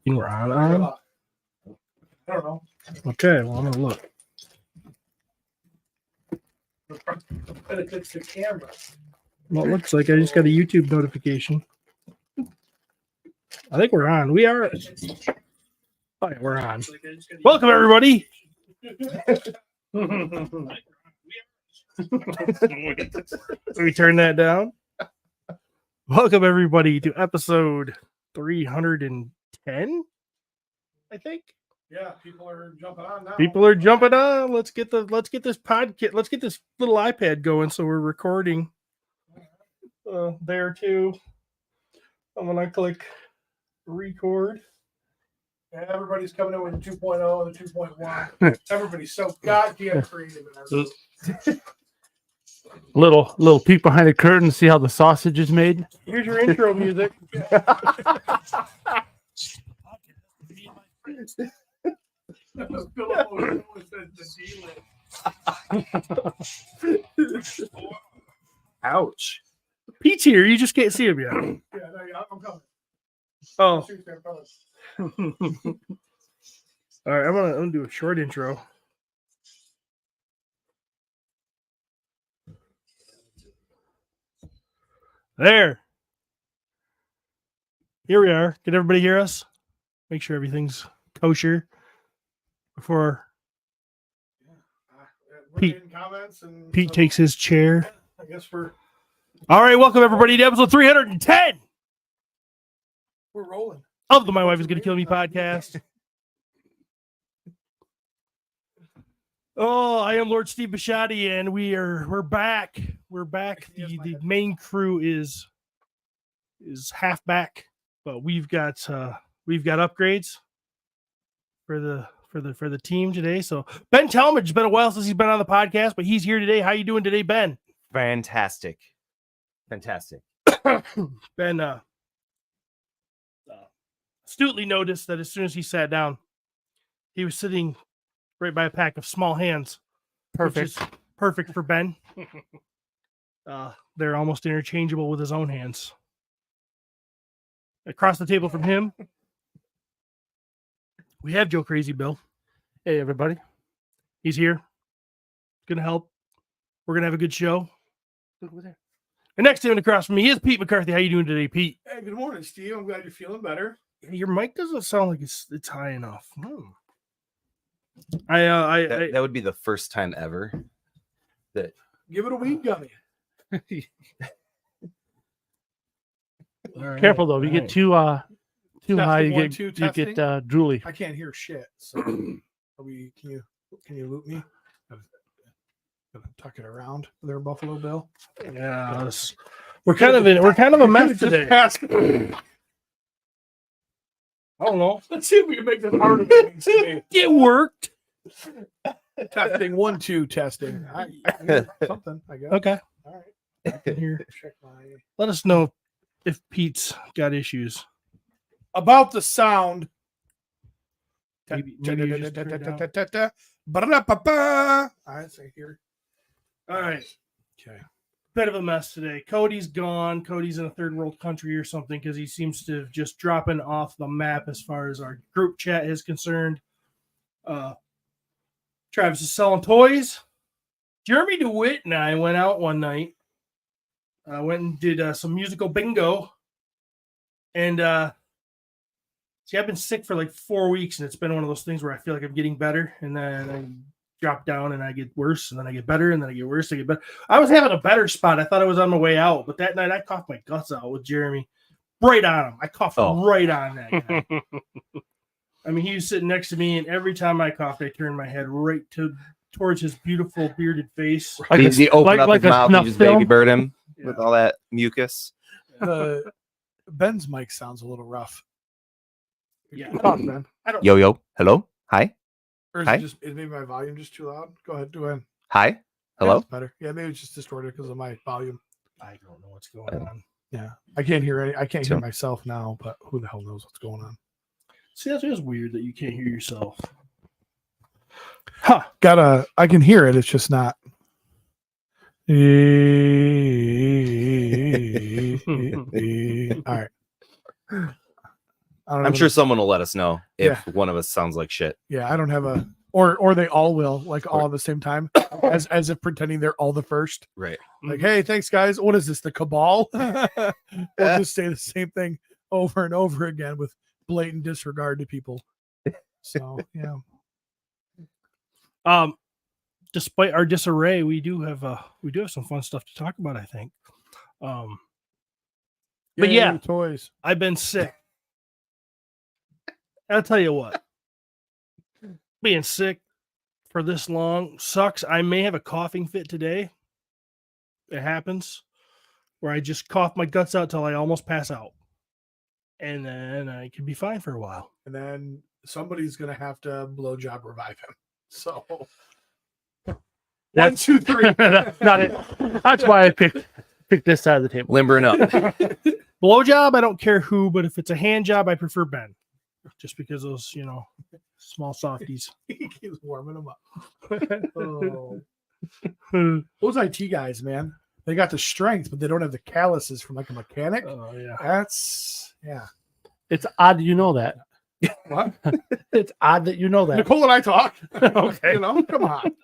think we're on. I don't know. Okay, well, I'm going to look. Better fix the camera. Well, it looks like I just got a YouTube notification. I think we're on. We are. Oh, yeah, we're on. Welcome, everybody. We turn that down. Welcome, everybody, to episode 310, I think. Yeah, people are jumping on now. People are jumping on. Let's get this podcast. Let's get this little iPad going. So we're recording there too. I'm gonna click record. Yeah, everybody's coming in with 2.0 and 2.1. Everybody's so goddamn creative. Little peek behind the curtain to see how the sausage is made. Here's your intro music. Ouch. Pete's here. You just can't see him yet. Yeah, no, I'm coming. Oh. All right, I'm gonna do a short intro. There. Here we are. Can everybody hear us? Make sure everything's kosher before Pete takes his chair. I guess we're all right. Welcome everybody to episode 310 rolling of the My Wife Is Gonna Kill Me podcast. Oh, I am Lord Steve Bishotti, and we're back. We're back. The main crew is half back, but we've got upgrades for the team today. So Ben Talmadge, it's been a while since he's been on the podcast, but he's here today. How you doing today, Ben? Fantastic. Ben astutely noticed that as soon as he sat down, he was sitting right by a pack of small hands. Perfect. Which is perfect for Ben. They're almost interchangeable with his own hands. Across the table from him, we have Joe Crazy Bill. Hey, everybody. He's here. Gonna help. We're gonna have a good show. Look over there. And next to him across from me is Pete McCarthy. How you doing today, Pete? Hey, good morning, Steve. I'm glad you're feeling better. Your mic doesn't sound like it's high enough. That would be the first time ever that Give it a weed gummy. Right, Careful though, if you get too high, you one, get two, you testing. get drooly. I can't hear shit. So can you loop me? Gonna tuck it around there, Buffalo Bill. yeah, we're kind of a mess today. I don't know. Let's see if we can make this harder than it needs to be. It worked. Testing 1 2 testing. I hear something, I guess. Okay. All right. I can hear. Check my Let us know if Pete's got issues. about the sound. Maybe you just turn it down. Ba-da-da-ba-ba. All right, so here. All right. Okay. Bit of a mess today. Cody's gone. Cody's in a third world country or something because he seems to have just dropping off the map as far as our group chat is concerned. Travis is selling toys. Jeremy DeWitt and I went out one night. Went and did some musical bingo. And see, I've been sick for like 4 weeks, and it's been one of those things where I feel like I'm getting better, and then I drop down and I get worse, and then I get better, and then I get worse. I get better. I was having a better spot. I thought I was on my way out, but that night I coughed my guts out with Jeremy. Right on him. I coughed right on that guy. I mean, he was sitting next to me, and every time I coughed, I turned my head right towards his beautiful bearded face. he opened up his mouth and just baby bird him with all that mucus. Ben's mic sounds a little rough. Yeah. Ben. Yo, hello, hi, Or is Hi? it just maybe my volume just too loud? Go ahead, do it. hi, hello. That's better. Yeah, maybe it's just distorted because of my volume. I don't know what's going on. Yeah, I can't hear I can't So- hear myself now, but who the hell knows what's going on? See, that's just weird that you can't hear yourself. Huh? I can hear it. It's just not. All right. I'm sure someone will let us know if one of us sounds like shit. Yeah, I don't have a or they all will, like all at the same time, as if pretending they're all the first. Right. Like, hey, thanks guys. What is this? The Cabal? We'll just say the same thing over and over again with blatant disregard to people. So yeah. Despite our disarray, we do have some fun stuff to talk about, I think. But yeah, toys. I've been sick. I'll tell you what. Being sick for this long sucks. I may have a coughing fit today. It happens where I just cough my guts out till I almost pass out. And then I could be fine for a while. And then somebody's gonna have to blowjob revive him. So 1, 2, 3. Not it. That's why I picked this side of the table. Limbering up. Blowjob, I don't care who, but if it's a hand job, I prefer Ben. Just because those, small softies. He keeps warming them up. Those IT guys, man, they got the strength, but they don't have the calluses from like a mechanic. Oh yeah, that's It's odd you know that. What? It's odd that you know that. Nicole and I talk. Okay, come on.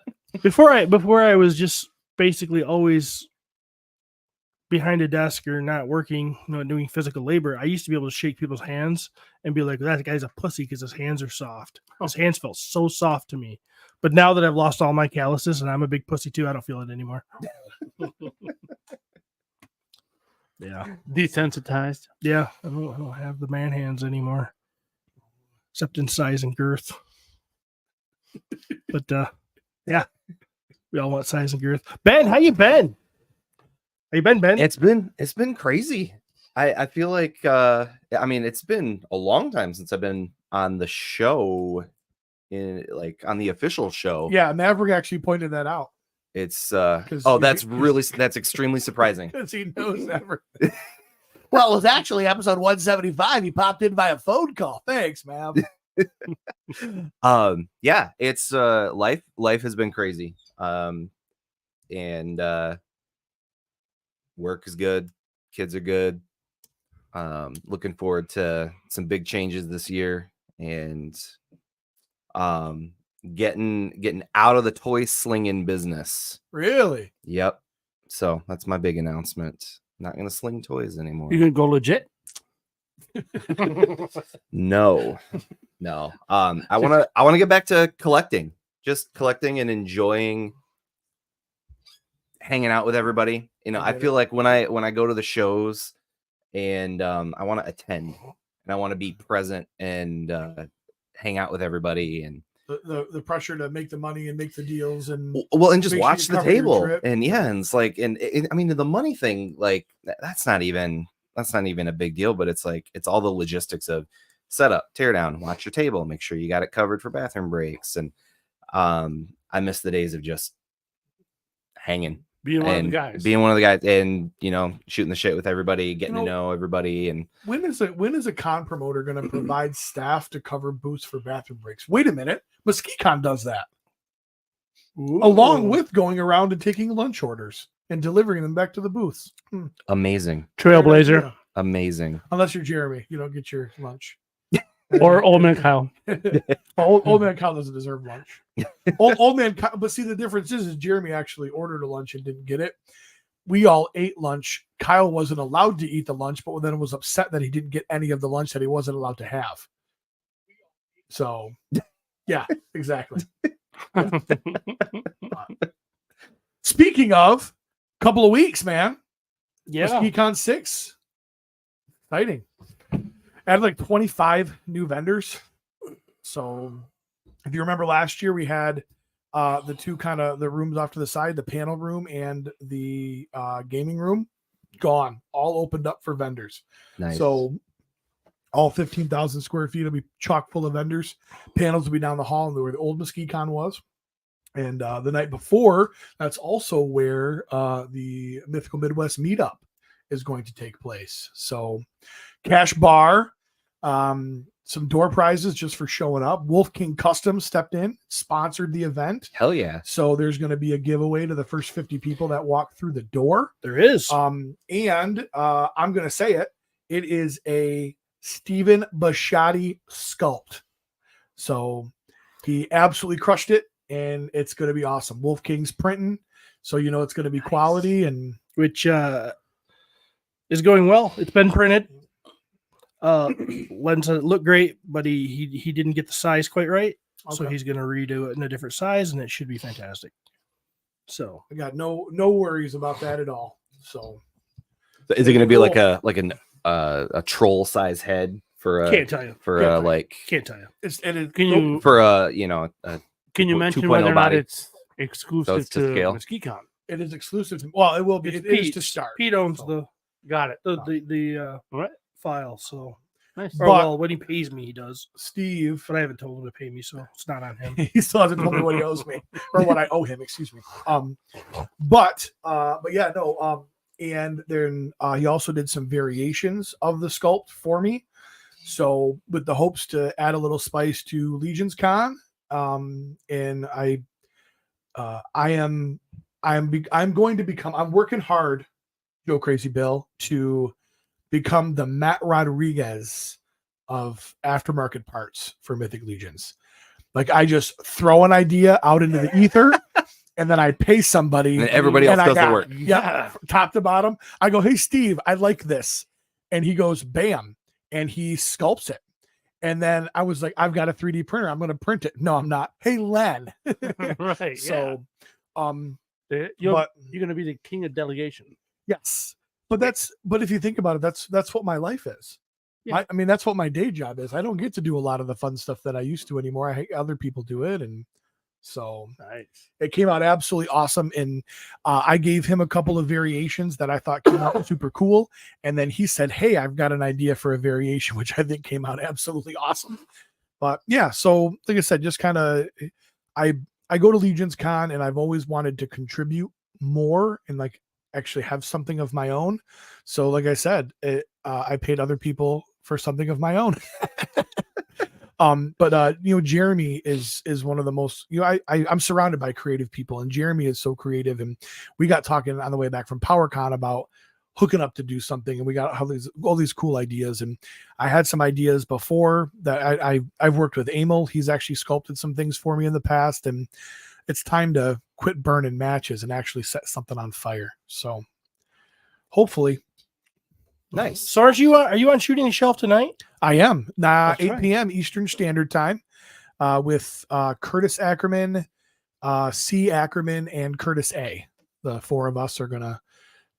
Before I was just basically always behind a desk or not working, doing physical labor. I used to be able to shake people's hands and be like, that guy's a pussy because his hands are soft. His hands felt so soft to me. But now that I've lost all my calluses and I'm a big pussy too, I don't feel it anymore. Yeah. Desensitized. Yeah. I don't have the man hands anymore. Except in size and girth. But yeah. We all want size and girth. Ben, how you been? How you been, Ben? It's been crazy. I feel like it's been a long time since I've been on the show, on the official show. Yeah, Maverick actually pointed that out. It's that's extremely surprising. Because he knows everything. Well, it was actually episode 175. He popped in by a phone call. Thanks, Mav. Yeah, it's life has been crazy. And work is good, kids are good. Looking forward to some big changes this year, and getting out of the toy slinging business. Really? Yep. So that's my big announcement. Not gonna sling toys anymore. You gonna go legit? No. I want to get back to collecting, just collecting and enjoying hanging out with everybody. I feel like when I go to the shows and I want to attend and I want to be present and hang out with everybody, and the pressure to make the money and make the deals and just watch the table, and it's like, the money thing, like that's not even a big deal, but it's like, it's all the logistics of setup, tear down, watch your table, make sure you got it covered for bathroom breaks. And I miss the days of just hanging, being one of the guys, and shooting the shit with everybody, getting to know everybody. And when is a con promoter going to provide staff to cover booths for bathroom breaks? Wait a minute, MosquitoCon does that. Ooh. Along with going around and taking lunch orders and delivering them back to the booths. Amazing. Trailblazer. Yeah. Amazing. Unless you're Jeremy, you don't get your lunch. Or Old Man Kyle. Old Man Kyle doesn't deserve lunch. Old Man Kyle, but see, the difference is Jeremy actually ordered a lunch and didn't get it. We all ate lunch. Kyle wasn't allowed to eat the lunch, but then was upset that he didn't get any of the lunch that he wasn't allowed to have. So, yeah, exactly. Speaking of, couple of weeks, man. Yeah. MosquitoCon 6. Exciting. I had like 25 new vendors. So if you remember last year, we had the two the rooms off to the side, the panel room and the gaming room, gone, all opened up for vendors. Nice. So all 15,000 square feet will be chock full of vendors. Panels will be down the hall where the old MosquitoCon was. And the night before, that's also where the Mythical Midwest meetup is going to take place. So cash bar, some door prizes just for showing up. Wolf King Customs stepped in, sponsored the event. Hell yeah. So there's going to be a giveaway to the first 50 people that walk through the door. There is. And I'm going to say it. It is a Stephen Bashotti sculpt. So he absolutely crushed it, and it's going to be awesome. Wolf King's printing, so you know it's going to be quality, and which is going well. It's been printed. Len said it looked great, but he didn't get the size quite right, so he's going to redo it in a different size, and it should be fantastic. So I got no worries about that at all. So is it going to be like a troll size head for can't tell you can't tell you. Can you mention whether or not it's exclusive to scale? MesquiCon? It is exclusive to, well, it will be. It is to start. Pete owns so. the what file, so nice. Or, well, when he pays me, he does. Steve, but I haven't told him to pay me, so it's not on him. He still hasn't told me what he owes me or what I owe him. Excuse me. But yeah, no. And then he also did some variations of the sculpt for me. So with the hopes to add a little spice to Legions Con, and I'm going to become. I'm working hard, Joe Crazy Bill, to become the Matt Rodriguez of aftermarket parts for Mythic Legions. Like I just throw an idea out into the ether, and then I pay somebody, and everybody else does the work. Yeah, top to bottom. I go, hey Steve, I like this, and he goes, bam, and he sculpts it. And then I was like, I've got a 3D printer. I'm going to print it. No, I'm not. Hey, Len. Right. So, you're going to be the king of delegation. Yes. But if you think about it, that's what my life is. Yeah. I mean, that's what my day job is. I don't get to do a lot of the fun stuff that I used to anymore. I hate other people do it. And so it came out absolutely awesome. And I gave him a couple of variations that I thought came out super cool. And then he said, hey, I've got an idea for a variation, which I think came out absolutely awesome. But yeah, so like I said, just kind of, I go to Legions Con and I've always wanted to contribute more and like actually have something of my own. So like I said, I paid other people for something of my own. But Jeremy is one of the most, I'm surrounded by creative people, and Jeremy is so creative. And we got talking on the way back from PowerCon about hooking up to do something, and we got all these cool ideas. And I had some ideas before that I've worked with Emil. He's actually sculpted some things for me in the past, and it's time to quit burning matches and actually set something on fire. So hopefully. Nice. So are you on Shooting the Shelf tonight? I am. 8 p.m. Eastern Standard Time with Curtis Ackerman, C. Ackerman, and Curtis A. The four of us are going to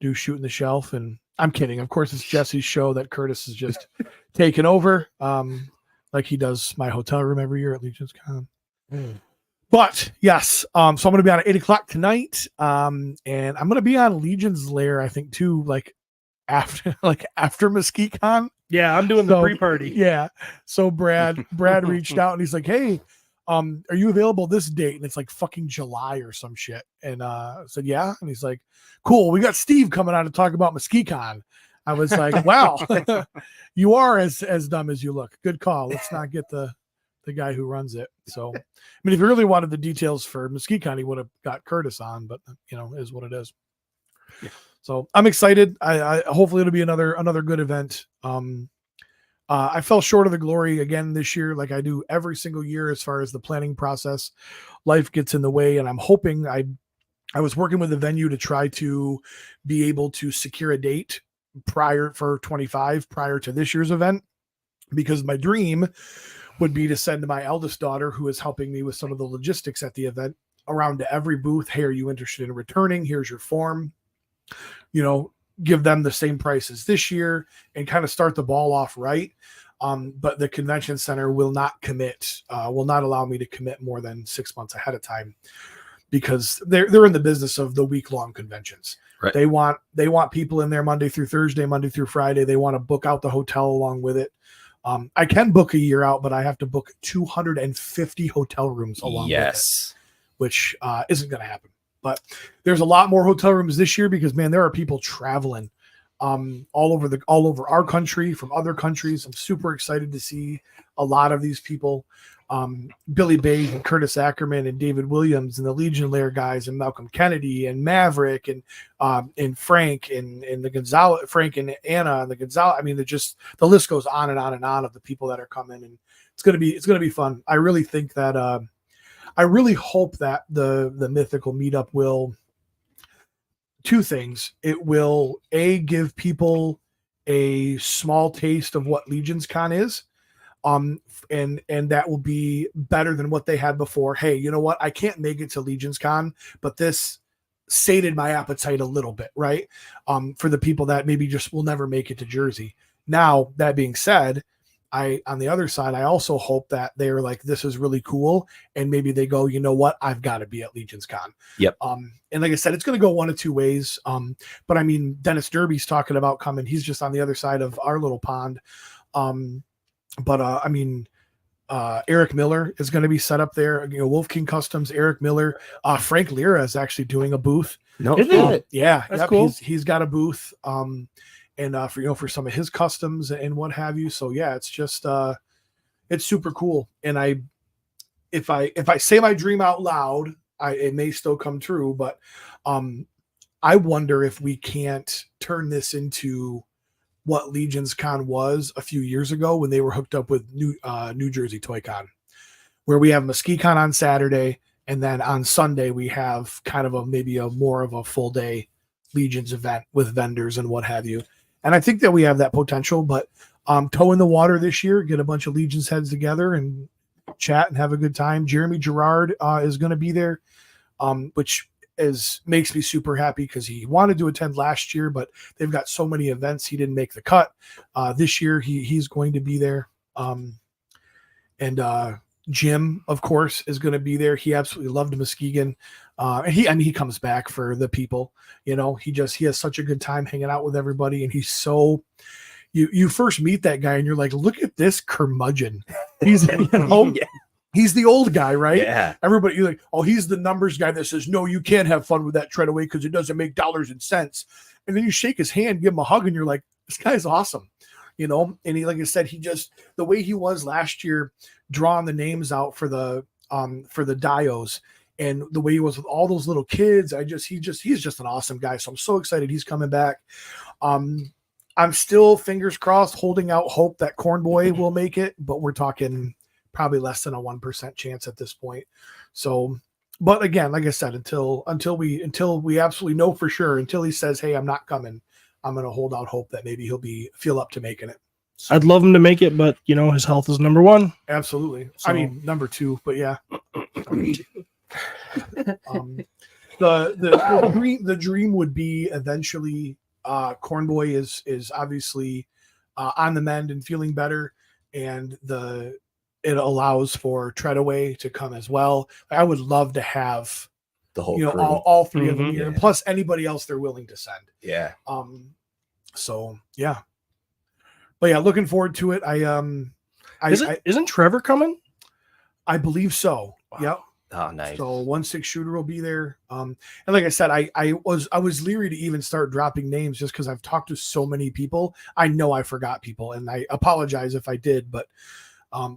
do Shooting the Shelf. And I'm kidding. Of course, it's Jesse's show that Curtis is just taking over like he does my hotel room every year at Legions Con. But yes, so I'm going to be on at 8 o'clock tonight. And I'm going to be on Legion's Lair, I think, too, after MesquiCon. Yeah, I'm doing the pre-party. Yeah. So Brad reached out and he's like, hey, are you available this date? And it's like fucking July or some shit. And I said, yeah. And he's like, cool. We got Steve coming on to talk about MesquiCon. I was like, wow, you are as dumb as you look. Good call. Let's not get the guy who runs it. So, I mean, if you really wanted the details for MesquiCon, he would have got Curtis on, but is what it is. Yeah. So I'm excited. I hopefully it'll be another good event. I fell short of the glory again this year, like I do every single year as far as the planning process. Life gets in the way, and I'm hoping I was working with the venue to try to be able to secure a date prior to this year's event, because my dream would be to send my eldest daughter, who is helping me with some of the logistics at the event, around to every booth. Hey, are you interested in returning? Here's your form. Give them the same price as this year and kind of start the ball off right. But the convention center will not allow me to commit more than 6 months ahead of time, because they're in the business of the week-long conventions. Right. They want people in there Monday through Thursday, Monday through Friday. They want to book out the hotel along with it. I can book a year out, but I have to book 250 hotel rooms along with it, which isn't going to happen. But there's a lot more hotel rooms this year because, man, there are people traveling all over our country, from other countries. I'm super excited to see a lot of these people. Billy Bay and Curtis Ackerman and David Williams and the Legion Lair guys and Malcolm Kennedy and Maverick and Frank and the Gonzalez, Frank and Anna and the Gonzalez. I mean, the list goes on and on and on of the people that are coming, and it's gonna be fun. I really think that I really hope that the mythical meetup will two things. It will give people a small taste of what Legions Con is. And that will be better than what they had before. Hey, you know what? I can't make it to Legions Con, but this sated my appetite a little bit, right? For the people that maybe just will never make it to Jersey. Now, that being said, on the other side, I also hope that they're like, this is really cool. And maybe they go, you know what? I've got to be at Legions Con. Yep. And like I said, it's going to go one of two ways. But I mean, Dennis Derby's talking about coming. He's just on the other side of our little pond. I mean, Eric Miller is going to be set up there. You know, Wolf King Customs, Eric Miller, Frank Lira is actually doing a booth. No, yeah, that's cool. He's got a booth, and for some of his customs and what have you. So yeah, it's just it's super cool. And if I say my dream out loud, it may still come true. But I wonder if we can't turn this into what Legions Con was a few years ago when they were hooked up with New Jersey Toy Con, where we have Mesquite Con on Saturday, and then on Sunday we have kind of maybe more of a full day Legions event with vendors and what have you. And I think that we have that potential, but toe in the water this year, get a bunch of Legions heads together and chat and have a good time. Jeremy Gerard is going to be there, which makes me super happy because he wanted to attend last year, but they've got so many events he didn't make the cut. This year he's going to be there. And Jim, of course, is going to be there. He absolutely loved Muskegon. And he comes back for the people. You know, he has such a good time hanging out with everybody, and he's so. You first meet that guy and you're like, look at this curmudgeon. He's Yeah. He's the old guy, right? Yeah. Everybody, you're like, oh, he's the numbers guy that says, no, you can't have fun with that tread away because it doesn't make dollars and cents. And then you shake his hand, give him a hug, and you're like, this guy's awesome. You know, and he, like I said, the way he was last year, drawing the names out for the dios, and the way he was with all those little kids, he's just an awesome guy. So I'm so excited he's coming back. I'm still, fingers crossed, holding out hope that Corn Boy will make it, but we're talking probably less than a 1% chance at this point. So, but again, like I said, until we absolutely know for sure, until he says, hey, I'm not coming, I'm going to hold out hope that maybe he'll feel up to making it. So, I'd love him to make it, but you know, his health is number one. absolutely. So, I mean, number two, but yeah. The dream would be eventually Corn Boy is obviously on the mend and feeling better, and it allows for Treadaway to come as well. I would love to have The whole crew. crew. all three of them Mhm. here, and plus anybody else they're willing to send. Yeah. So yeah, but yeah, looking forward to it. Isn't Trevor coming? I believe so. Wow. Yep. Oh, nice. So 1/6 shooter will be there. And like I said, I was leery to even start dropping names just because I've talked to so many people. I know I forgot people, and I apologize if I did, but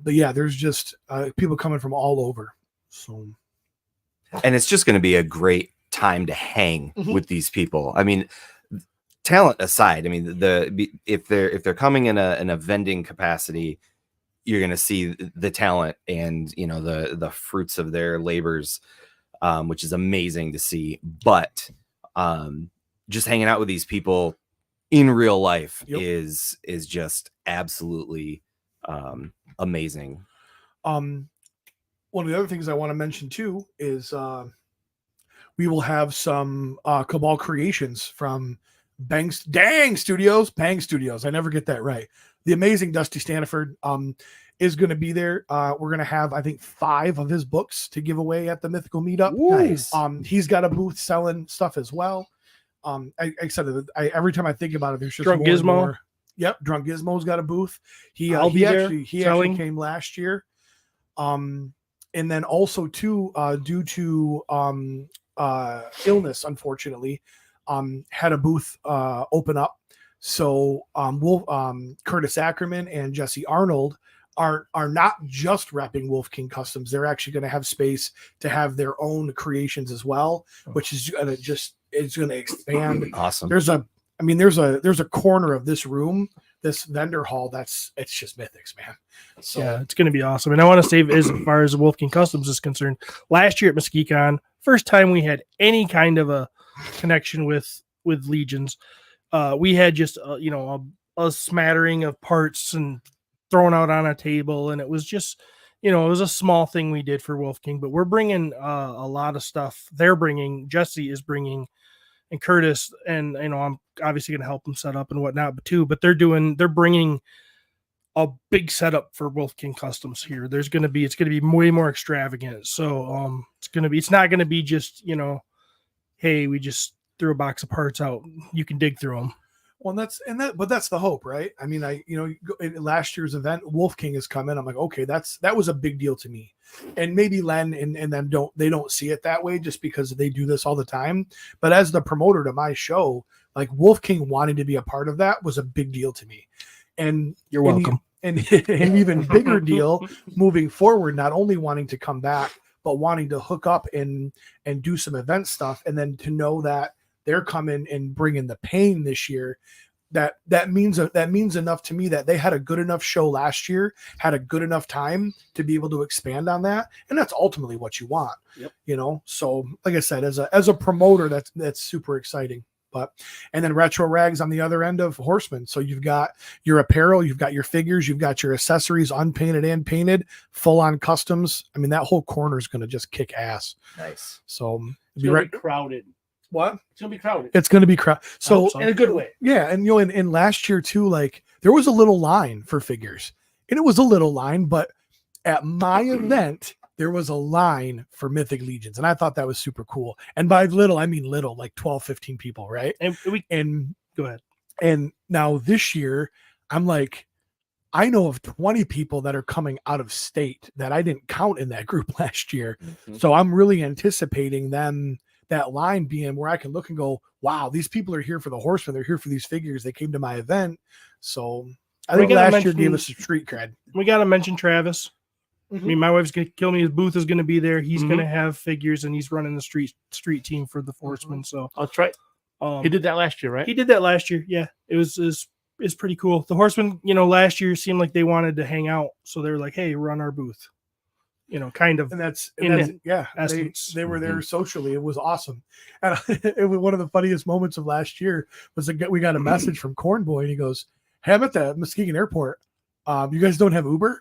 yeah, there's just people coming from all over. So, And it's just going to be a great time to hang Mhm. with these people. I mean, talent aside, I mean, if they're coming in a vending capacity, you're going to see the talent and, you know, the fruits of their labors, which is amazing to see. But just hanging out with these people in real life Yep. is just absolutely amazing. one of the other things I want to mention too is we will have some Cabal creations from Bang Studios. I never get that right. The amazing Dusty Staniford is going to be there. We're going to have, I think, 5 of his books to give away at the Mythical Meetup. Nice. He's got a booth selling stuff as well. I said every time I think about it, there's just Drunk more and Gizmo. more. Yep, Drunk Gizmo's got a booth. He I'll be there actually selling. came last year. And then also too, due to illness, unfortunately, had a booth open up. So Curtis Ackerman and Jesse Arnold are not just repping Wolf King Customs. They're actually going to have space to have their own creations as well, which is going to it's going to expand. Awesome. There's a corner of this room, this vendor hall it's just Mythics, man. So yeah, it's going to be awesome. And I want to say, as far as Wolf King Customs is concerned, last year at MesquiCon, first time we had any kind of a connection with Legions. We had just a smattering of parts and thrown out on a table, and it was just it was a small thing we did for Wolf King. But we're bringing a lot of stuff. Jesse is bringing, and Curtis, and I'm obviously going to help them set up and whatnot, but they're bringing a big setup for Wolf King Customs here. It's going to be way more extravagant. So it's not going to be just hey, we just threw a box of parts out. You can dig through them. Well, but that's the hope, right? I mean, last year's event, Wolf King has come in. I'm like, okay, that was a big deal to me. And maybe Len and them don't see it that way just because they do this all the time. But as the promoter to my show, like Wolf King wanting to be a part of that was a big deal to me. And you're welcome. And an even bigger deal moving forward, not only wanting to come back, but wanting to hook up and do some event stuff. And then to know that they're coming and bringing the pain this year, that means enough to me that they had a good enough show last year, had a good enough time to be able to expand on that. And that's ultimately what you want. Yep. So like I said, as a promoter, that's super exciting. And then Retro Rags on the other end of Horseman. So you've got your apparel, you've got your figures, you've got your accessories, unpainted and painted, full on customs. I mean, that whole corner is going to just kick ass. Nice. So it's going to be crowded. What? It's going to be crowded. It's going to be crowded. So in a good way. Yeah. And, in last year too, like there was a little line for figures, and it was a little line, but at my event, there was a line for Mythic Legions, and I thought that was super cool. And by little, I mean little, like 12, 15 people, right? And go ahead. And now this year, I'm like, I know of 20 people that are coming out of state that I didn't count in that group last year. Mm-hmm. So I'm really anticipating that line being where I can look and go, wow, these people are here for the Horseman. They're here for these figures. They came to my event. So I think last year gave us some street cred. We got to mention Travis. Mm-hmm. I mean, my wife's going to kill me. His booth is going to be there. He's going to have figures, and he's running the street team for the Horseman. So that's right. He did that last year, right? He did that last year. Yeah, it was pretty cool. The Horseman, last year seemed like they wanted to hang out, so they were like, "Hey, run our booth." Kind of. And that's they were there socially. It was awesome. And it was one of the funniest moments of last year was that we got a message from Corn Boy, and he goes, "Hey, I'm at the Muskegon Airport. You guys don't have Uber?"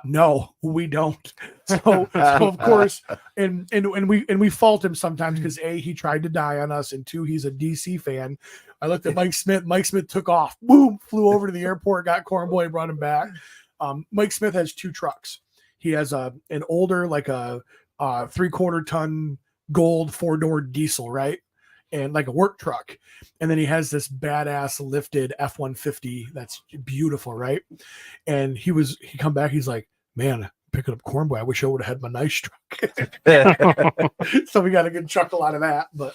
No, we don't. So of course, and we fault him sometimes because A, he tried to die on us, and 2, he's a DC fan. I looked at Mike Smith. Mike Smith took off, boom, flew over to the airport, got Corn Boy, brought him back. Mike Smith has 2 trucks. He has an older, like a 3/4 ton gold 4-door diesel, right? And like a work truck. And then he has this badass lifted F-150 that's beautiful, right? And he come back, he's like, man, picking up Corn Boy, I wish I would have had my nice truck. So we got a good chuckle out of that. But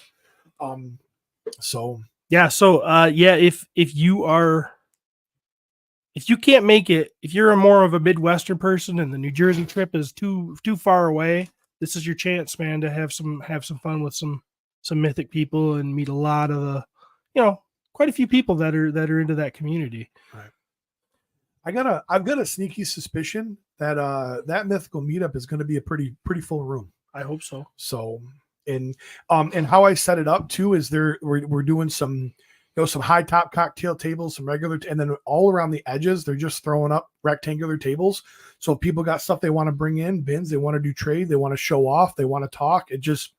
if you can't make it, if you're more of a Midwestern person and the New Jersey trip is too far away, this is your chance, man, to have some fun with some Mythic people and meet a lot of quite a few people that are into that community. Right. I've got a sneaky suspicion that that mythical meetup is going to be a pretty full room. I hope so. So and how I set it up too is we're doing some some high top cocktail tables, some regular, and then all around the edges, they're just throwing up rectangular tables. So if people got stuff they want to bring in, bins, they want to do trade, they want to show off, they want to talk. It just,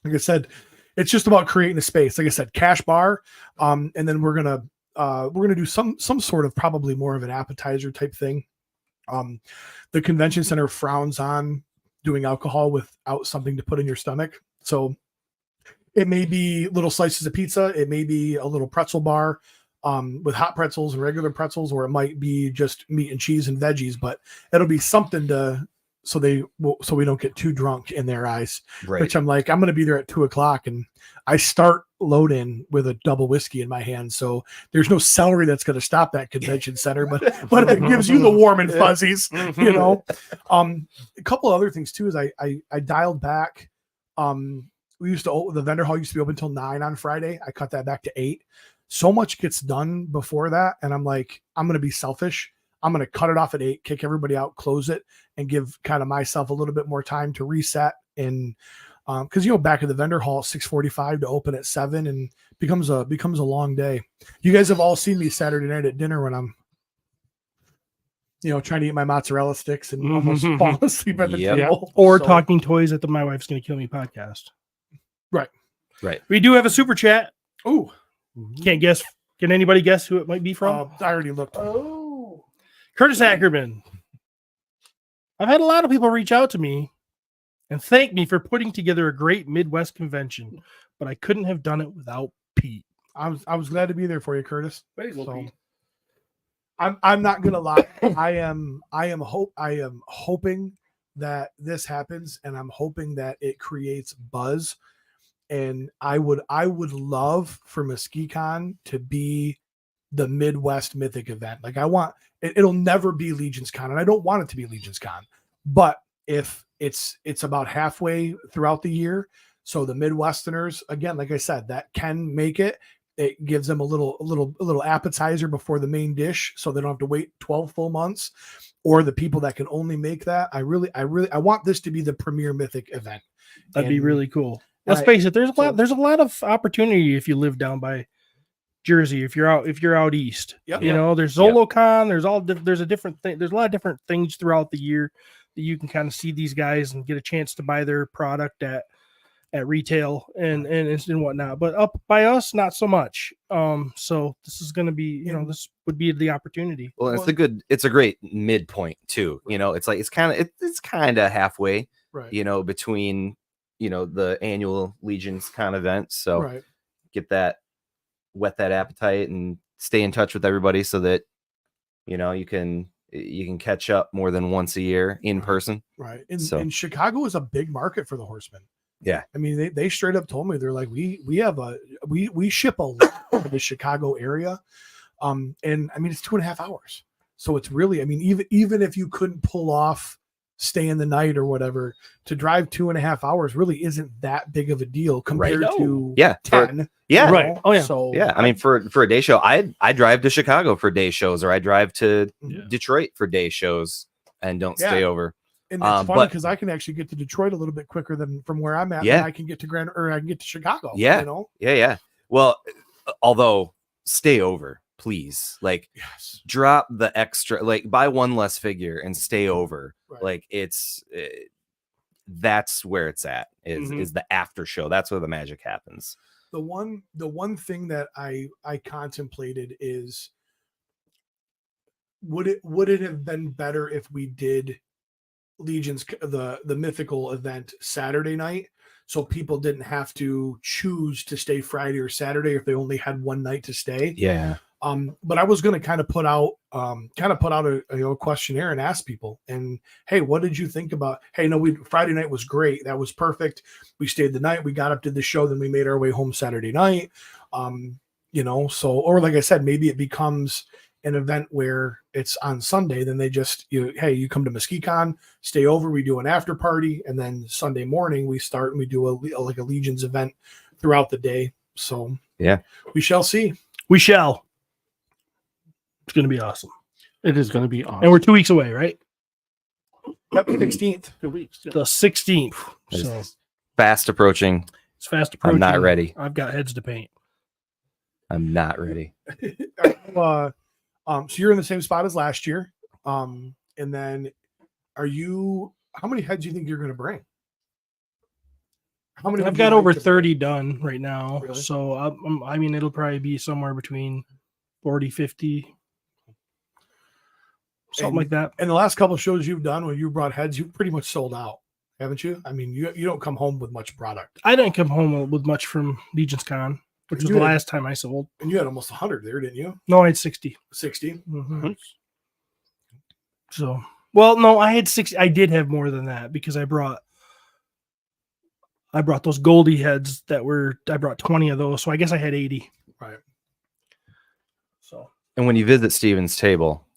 like I said, it's just about creating a space. Like I said, cash bar. And then we're gonna do some sort of probably more of an appetizer type thing. The convention center frowns on doing alcohol without something to put in your stomach. So it may be little slices of pizza. It may be a little pretzel bar with hot pretzels and regular pretzels, or it might be just meat and cheese and veggies, but it'll be something so we don't get too drunk in their eyes, right. Which I'm like, I'm going to be there at 2:00 and I start load in with a double whiskey in my hand. So there's no celery that's going to stop that convention center, but it gives you the warm and fuzzies, you know. A couple other things too is I dialed back. We used to, the vendor hall used to be open until 9 on Friday. I cut that back to 8. So much gets done before that. And I'm like, I'm going to be selfish. I'm going to cut it off at 8, kick everybody out, close it, and give kind of myself a little bit more time to reset. And because back at the vendor hall, 6:45 to open at 7, and becomes a long day. You guys have all seen me Saturday night at dinner when I'm, trying to eat my mozzarella sticks and almost fall asleep at the table. Or talking toys at the My Wife's Gonna Kill Me podcast. Right. We do have a super chat. Ooh, can't guess. Can anybody guess who it might be from? I already looked. Oh, Curtis Ackerman. I've had a lot of people reach out to me and thank me for putting together a great Midwest convention, but I couldn't have done it without Pete. I was glad to be there for you, Curtis. Pete. I'm not gonna lie. I am hoping that this happens, and I'm hoping that it creates buzz. And I would love for MuskeeCon to be the Midwest Mythic event. Like, I want it'll never be Legions Con, and I don't want it to be Legions Con. But if it's about halfway throughout the year, so the Midwesterners, again, like I said, that can make it. It gives them a little appetizer before the main dish, so they don't have to wait 12 full months. Or the people that can only make that, I want this to be the premier Mythic event. That'd be really cool. Let's face it. There's a lot of opportunity if you live down by Jersey. If you're out east, there's ZoloCon. There's a different thing. There's a lot of different things throughout the year that you can kind of see these guys and get a chance to buy their product at retail and whatnot. But up by us, not so much. So this is going to be, this would be the opportunity. Well, it's a great midpoint too. It's kind of halfway, right. Between the annual Legions Con event. So whet that appetite and stay in touch with everybody so that you can catch up more than once a year in person. Right. And Chicago is a big market for the Horsemen. Yeah. I mean, they straight up told me, they're like, we ship a lot to the Chicago area. And I mean, it's 2.5 hours. So it's really, I mean, even if you couldn't pull off staying the night or whatever, to drive 2.5 hours really isn't that big of a deal compared to 10. Right. Oh yeah. So I mean, for a day show, I drive to Chicago for day shows, or I drive to Detroit for day shows and don't stay over. And it's funny because I can actually get to Detroit a little bit quicker than from where I'm at. Yeah. And I can get to I can get to Chicago. Yeah. Yeah. Well, although stay over, please. Like, drop the extra, like, buy one less figure and stay over. Right. Like, that's where it's at. Is the after show. That's where the magic happens. The one thing that I contemplated is, would it have been better if we did Legions, the mythical event Saturday night, so people didn't have to choose to stay Friday or Saturday if they only had one night to stay. Yeah. But I was going to kind of put out a questionnaire and ask people, and hey, what did you think about? Hey, no, Friday night was great. That was perfect. We stayed the night. We got up to the show, then we made our way home Saturday night. So, or like I said, maybe it becomes an event where it's on Sunday, then they just, you come to MuskeeCon, stay over, we do an after party, and then Sunday morning we start and we do a Legions event throughout the day. So yeah, we shall see. We shall. It's going to be awesome. It is going to be awesome. And we're 2 weeks away, right? Yep, 16th. 2 weeks. The 16th. So fast approaching. It's fast approaching. I'm not ready. I've got heads to paint. I'm not ready. So you're in the same spot as last year. And then how many heads do you think you're going to bring? How many? I've got over 30 done right now. Really? So I mean, it'll probably be somewhere between 40, 50, something like that. And the last couple of shows you've done when you brought heads, you've pretty much sold out, haven't you? I mean, you don't come home with much product. I didn't come home with much from Legions Con, which was the last time I sold. And you had almost 100 there, didn't you? No, I had 60. 60? Mm-hmm. So, well, no, I had 60. I did have more than that because I brought I brought those Goldie heads I brought 20 of those. So I guess I had 80. Right. So. And when you visit Steven's table,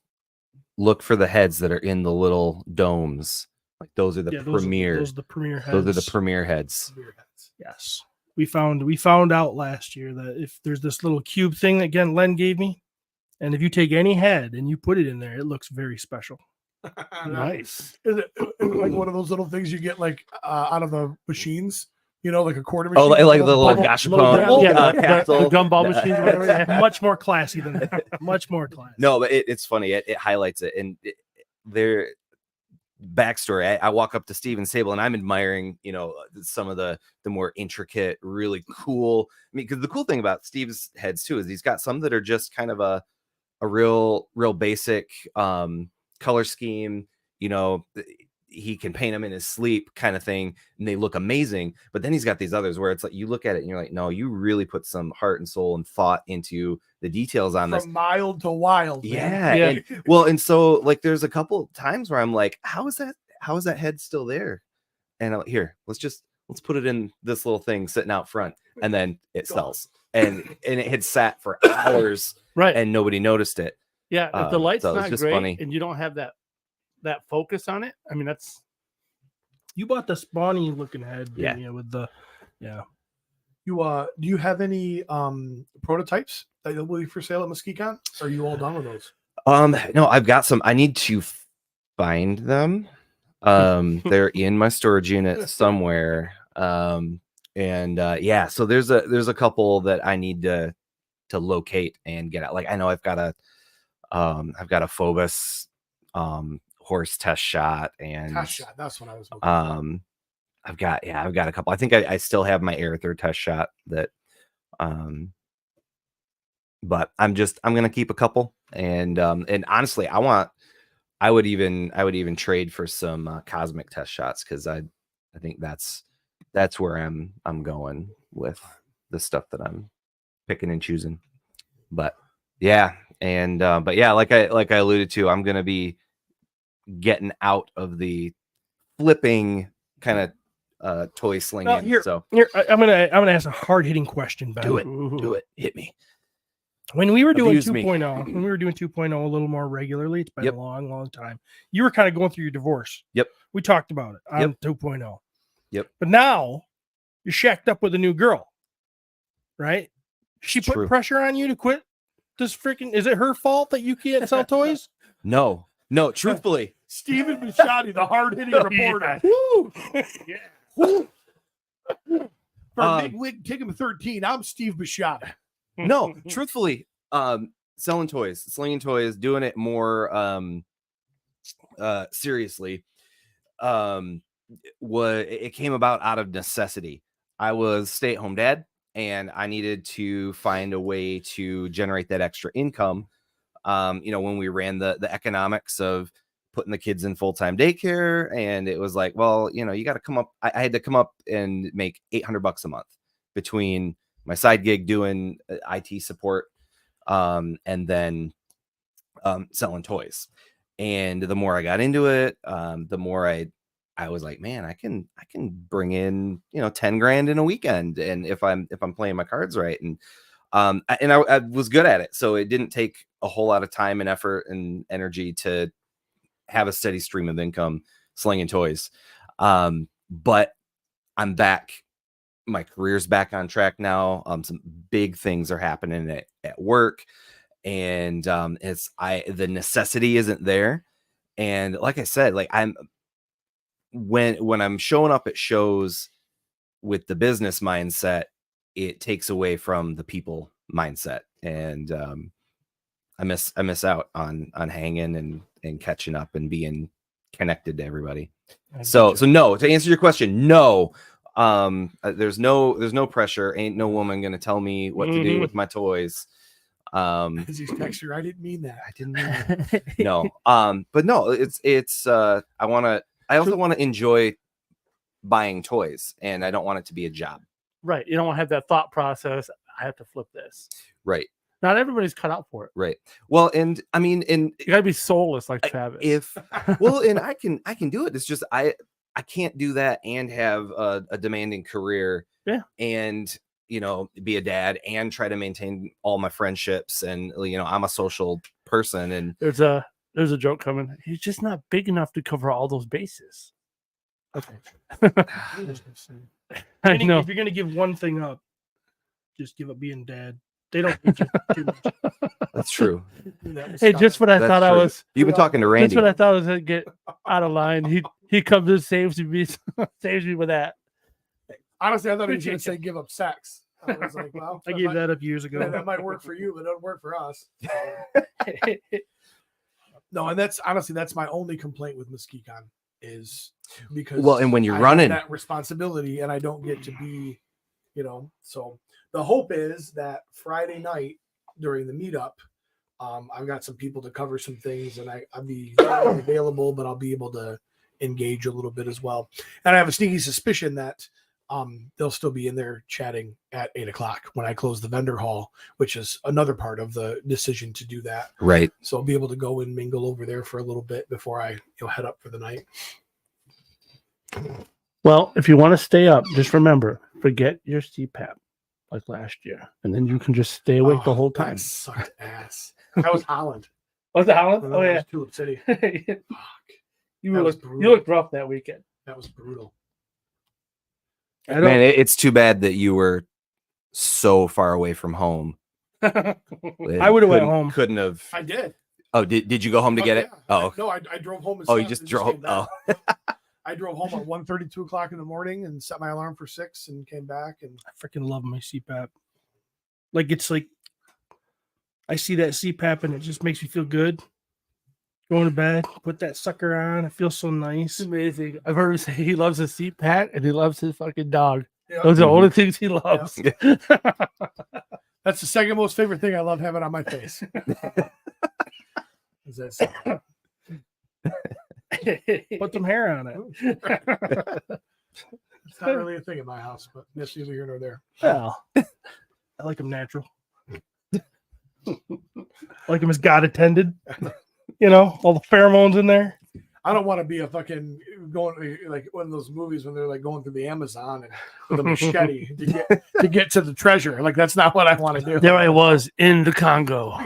look for the heads that are in the little domes. Like those are the premier. Those are the premier heads. Those are the premier heads. Yes. We found out last year that if there's this little cube thing that again Len gave me, and if you take any head and you put it in there, it looks very special. Nice. Is it like one of those little things you get like out of the machines? You know, like a quarter machine. Oh, like the little bubble- gashapon. Yeah, capsule. the gumball machines, whatever. Yeah. Much more classy than that. Much more classy. No, but it's funny. It highlights it. And their backstory, I walk up to Steven's table and I'm admiring, some of the more intricate, really cool. I mean, because the cool thing about Steve's heads too is he's got some that are just kind of a real basic color scheme. He can paint them in his sleep kind of thing, and they look amazing. But then he's got these others where it's like you look at it and you're like, no, you really put some heart and soul and thought into the details on this. From mild to wild. Yeah. Man. And so like there's a couple times where I'm like, how is that head still there? And I'm like, here, let's put it in this little thing sitting out front, and then it sells. And it had sat for hours, Right. and nobody noticed it. Yeah, if the light's so it's not just great funny. and you don't have that focus on it, I mean, that's You bought the spawny looking head, Yeah. didn't you? With the You do you have any prototypes that will be for sale at MesquiCon? Are you all done with those? No, I've got some. I need to find them. They're in my storage unit somewhere. So there's a couple that I need to locate and get out. Like I know I've got a Phobos horse test shot, and Test shot. That's what I was looking for. I've got a couple. I think I still have my Aether test shot that but I'm gonna keep a couple, and honestly I would even trade for some cosmic test shots, because I think that's where I'm going with the stuff that I'm picking and choosing. But yeah, and like I alluded to, I'm gonna be getting out of the flipping kind of toy slinging. Well, here, so I'm gonna ask a hard hitting question, Ben. do it, hit me. When we were doing Abuse me. 2.0, when we were doing 2.0 a little more regularly, it's been Yep. a long time. You were kind of going through your divorce. Yep. We talked about it on Yep. 2.0. Yep. But now you're shacked up with a new girl, right? She put True. pressure on you to quit this freaking. Is it her fault that you can't sell toys? No, truthfully. Stephen Bisciotti, the hard hitting reporter. Woo! For Big Wig, take him 13. I'm Steve Bisciotti. No, truthfully, selling toys, slinging toys, doing it more seriously. It came about out of necessity. I was stay-at-home dad, and I needed to find a way to generate that extra income. When we ran the economics of putting the kids in full-time daycare, and it was like, well, you got to come up. I had to come up and make $800 a month between my side gig doing IT support, and then selling toys. And the more I got into it, the more I was like, man, I can bring in 10 grand in a weekend, and if I'm playing my cards right, and I was good at it, so it didn't take a whole lot of time and effort and energy to have a steady stream of income slinging toys. But I'm back. My career's back on track now. Some big things are happening at work, and the necessity isn't there. And like I said, like when I'm showing up at shows with the business mindset, it takes away from the people mindset, and I miss out on hanging and catching up and being connected to everybody. So no, to answer your question, no. There's no pressure. Ain't no woman gonna tell me what to do with my toys. As he's texture, I didn't mean that. I didn't mean that. No. But no, it's I also want to enjoy buying toys, and I don't want it to be a job. right. You don't want to have that thought process. I have to flip this. Right. Not everybody's cut out for it. Right. Well, and I mean, You gotta be soulless like Travis. and I can do it. It's just I can't do that and have a demanding career. Yeah. And, be a dad and try to maintain all my friendships. And, I'm a social person. And There's a joke coming. He's just not big enough to cover all those bases. Okay. I know. If you're gonna give one thing up, just give up being dad. They don't need you too much. that's true. Hey, just when I That's thought I true. was, You've been talking to just Randy. when I thought I was gonna get out of line, he comes and saves me with that. Honestly, I thought he was going to say give up sex. I was like, well, I gave that up years ago. that might work for you, but it doesn't work for us. No, and that's my only complaint with Muskecon is because And when you're I running have that responsibility and I don't get to be, so the hope is that Friday night during the meetup, I've got some people to cover some things and I'll be available, but I'll be able to engage a little bit as well. And I have a sneaky suspicion that they'll still be in there chatting at 8:00 when I close the vendor hall, which is another part of the decision to do that. right. So I'll be able to go and mingle over there for a little bit before I head up for the night. Well, if you want to stay up, just remember, forget your CPAP like last year, and then you can just stay awake the whole time. That sucked ass. That was Holland. Was it Holland? That Oh yeah, was Tulip City. Fuck. you That was looked brutal. rough that weekend. That was brutal. Man, it's too bad that you were so far away from home. I would have went home. Couldn't have. I did. Oh, did you go home to get it? Yeah. Oh, No, I drove home. you just drove. came back. I drove home at 1:30, 2 o'clock in the morning and set my alarm for 6 and came back. And I freaking love my CPAP. It's like I see that CPAP and it just makes me feel good. Going to bed, put that sucker on. It feels so nice. It's amazing. I've heard him say he loves his CPAP and he loves his fucking dog. yeah, Those are the Mhm. only things he loves. that's the second most favorite thing I love having on my face. Is that Put some hair on it. It's not really a thing in my house, but that's neither here nor there. Well, I like them natural. I like them as God attended. All the pheromones in there. I don't want to be a fucking going like one of those movies when they're like going through the Amazon and with a machete to get to the treasure. Like that's not what I want to do. there I was in the Congo.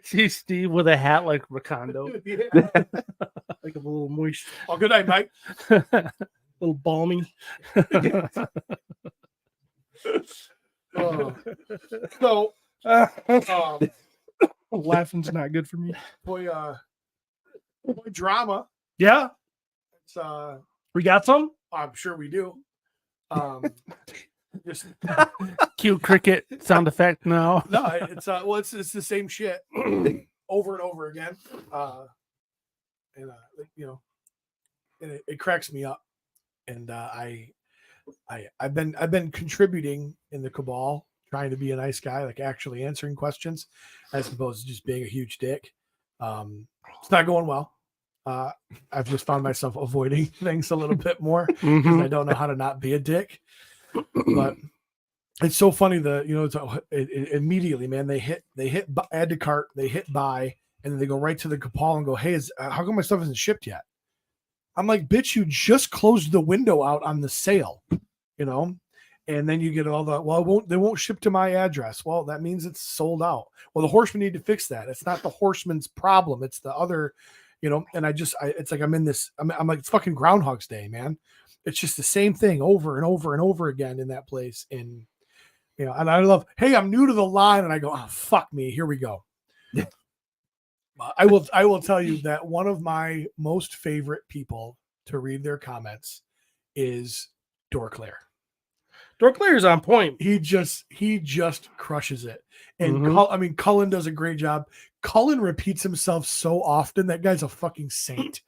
See Steve with a hat like Rakondo. Like a little moist, Oh, good night, Mike. little balmy. So, Laughing's not good for me. boy, drama. Yeah, It's we got some. I'm sure we do. Just Cute cricket sound effect now. no, it's it's the same shit over and over again. And it cracks me up. And I've been contributing in the cabal, trying to be a nice guy, like actually answering questions, as opposed to just being a huge dick. It's not going well. I've just found myself avoiding things a little bit more because Mhm. I don't know how to not be a dick. But it's so funny immediately, man. They hit add to cart, they hit buy, and then they go right to the cabal and go, "Hey, how come my stuff isn't shipped yet?" I'm like, "Bitch, you just closed the window out on the sale, And then you get all the they won't ship to my address. Well, that means it's sold out. Well, the horsemen need to fix that. It's not the horseman's problem. It's the other, And it's like I'm like it's fucking Groundhog's Day, man. It's just the same thing over and over and over again in that place. And and I love, hey, I'm new to the line, and I go, oh fuck me, here we go. I will tell you that one of my most favorite people to read their comments is Dorclair. Dorclair is on point. He just crushes it. And Mhm. Cullen does a great job. Cullen repeats himself so often. That guy's a fucking saint,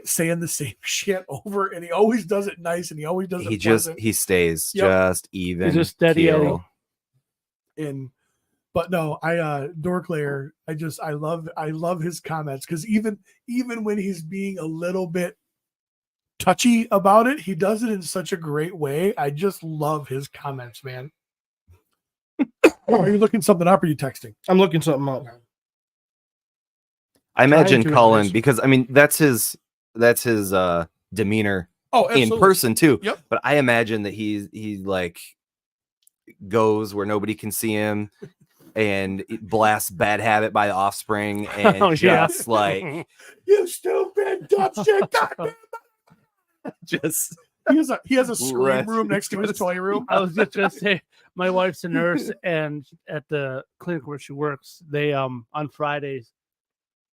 saying the same shit over, and he always does it nice, and he always does it pleasant. He stays Yep. just even. He's just steady keel. But no, Dorclair, I love his comments, because even when he's being a little bit touchy about it, he does it in such a great way. I just love his comments, man. Are you looking something up, or are you texting? I'm looking something up. I imagine to Cullen exist. because I mean that's his demeanor in person too. Yep. But I imagine that he like goes where nobody can see him and blasts Bad Habit by The Offspring and just like you stupid dumb shit. Goddamn. just He has a scream room next to his toy room. I was just gonna say, my wife's a nurse, and at the clinic where she works, they on Fridays,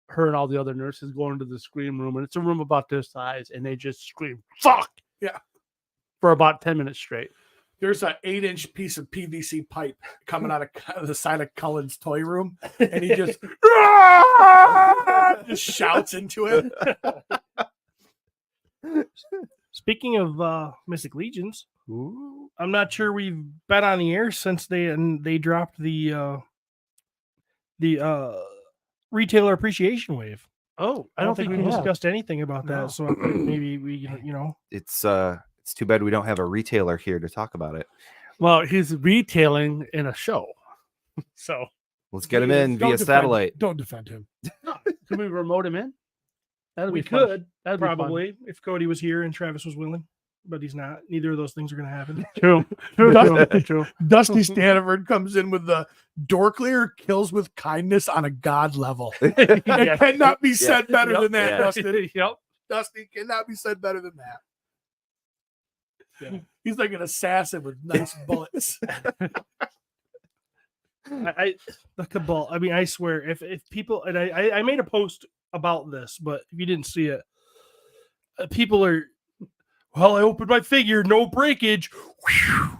her and all the other nurses go into the scream room, and it's a room about this size, and they just scream "fuck" for about 10 minutes straight. There's an 8-inch piece of PVC pipe coming out of the side of Cullen's toy room, and he just just shouts into it. Speaking of Mythic Legions, I'm not sure we've been on the air since they dropped the retailer appreciation wave. Oh, I don't think we have. discussed anything about that. No. So I think maybe we, it's too bad we don't have a retailer here to talk about it. Well, he's retailing in a show, so Let's get him in via satellite. Don't defend him. can we remote him in? That'd we be fun. could That'd be fun. probably if Cody was here and Travis was willing, but he's not. Neither of those things are going to happen. True. True. Dusty Stanford comes in with the door clear, kills with kindness on a god level. It cannot be said better than that, Dustin. Yep. Dusty cannot be said better than that. Yeah. He's like an assassin with nice bullets. The cabal. I mean, I swear, if people, and I made a post about this, but if you didn't see it, people are, well, I opened my figure, no breakage. Whew.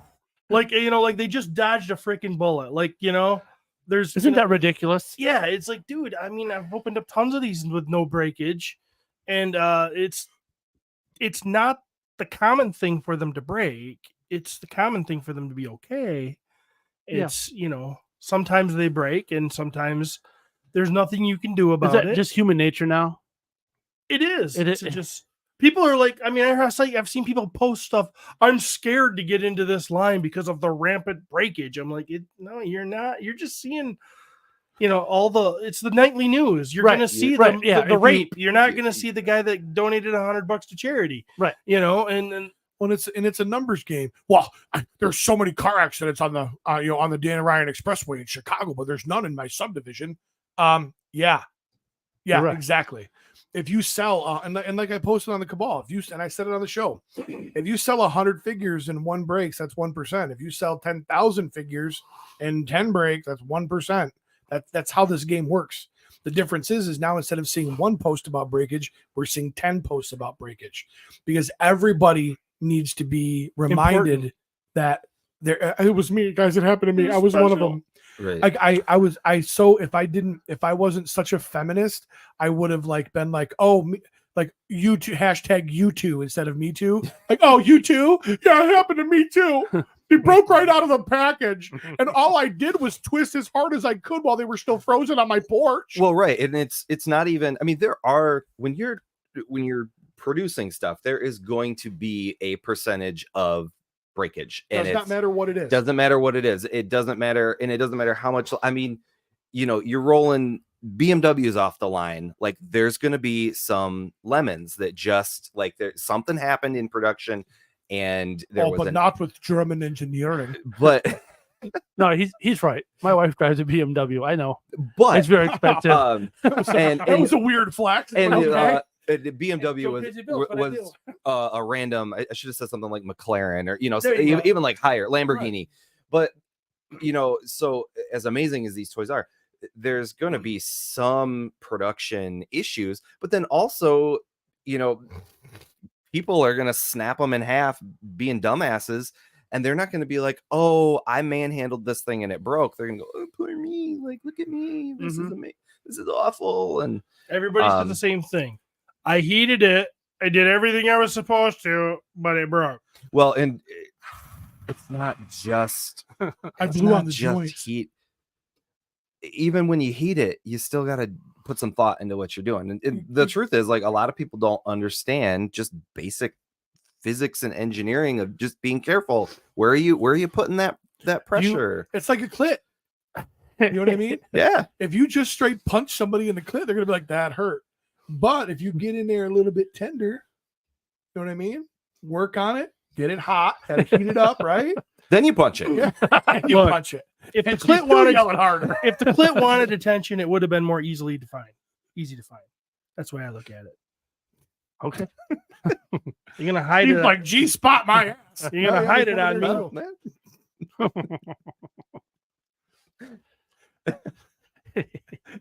Like, like they just dodged a freaking bullet. Like, isn't that ridiculous? Yeah, it's like, dude, I mean, I've opened up tons of these with no breakage, and it's not the common thing for them to break. It's the common thing for them to be okay. It's, sometimes they break and sometimes there's nothing you can do about it. Just human nature now? It is. It's just people are like, I mean, I've seen people post stuff. I'm scared to get into this line because of the rampant breakage. I'm like, no, you're not. You're just seeing, it's the nightly news. You're going to see the rape. You're not going to see the guy that donated $100 to charity. Right. And when it's a numbers game. Well, there's so many car accidents on the on the Dan Ryan Expressway in Chicago, but there's none in my subdivision. Yeah, right. Exactly. If you sell and like I posted on the Cabal, and I said it on the show, if you sell 100 figures and 1 breaks, that's 1%. If you sell 10,000 figures and 10 breaks, that's 1%. That's how this game works. The difference is now instead of seeing 1 post about breakage, we're seeing 10 posts about breakage because everybody needs to be reminded that it was me, guys. It happened to me. I was one of them. Right. If I wasn't such a feminist, I would have been like, oh, like you too, hashtag you too instead of me too. Like, oh, you too? Yeah, it happened to me too. He broke right out of the package, and all I did was twist as hard as I could while they were still frozen on my porch. Well, right, and it's not even. I mean, there are when you're producing stuff, there is going to be a percentage of breakage, and it does not matter what it is. Doesn't matter what it is. It doesn't matter, and it doesn't matter how much. I mean, you're rolling BMWs off the line. Like, there's going to be some lemons that just like there's something happened in production, and but not with German engineering. But no, he's right. My wife drives a BMW. I know, but it's very expensive. and it was a weird flex. And the BMW was a random. I should have said something like McLaren or even like higher Lamborghini. Right. But so as amazing as these toys are, there's going to be some production issues. But then also, people are going to snap them in half, being dumbasses, and they're not going to be like, "Oh, I manhandled this thing and it broke." They're going to go, "Oh, poor me! Like, look at me! This is amazing. This is awful." And everybody said the same thing. I heated it. I did everything I was supposed to, but it broke. Well, and it's not just I blew on the joints. Heat. Even when you heat it, you still got to put some thought into what you're doing. And the truth is, like, a lot of people don't understand just basic physics and engineering of just being careful. Where are you putting that pressure? It's like a clit. You know what I mean? Yeah. If you just straight punch somebody in the clit, they're gonna be like, that hurt. But if you get in there a little bit tender, you know what I mean? Work on it, get it hot, had to heat it up, right? Then you punch it. Yeah. And you Look, punch it. If the And clit you wanted, yell it harder. if the clit wanted attention, it would have been more easy to find. That's the way I look at it. Okay. You're gonna hide He's it. like, G-spot my ass. You're gonna hide it on me. Oh, man.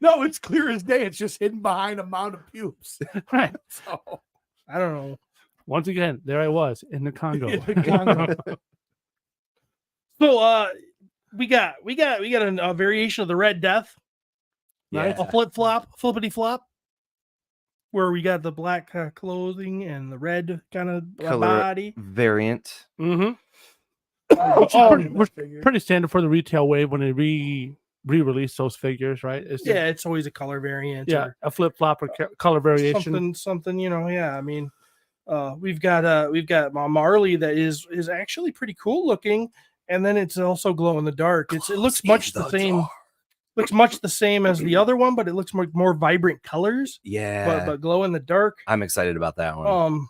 No, it's clear as day. It's just hidden behind a mound of pubes. Right. So, I don't know. Once again, there I was in the Congo. in the Congo. So we got a variation of the Red Death. Yeah. A flippity flop, where we got the black clothing and the red kind of Color body. variant. Mm-hmm. Which is Pretty standard for the retail wave when they re-release those figures, right? It's just- Yeah, it's always a color variant. yeah, or a flip flop or color variation. something. Yeah. I mean, we've got Marley that is actually pretty cool looking, and then it's also glow in the dark. It looks much the same. Looks much the same as the other one, but it looks more vibrant colors. Yeah. But glow in the dark. I'm excited about that one. Um,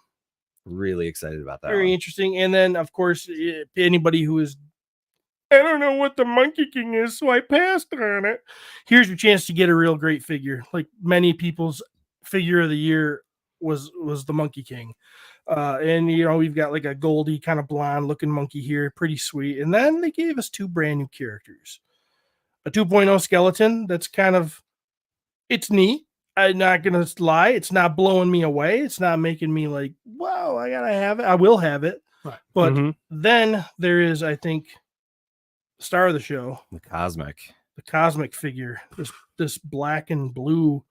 Really excited about that very one. interesting. And then, of course, anybody who is, I don't know what the Monkey King is, so I passed on it. Here's your chance to get a real great figure. Like many people's figure of the year was the Monkey King. And we've got like a goldy kind of blonde looking monkey here, pretty sweet. And then they gave us two brand new characters. A 2.0 skeleton that's it's neat. I'm not gonna lie, it's not blowing me away. It's not making me like, wow, I gotta have it. I will have it. Right. But Mhm. then there is, I think, star of the show, The Cosmic. the cosmic figure. This black and blue,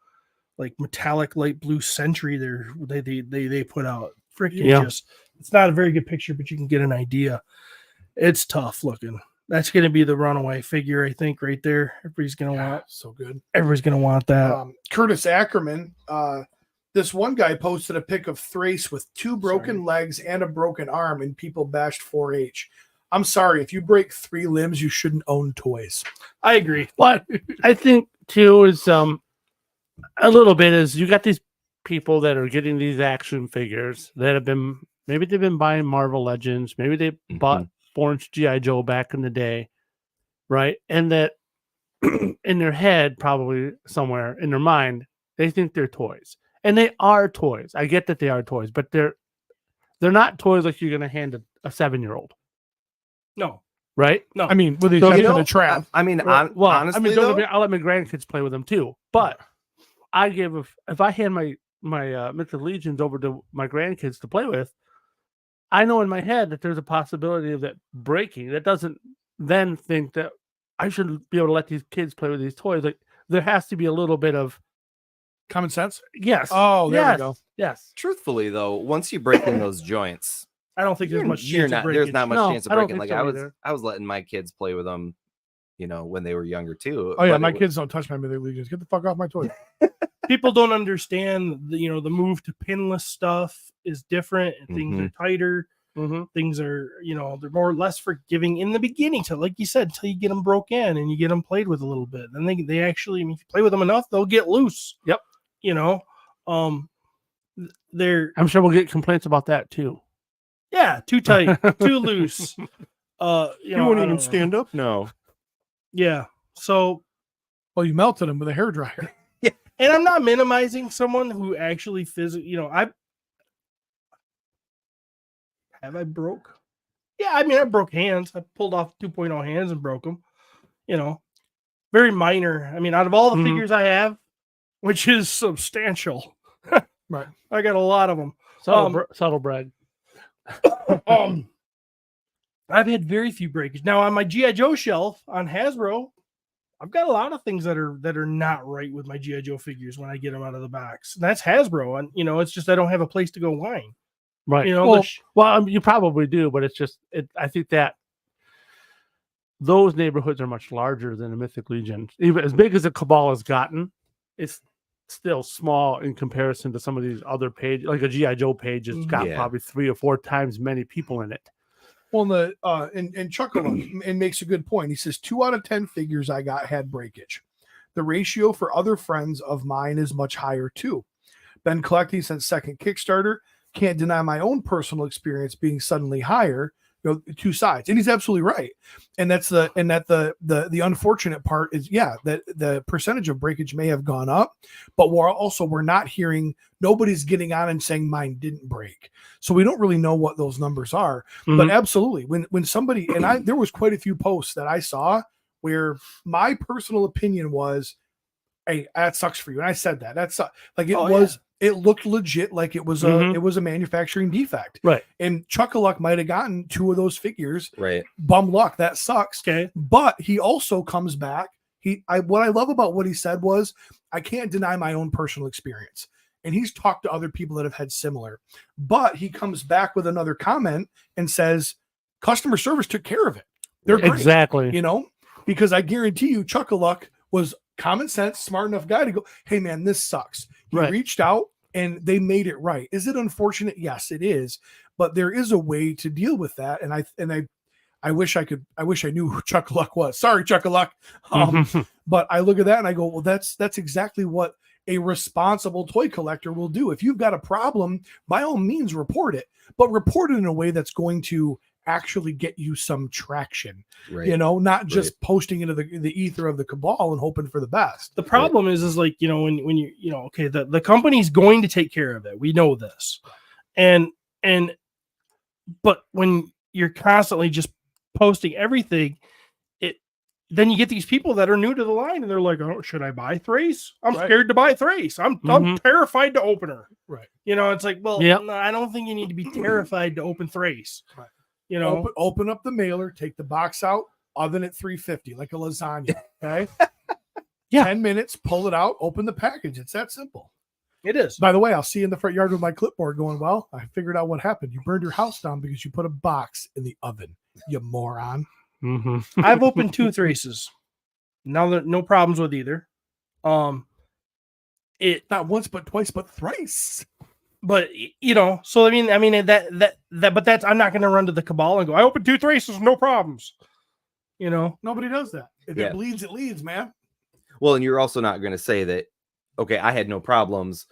like metallic light blue sentry they put out. Freaking Yeah. it's not a very good picture, but you can get an idea. It's tough looking. That's going to be the runaway figure, I think, right there. Everybody's going to want. so good. Everybody's going to want that. Curtis Ackerman, this one guy posted a pic of Thrace with two broken legs and a broken arm, and people bashed 4-H. I'm sorry, if you break 3 limbs, you shouldn't own toys. I agree. What I think too is a little bit is you got these people that are getting these action figures that have been maybe they've been buying Marvel Legends, maybe they bought Orange G.I. Joe back in the day, right? And that in their head, probably somewhere in their mind, they think they're toys. And they are toys. I get that they are toys, but they're not toys like you're gonna hand a 7-year-old. No. Right? No. I mean, with the So, exception of Trav. I mean, Well, honestly, I mean, though, I'll let my grandkids play with them too. But I give if I hand my Mythic Legions over to my grandkids to play with, I know in my head that there's a possibility of that breaking. That doesn't then think that I should be able to let these kids play with these toys. Like there has to be a little bit of Common sense? yes. Oh, there yes, we go. Yes. truthfully though, once you break in those joints, I don't think there's much chance of there's breakage. not much No, chance of I don't breaking. think Like so I either. was letting my kids play with them, when they were younger too. Oh, yeah, but my it was- kids don't touch my Mythic Legions. Get the fuck off my toy. People don't understand the move to pinless stuff is different and things are tighter. Mm-hmm. Things are, they're more or less forgiving in the beginning, to like you said, until you get them broke in and you get them played with a little bit. Then they actually, if you play with them enough, they'll get loose. Yep. They're I'm sure we'll get complaints about that too. too tight, too loose. you I won't don't even know. stand up. No. Yeah. So, Well, you melted them with a hairdryer. and I'm not minimizing someone who actually physically, I broke? Yeah, I mean, I broke hands. I pulled off 2.0 hands and broke them. Very minor. I mean, out of all the figures I have, which is substantial, Right. I got a lot of them. Subtle brag. I've had very few breakage. Now on my G.I. Joe shelf on Hasbro, I've got a lot of things that are not right with my G.I. Joe figures when I get them out of the box. And that's Hasbro, and it's just I don't have a place to go whine. Right. You probably do, but it's just I think that those neighborhoods are much larger than the Mythic Legion. Even as big as the Cabal has gotten, it's still small in comparison to some of these other pages. Like a G.I. Joe page has got Yeah. probably 3 or 4 times many people in it. Well, and Chuckle and makes a good point. He says 2 out of 10 figures I got had breakage. The ratio for other friends of mine is much higher too. Been collecting since second Kickstarter. Can't deny my own personal experience being suddenly higher. You know, 2 sides, and he's absolutely right. And the unfortunate part is, that the percentage of breakage may have gone up, but we're not hearing, nobody's getting on and saying mine didn't break, so we don't really know what those numbers are. But absolutely, when somebody, and there was quite a few posts that I saw where my personal opinion was, hey, that sucks for you, and I said that's like it was. It looked legit, like it was a manufacturing defect, right? And Chuck-a-Luck might have gotten 2 of those figures, right? Bum luck, that sucks. Okay, but he also comes back. What I love about what he said was, I can't deny my own personal experience, and he's talked to other people that have had similar. But he comes back with another comment and says, customer service took care of it. They're great, exactly, you know, because I guarantee you, Chuck-a-Luck was common sense, smart enough guy to go, hey man, this sucks. He reached out and they made it right. Is it unfortunate? Yes, it is. But there is a way to deal with that. And I wish I knew who Chuck-a-Luck was. Sorry, Chuck-a-Luck. But I look at that and I go, well, that's exactly what a responsible toy collector will do. If you've got a problem, by all means report it, but report it in a way that's going to actually get you some traction, you know, not just posting into the ether of the cabal and hoping for the best. The problem is like, you know, when you know, okay, the company's going to take care of it. We know this. But when you're constantly just posting everything, then you get these people that are new to the line and they're like, oh, should I buy Thrace? I'm scared to buy Thrace. I'm terrified to open her. Right. You know, it's like, well, no, I don't think you need to be terrified to open Thrace. Right. You know, open up the mailer, take the box out, oven at 350 like a lasagna. Okay. 10 minutes, pull it out, open the package. It's that simple. It is. By the way, I'll see you in the front yard with my clipboard going, well, I figured out what happened. You burned your house down because you put a box in the oven, you moron. I've opened 2 Thraces. Now there no problems with either. It not once but twice but thrice. But you know, so I mean that but that's, I'm not going to run to the cabal and go, I opened 2 Thraces, no problems. You know, nobody does that. If it bleeds, it leads, man. Well, and you're also not going to say that, okay, I had no problems.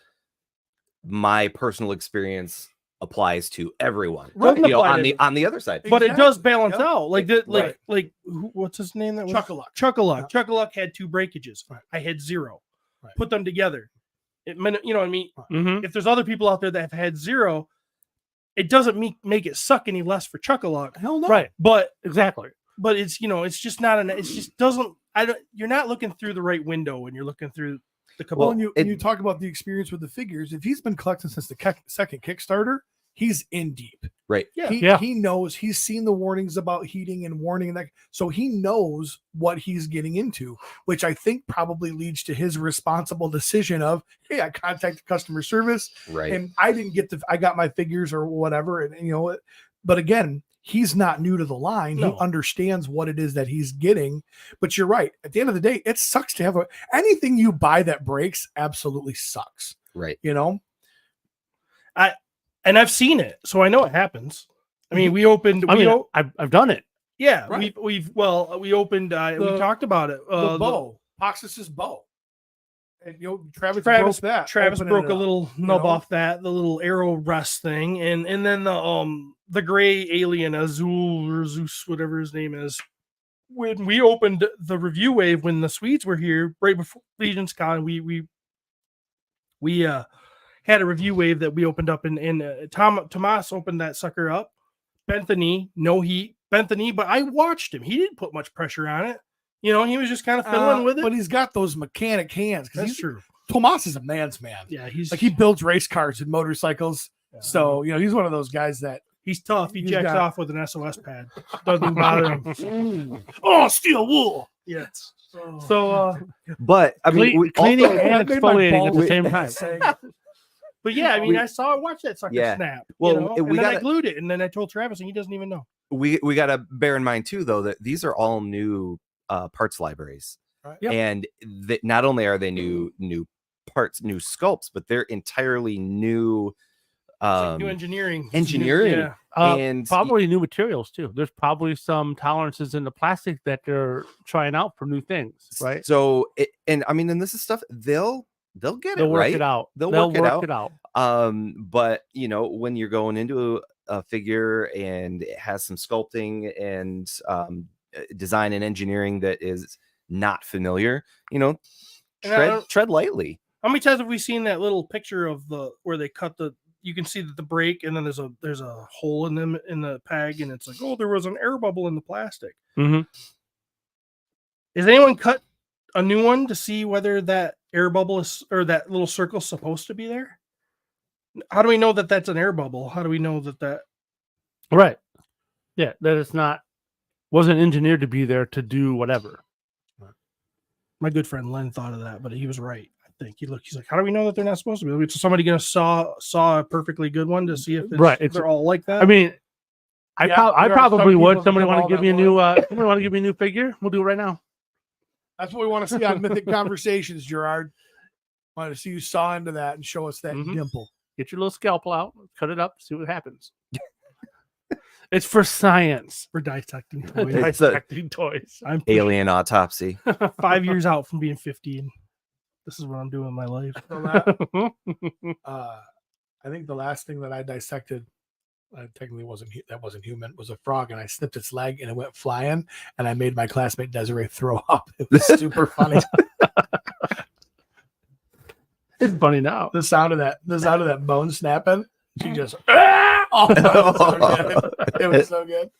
My personal experience applies to everyone, you know, on the other side. But it does balance out. Like what's his name? That was Chuck-a-Luck. Chuck-a-Luck. Chuck-a-Luck had 2 breakages. I had 0. Put them together. It meant, you know what I mean? If there's other people out there that have had 0, it doesn't make it suck any less for Chuck-a-Luck. Hell no. But exactly. But it's, you know, it's just not it just doesn't. You're not looking through the right window when you're looking through the cabal. Well, and you talk about the experience with the figures. If he's been collecting since the second Kickstarter, he's in deep. Right. He knows, he's seen the warnings about heating and warning and that, so he knows what he's getting into, which I think probably leads to his responsible decision of, hey, I contacted customer service, and I got my figures or whatever, and you know, but again, he's not new to the line. No. He understands what it is that he's getting. But you're right. At the end of the day, it sucks to have anything you buy that breaks absolutely sucks. Right. You know? And I've seen it, so I know it happens. I mean, we opened. I've done it. Yeah, right. we opened. We talked about it. The bow, Poxus's bow, and you know, Travis broke a little nub off that, the little arrow rest thing, and then the gray alien Azul or Zeus, whatever his name is. When we opened the review wave, when the Swedes were here, right before Legions Con, we had a review wave that we opened up, and Tomas opened that sucker up. Bent the knee, no heat, bent the knee, but I watched him. He didn't put much pressure on it. You know, he was just kind of fiddling with it. But he's got those mechanic hands. That's true. Tomas is a man's man. Yeah, he's like, he builds race cars and motorcycles. Yeah. So, you know, he's one of those guys that he's tough. He jacks off with an SOS pad. Doesn't bother him. Oh, steel wool. Yes. So, but I mean, cleaning and exfoliating at the same time. But yeah, I mean, I watched that sucker snap. Well, you know? And then I glued it, and then I told Travis, and he doesn't even know. We got to bear in mind too, though, that these are all new parts libraries, right. And not only are they new parts, new sculpts, but they're entirely new like new engineering. engineering. Yeah. And Probably new materials too. There's probably some tolerances in the plastic that they're trying out for new things, right? So, and this is stuff they'll get They'll it work right. it out. They'll They'll work it out. But when you're going into a figure and it has some sculpting and design and engineering that is not familiar, tread lightly. How many times have we seen that little picture of where they cut you can see that the break and then there's a hole in the peg and it's like, oh, there was an air bubble in the plastic. Mm-hmm. Has anyone cut a new one to see whether that air bubble is, or that little circle is supposed to be there? How do we know that that's an air bubble? How do we know that? Right. Yeah, that it's wasn't engineered to be there to do whatever. My good friend Len thought of that, but he was right. I think he's like, how do we know that they're not supposed to be? Is somebody going to saw a perfectly good one to see if they're all like that? I mean, I probably would. Somebody Want to give me a new? Somebody want to give me a new figure? We'll do it right now. That's what we want to see on Mythic Conversations, Gerard. Want to see you saw into that and show us that dimple. Get your little scalpel out, cut it up, see what happens. It's for science. For dissecting toys. Dissecting toys. I'm alien autopsy. 5 years out from being 50. This is what I'm doing in my life. I think the last thing that I dissected technically wasn't human. It was a frog, and I snipped its leg, and it went flying, and I made my classmate Desiree throw up. It was super funny. It's funny now. The sound of that bone snapping. She just oh, it was so good.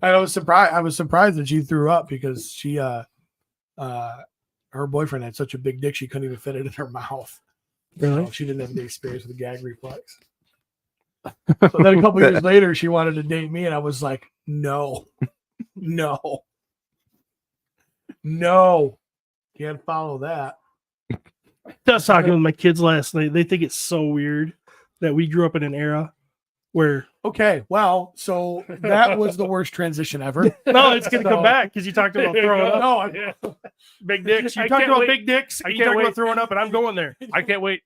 I was surprised that she threw up because she her boyfriend had such a big dick she couldn't even fit it in her mouth. Really? So she didn't have the experience with the gag reflex. So then a couple years later, she wanted to date me, and I was like, no, can't follow that. I was talking with my kids last night. They think it's so weird that we grew up in an era where. Okay, well, so that was the worst transition ever. No, it's going to come back because you talked about throwing up. No, big dicks. You talked about big dicks. You talked about throwing up, and I'm going there. I can't wait.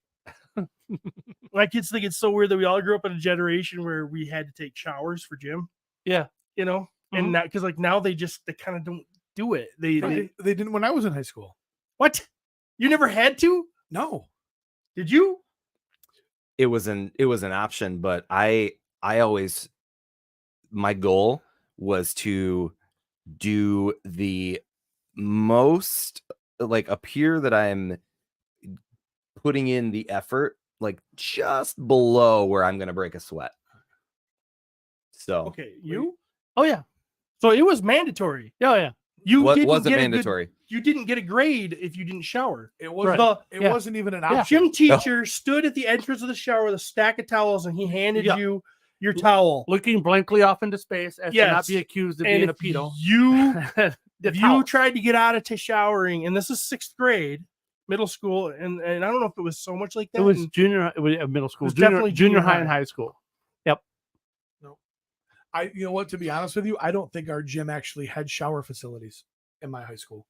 My kids think it's so weird that we all grew up in a generation where we had to take showers for gym. Yeah, and now because now they kind of don't do it. They didn't when I was in high school. What? You never had to? No. Did you? It was an option, but I always, my goal was to do the most, like, appear that I'm putting in the effort, like just below where I'm going to break a sweat. So, okay, you? Oh yeah. So it was mandatory. Oh yeah. Wasn't mandatory. You didn't get a grade if you didn't shower. It was. It wasn't even an option. Gym teacher stood at the entrance of the shower with a stack of towels, and he handed you your towel, looking blankly off into space, as to not be accused of being a pedo. If you tried to get out of showering, and this is 6th grade, middle school, and I don't know if it was so much like that. It was junior. It was middle school. It was definitely junior high and high school. Yep. No, you know what? To be honest with you, I don't think our gym actually had shower facilities in my high school.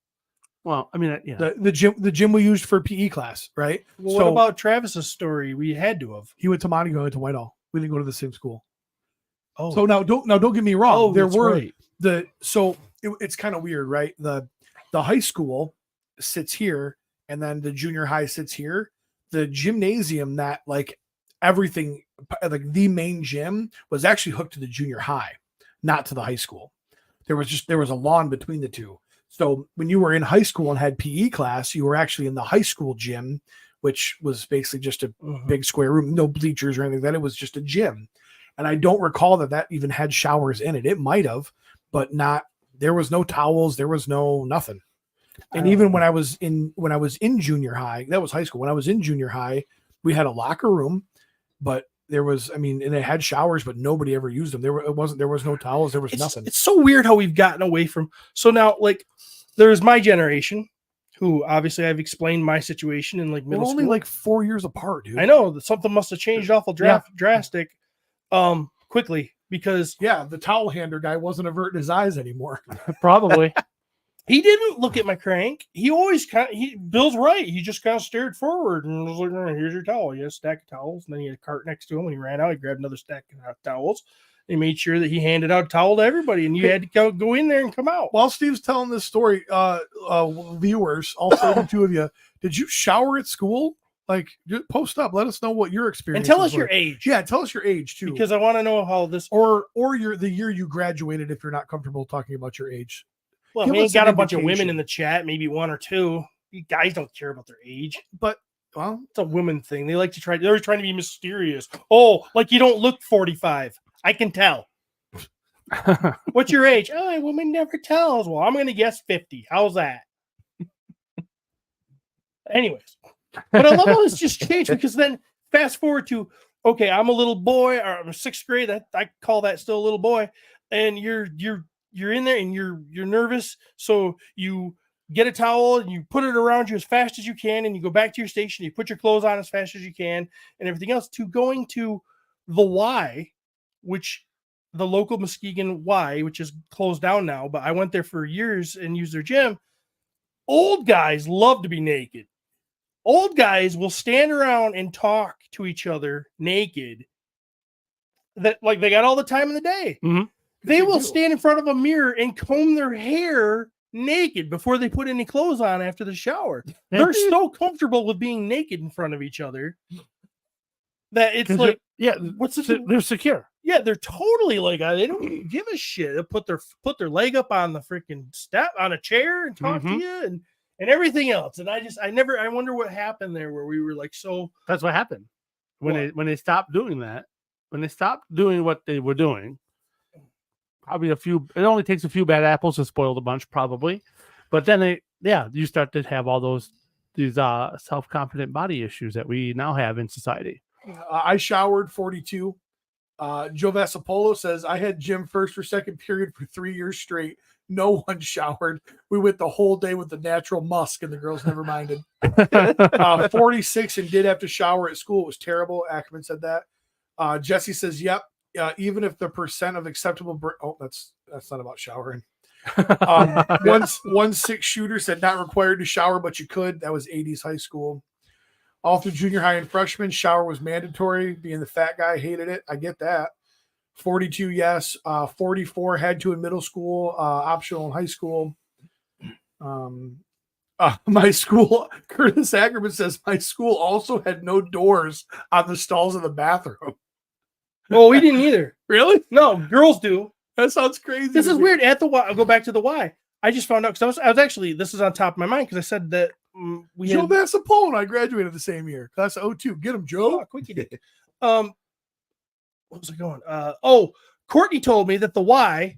Well, I mean, yeah. The gym we used for PE class, right? Well, what about Travis's story? We had to have. He went to Mondo, I went to Whitehall. We didn't go to the same school. Oh, so don't get me wrong. Oh, there were right. It's kind of weird, right? The high school sits here, and then the junior high sits here. The gymnasium that like everything, like the main gym was actually hooked to the junior high, not to the high school. There was a lawn between the two. So when you were in high school and had PE class, you were actually in the high school gym, which was basically just a big square room, no bleachers or anything like that. It was just a gym. And I don't recall that even had showers in it. It might have, but not, there was no towels. There was no nothing. And even when I was in junior high, that was high school. When I was in junior high, we had a locker room, but and it had showers, but nobody ever used them. There was no towels. There was nothing. It's so weird how we've gotten away from. So now, like, there's my generation, who obviously I've explained my situation in like middle school. We're only like 4 years apart, dude. I know that something must have changed awful drastic, quickly because the towel hander guy wasn't averting his eyes anymore. Probably. He didn't look at my crank. He always Bill's right. He just kind of stared forward and was like, here's your towel. He had a stack of towels. And then he had a cart next to him. When he ran out, he grabbed another stack of towels. He made sure that he handed out a towel to everybody, and you had to go in there and come out. While Steve's telling this story, viewers, all 32 of you, did you shower at school? Like, post up. Let us know what your experience. And tell us your age. Yeah, tell us your age too, because I want to know how this or the year you graduated. If you're not comfortable talking about your age. Well, we ain't got a bunch of women in the chat, maybe one or two. You guys don't care about their age, but well, it's a women thing. They like to try. They're trying to be mysterious. Oh, like you don't look 45. I can tell. What's your age? Oh, a woman never tells. Well, I'm going to guess 50. How's that? Anyways, but I love how this just changed because then fast forward to okay, I'm a little boy or I'm 6th grade. I call that still a little boy, and you're in there and you're nervous, so you get a towel and you put it around you as fast as you can, and you go back to your station. You put your clothes on as fast as you can, and everything else. To going to the Y, which the local Muskegon Y, which is closed down now, but I went there for years and used their gym. Old guys love to be naked. Old guys will stand around and talk to each other naked. That like they got all the time in the day. Mm-hmm. They will stand in front of a mirror and comb their hair naked before they put any clothes on after the shower. They're so comfortable with being naked in front of each other that it's like, they're secure. Yeah, they're totally like they don't give a shit. They'll put their leg up on the freaking step on a chair and talk to you and everything else. And I wonder what happened there where we were like so. That's what happened when they stopped doing that. When they stopped doing what they were doing. Probably it only takes a few bad apples to spoil the bunch, probably. But then you start to have all these self-confident body issues that we now have in society. I showered 42. Joe Vasapolo says, I had gym first or second period for 3 years straight. No one showered. We went the whole day with the natural musk, and the girls never minded. 46 and did have to shower at school. It was terrible. Ackerman said that. Jesse says, yep. Even if the percent of acceptable that's not about showering. One 6 shooter said not required to shower, but you could. That was 80s high school. All through junior high and freshman, shower was mandatory. Being the fat guy, hated it. I get that. 42, yes. 44 had to in middle school, optional in high school. My school, Curtis Ackerman says, my school also had no doors on the stalls of the bathroom. Well, we didn't either. Really? No, girls do. That sounds crazy. This is weird. At the Y, I'll go back to the Y. I just found out because I was actually, this is on top of my mind because I said that Joe Vassapole and I graduated the same year. Class of 02. Get him, Joe. Oh, quick you did. What was I going? Courtney told me that the Y,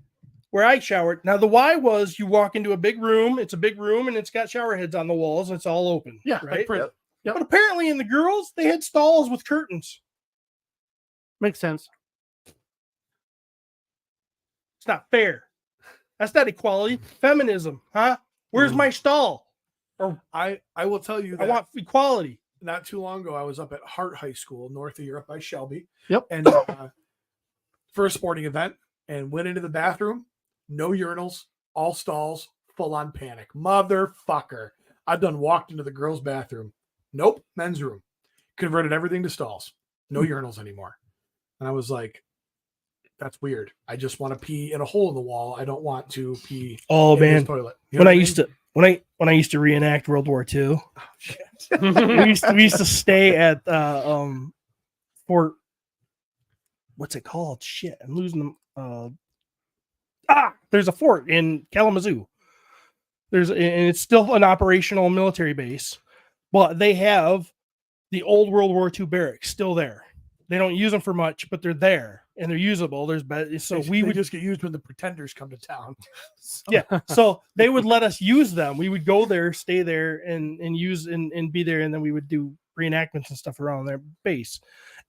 where I showered. Now the Y was you walk into a big room. It's a big room and it's got shower heads on the walls. And it's all open. Yeah, right. Yep. But apparently in the girls they had stalls with curtains. Makes sense. It's not fair. That's not equality. Feminism, huh? Where's my stall? Or I will tell you that I want equality. Not too long ago, I was up at Hart High School, north of Europe by Shelby. Yep. And for a sporting event, and went into the bathroom. No urinals, all stalls, full on panic. Motherfucker. I've done walked into the girls' bathroom. Nope, men's room. Converted everything to stalls. No urinals anymore. And I was like, that's weird. I just want to pee in a hole in the wall. I don't want to pee in this toilet. You know when I used to reenact World War II, we used to stay at Fort. What's it called? Shit, I'm losing them. There's a fort in Kalamazoo. And it's still an operational military base, but they have the old World War II barracks still there. They don't use them for much, but they're there and they're usable. We would just get used when the pretenders come to town. Yeah. So they would let us use them. We would go there, stay there and use and be there. And then we would do reenactments and stuff around their base.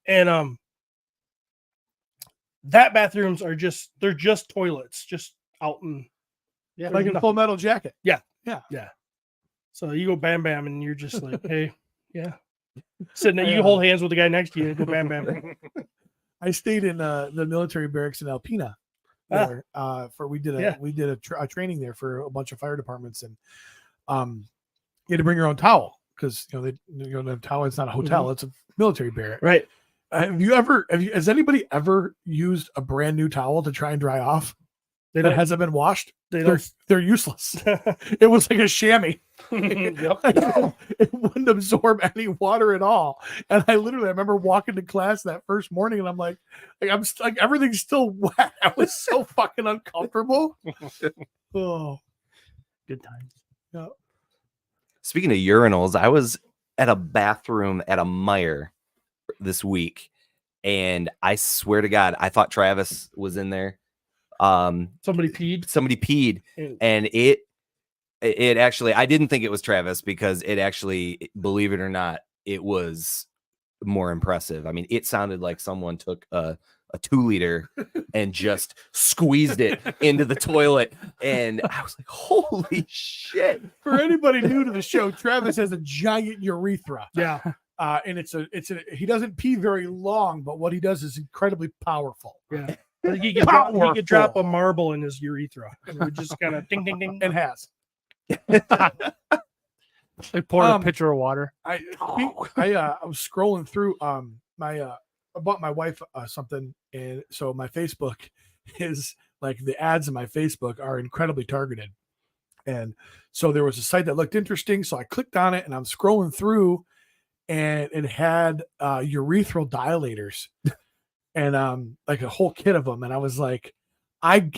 And, that bathrooms they're just toilets, just out in. Yeah. Like in Full Metal Jacket. Yeah. So you go bam, bam, and you're just like, hey, yeah. Sitting there, you hold hands with the guy next to you and go bam, bam. I stayed in the military barracks in Alpena, there. We did a training there for a bunch of fire departments, and you had to bring your own towel because the towel is not a hotel; it's a military barrack. Right. Has anybody ever used a brand new towel to try and dry off that hasn't been washed? They're useless. It was like a chamois. It wouldn't absorb any water at all. And I remember walking to class that first morning, and I'm like everything's still wet. I was so fucking uncomfortable. Oh, Good times. Yeah. Speaking of urinals, I was at a bathroom at a Meijer this week, and I swear to God, I thought Travis was in there. Somebody peed, and it actually, I didn't think it was Travis because it actually, believe it or not, it was more impressive. I mean, it sounded like someone took a 2-liter and just squeezed it into the toilet, and I was like, holy shit. For anybody new to the show, Travis has a giant urethra. Yeah. And he doesn't pee very long, but what he does is incredibly powerful. Yeah. He could drop a marble in his urethra. And it would just kind of ding, ding, ding. And has. They poured a pitcher of water. I was scrolling through I bought my wife something, and so my Facebook is like the ads in my Facebook are incredibly targeted. And so there was a site that looked interesting, so I clicked on it, and I'm scrolling through, and it had urethral dilators. And like a whole kit of them, and I was like, I'll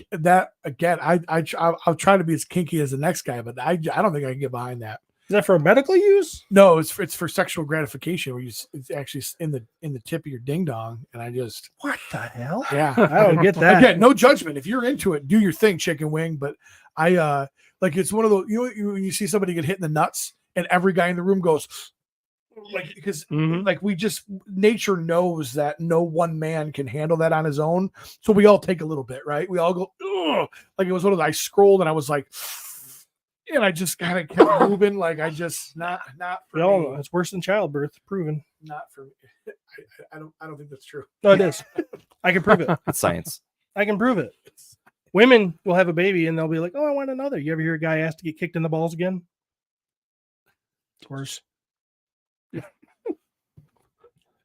try to be as kinky as the next guy, but I don't think I can get behind that. Is that for medical use? No, it's for sexual gratification, where it's actually in the tip of your ding dong, and I just what the hell? Yeah, I don't get that. Again, no judgment. If you're into it, do your thing, chicken wing. But I like it's one of those when you see somebody get hit in the nuts, and every guy in the room goes. Like because like nature knows that no one man can handle that on his own, so we all take a little bit, right? We all go ugh. Like it was one of those. I scrolled and I was like, and I just kind of kept moving. Like I just not for me. It's worse than childbirth, proven. Not for me. I don't think that's true. No, it is. I can prove it. It's science. I can prove it. Women will have a baby and they'll be like, "Oh, I want another." You ever hear a guy ask to get kicked in the balls again? It's worse.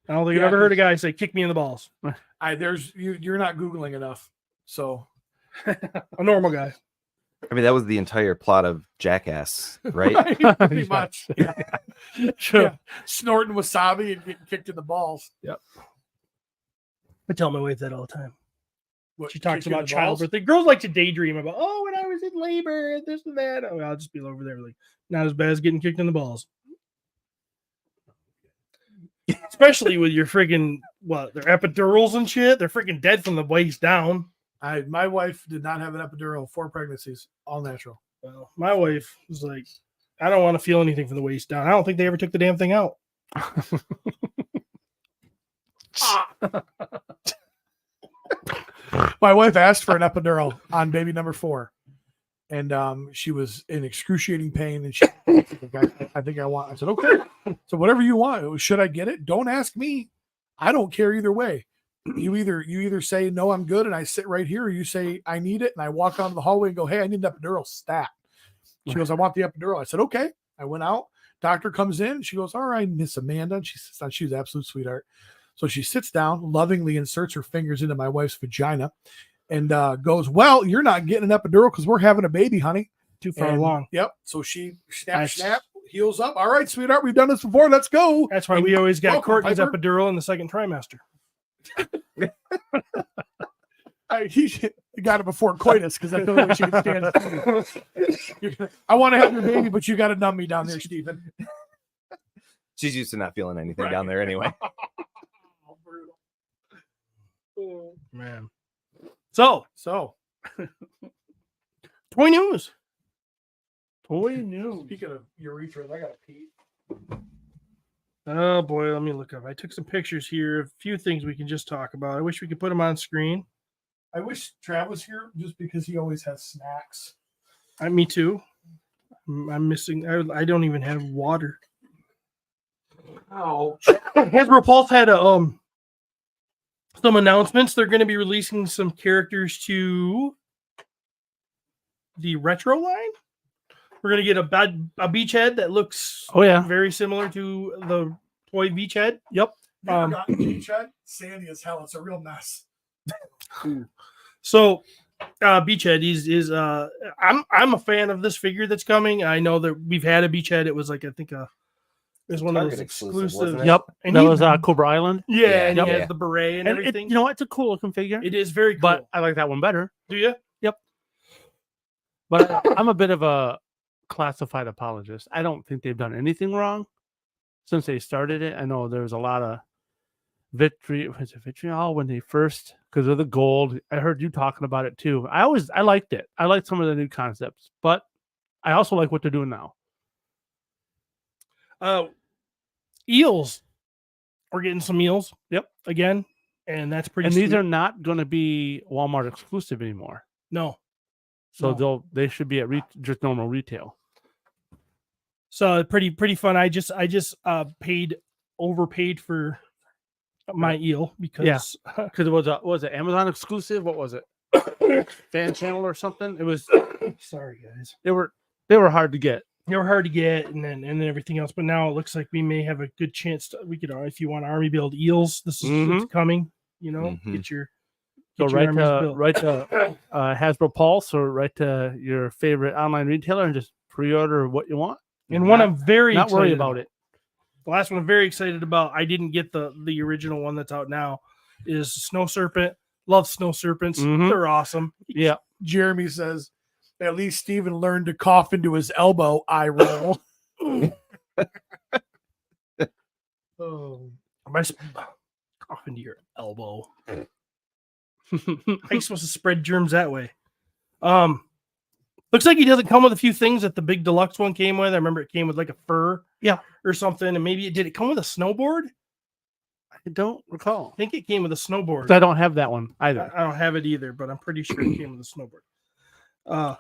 I don't think I've ever heard a guy say, "Kick me in the balls." You're not Googling enough. So a normal guy. I mean, that was the entire plot of Jackass, right? Pretty much. Yeah. Sure. Yeah. Snorting wasabi and getting kicked in the balls. Yep. I tell my wife that all the time. What, she talks about childbirth. The girls like to daydream about, oh, when I was in labor and this and that. Oh, I'll just be over there like, not as bad as getting kicked in the balls. Especially with your freaking their epidurals and shit. They're freaking dead from the waist down. My wife did not have an epidural, 4 pregnancies, all natural. Well, my wife was like, I don't want to feel anything from the waist down. I don't think they ever took the damn thing out. My wife asked for an epidural on baby number 4. And she was in excruciating pain, and she, I think I want. I said, okay. So whatever you want. Should I get it? Don't ask me. I don't care either way. You either say no, I'm good, and I sit right here, or you say I need it, and I walk out of the hallway and go, hey, I need an epidural stat. She goes, I want the epidural. I said, okay. I went out. Doctor comes in. She goes, all right, Miss Amanda. And she sits down. She's an absolute sweetheart. So she sits down, lovingly inserts her fingers into my wife's vagina. And goes, well, you're not getting an epidural because we're having a baby, honey. Too far along. Yep. So she snap, heels up. All right, sweetheart, we've done this before. Let's go. That's why we always got Courtney's epidural in the second trimester. He got it before coitus because I feel like she can stand. I want to have your baby, but you got to numb me down there, Stephen. She's used to not feeling anything down there anyway. Oh, man. So toy news. Speaking of urethra, I gotta pee. Oh boy, let me look up. I took some pictures here. A few things we can just talk about. I wish we could put them on screen. I wish Trav was here just because he always has snacks. Me too. I'm missing. I don't even have water. Oh, Hasbro Pulse had a some announcements. They're going to be releasing some characters to the retro line. We're going to get a beachhead that looks very similar to the toy beachhead. Yep. Sandy as hell. It's a real mess. So beachhead is I'm a fan of this figure that's coming. I know that we've had a beachhead. It was like, I think it was one of those exclusive. Yep. And that was Cobra Island. Yeah, and yep. he has the beret and everything. You know what? It's a cool looking figure. It is very cool. But I like that one better. Do you? Yep. But I'm a bit of a classified apologist. I don't think they've done anything wrong since they started it. I know there's a lot of vitriol when they first, because of the gold. I heard you talking about it too. I liked it. I liked some of the new concepts, but I also like what they're doing now. Eels. We're getting some eels. Yep. Again. And that's pretty And sweet. these are not going to be Walmart exclusive anymore. No. So they should be at just normal retail. So pretty fun. I just overpaid for my eel because because it was it Amazon exclusive? What was it? Fan channel or something? It was. Sorry guys. They were hard to get. They were hard to get, and then everything else. But now it looks like we may have a good chance to. We could, if you want army build eels, this is it's coming. You know, get your. Go right to Hasbro Pulse or right to your favorite online retailer and just pre-order what you want. And one I'm very not worried excited about it. The last one I'm very excited about. I didn't get the original one that's out now. Is Snow Serpent. Love Snow Serpents. They're awesome. Yeah. Jeremy says, at least Steven learned to cough into his elbow. I roll. Cough into your elbow. How you supposed to spread germs that way? Looks like he doesn't come with a few things that the big deluxe one came with. I remember it came with like a fur, or something, and maybe did it come with a snowboard? I don't recall. I think it came with a snowboard. I don't have that one either. I don't have it either, but I'm pretty sure it came with a snowboard.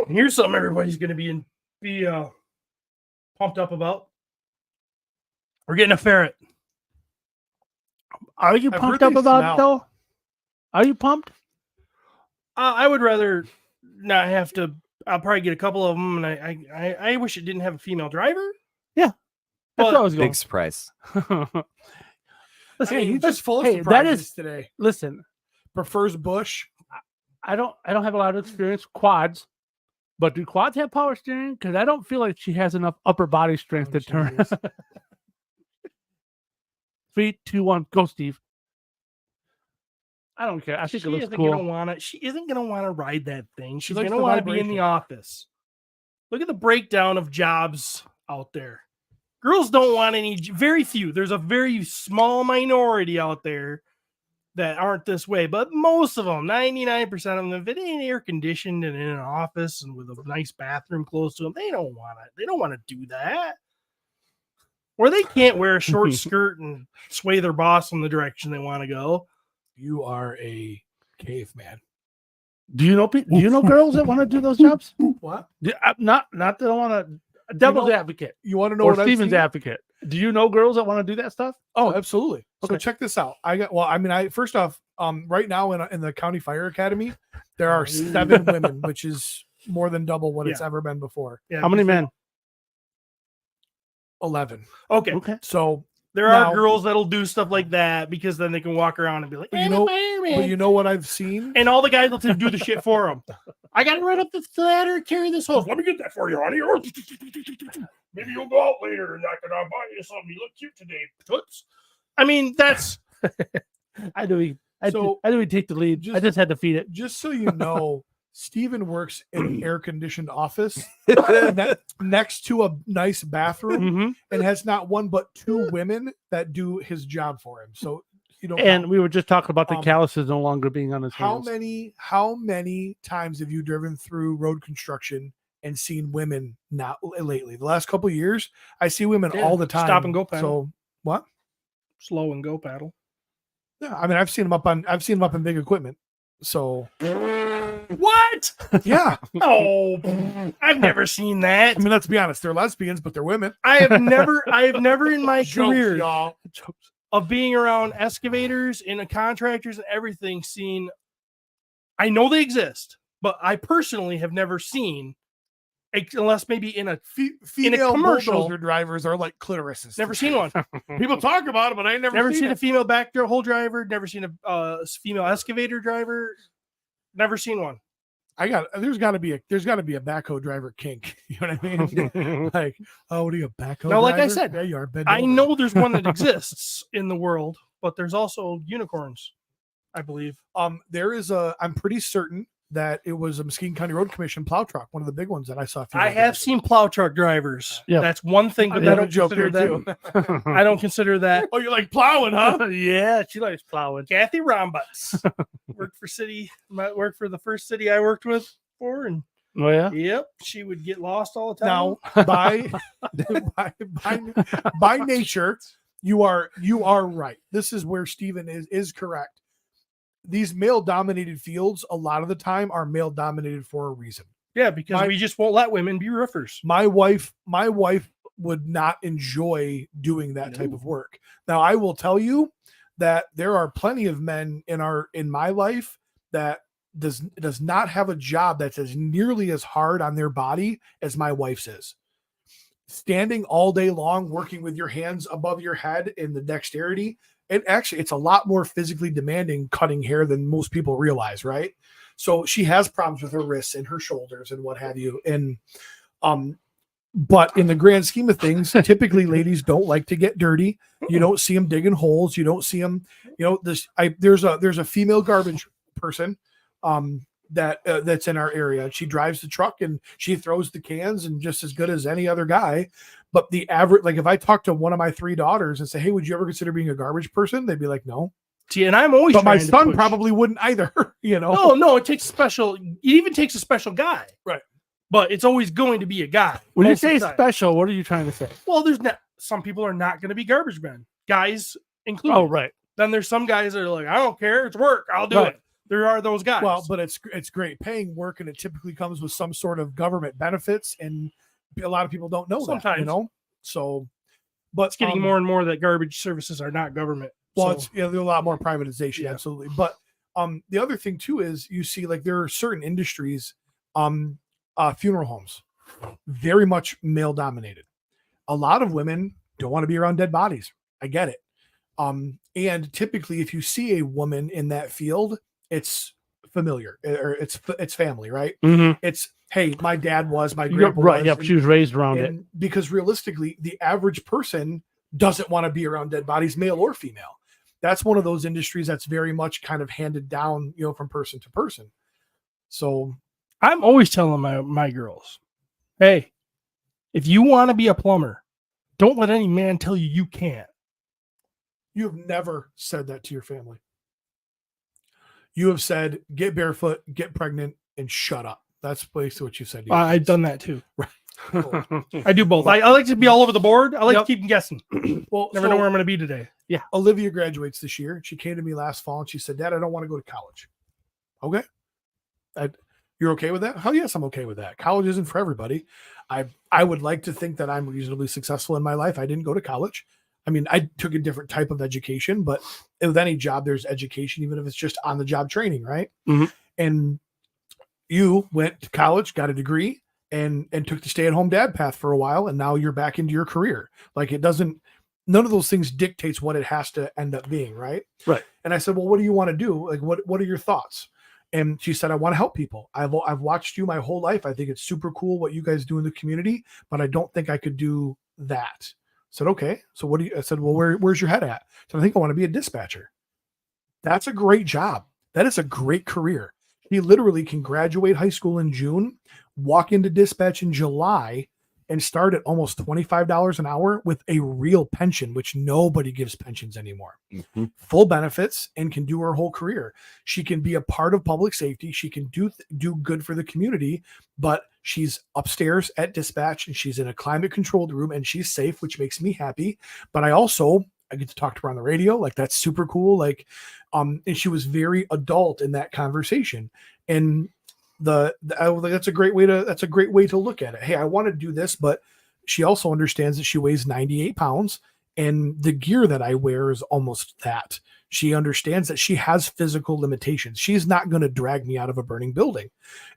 Here's something everybody's going to be pumped up about. We're getting a ferret. Are you pumped up about it though? Are you pumped? I would rather not have to. I'll probably get a couple of them, and I wish it didn't have a female driver. Yeah, that's what I was going. Big surprise. Listen, he's just full of surprises today. Listen, prefers bush. I don't have a lot of experience with quads, but do quads have power steering? Because I don't feel like she has enough upper body strength to turn. 3, 2, 1, go, Steve. I don't care. I think it looks cool. She isn't gonna want to ride that thing. She's likes gonna the want to be in vibration. the office. Look at the breakdown of jobs out there. Girls don't want any. Very few. There's a very small minority out there that aren't this way, but most of them, 99% of them, if it ain't air conditioned and in an office and with a nice bathroom close to them, they don't want it. They don't want to do that. Or they can't wear a short skirt and sway their boss in the direction they want to go. You are a caveman. Do you know girls that want to do those jobs? What? Not that I want to. Devil's advocate. You want to know or what Steven's advocate? Do you know girls that want to do that stuff? Oh, absolutely. Okay. So check this out. First off, right now in the County Fire Academy, there are 7 women, which is more than double what it's ever been before. Yeah, how many men? 11. Okay. So there are girls that'll do stuff like that because then they can walk around and be like, but you know what I've seen? And all the guys will do the shit for them. I got to run up the ladder and carry this hose. Let me get that for you, honey. Maybe you'll go out later and I can buy you something. You look cute today, toots. I mean, that's. I do we take the lead. I just had to feed it. Just so you know, Steven works in an air-conditioned office next to a nice bathroom and has not one but 2 women that do his job for him. So you don't. And we were just talking about the calluses no longer being on his hands. How many times have you driven through road construction and seen women not lately? The last couple of years, I see women all the time. Stop and go paddle. So what? Slow and go paddle. Yeah, I mean, I've seen them up in big equipment. So what? Yeah. Oh, I've never seen that. I mean, let's be honest. They're lesbians, but they're women. I have never in my Jokes, career. y'all. of being around excavators and contractors and everything, I know they exist, but I personally have never seen, unless maybe in a female commercial bulldozer drivers are like clitorises. Never seen one. People talk about it, but I ain't never seen a female hole driver. Never seen a female excavator driver. Never seen one. There's got to be a backhoe driver kink. You know what I mean? Like, oh, what are you, a backhoe No, like driver? I said, there you are. Bend I over. know there's one that exists in the world, but there's also unicorns, I believe. There is I'm pretty certain that it was a Muskegon County Road Commission plow truck, one of the big ones that I saw. I have seen plow truck drivers. Yeah, that's one thing, but I don't consider that. I don't consider that. Oh, you like plowing, huh? Yeah, she likes plowing. Kathy Rombutts worked for the first city I worked with for, and oh yeah, yep, she would get lost all the time. Now, by nature, you are right. This is where Stephen is correct. These male-dominated fields, a lot of the time, are male-dominated for a reason. Yeah, because we just won't let women be roofers. My wife would not enjoy doing that type of work. Now, I will tell you that there are plenty of men in my life that does not have a job that's as nearly as hard on their body as my wife's is. Standing all day long, working with your hands above your head in the dexterity. And actually, it's a lot more physically demanding cutting hair than most people realize, right? So she has problems with her wrists and her shoulders and what have you. And but in the grand scheme of things, typically ladies don't like to get dirty. You don't see them digging holes. You don't see them. There's a female garbage person that's in our area. She drives the truck and she throws the cans and just as good as any other guy. But the average, like if I talk to one of my 3 daughters and say, hey, would you ever consider being a garbage person? They'd be like, no. See, and I'm always, but my son probably wouldn't either. No, it takes it even takes a special guy. Right. But it's always going to be a guy. When you say special, what are you trying to say? Well, some people are not going to be garbage men, guys included. Oh, right. Then there's some guys that are like, I don't care, it's work, I'll do it. There are those guys. Well, but it's great paying work, and it typically comes with some sort of government benefits, and a lot of people don't know sometimes. That, So, but it's getting more and more that garbage services are not government. Well, there's a lot more privatization, absolutely. But the other thing too is you see like there are certain industries, funeral homes, very much male dominated. A lot of women don't want to be around dead bodies. I get it. And typically, if you see a woman in that field, it's familiar or it's family, right? Mm-hmm. It's, hey, my dad was, my grandpa right. was. Yep, she was raised around it. Because realistically, the average person doesn't want to be around dead bodies, male or female. That's one of those industries that's very much kind of handed down, from person to person. So I'm always telling my girls, hey, if you want to be a plumber, don't let any man tell you you can't. You have never said that to your family. You have said, get barefoot, get pregnant, and shut up. That's basically what you said. I've done that too. Right. Cool. I do both. I like to be all over the board. I like to keep them guessing. Well, never know where I'm going to be today. Yeah. Olivia graduates this year. She came to me last fall and she said, Dad, I don't want to go to college. Okay. You're okay with that? Oh, yes, I'm okay with that. College isn't for everybody. I would like to think that I'm reasonably successful in my life. I didn't go to college. I mean, I took a different type of education, but with any job, there's education, even if it's just on the job training, right? Mm-hmm. And you went to college, got a degree, and took the stay-at-home dad path for a while, and now you're back into your career. Like none of those things dictates what it has to end up being, right? Right. And I said, well, what do you want to do? Like, what are your thoughts? And she said, I want to help people. I've watched you my whole life. I think it's super cool what you guys do in the community, but I don't think I could do that. I said, okay. So I said, well, where's your head at? So I think I want to be a dispatcher. That's a great job. That is a great career. He literally can graduate high school in June, walk into dispatch in July, and start at almost $25 an hour with a real pension, which nobody gives pensions anymore. Mm-hmm. Full benefits, and can do her whole career. She can be a part of public safety. She can do good for the community, but she's upstairs at dispatch and she's in a climate controlled room and she's safe, which makes me happy. But I get to talk to her on the radio. Like, that's super cool. Like, and she was very adult in that conversation. And that's a great way to look at it. Hey, I want to do this, but she also understands that she weighs 98 pounds And the gear that I wear is almost that. She understands that she has physical limitations. She's not going to drag me out of a burning building.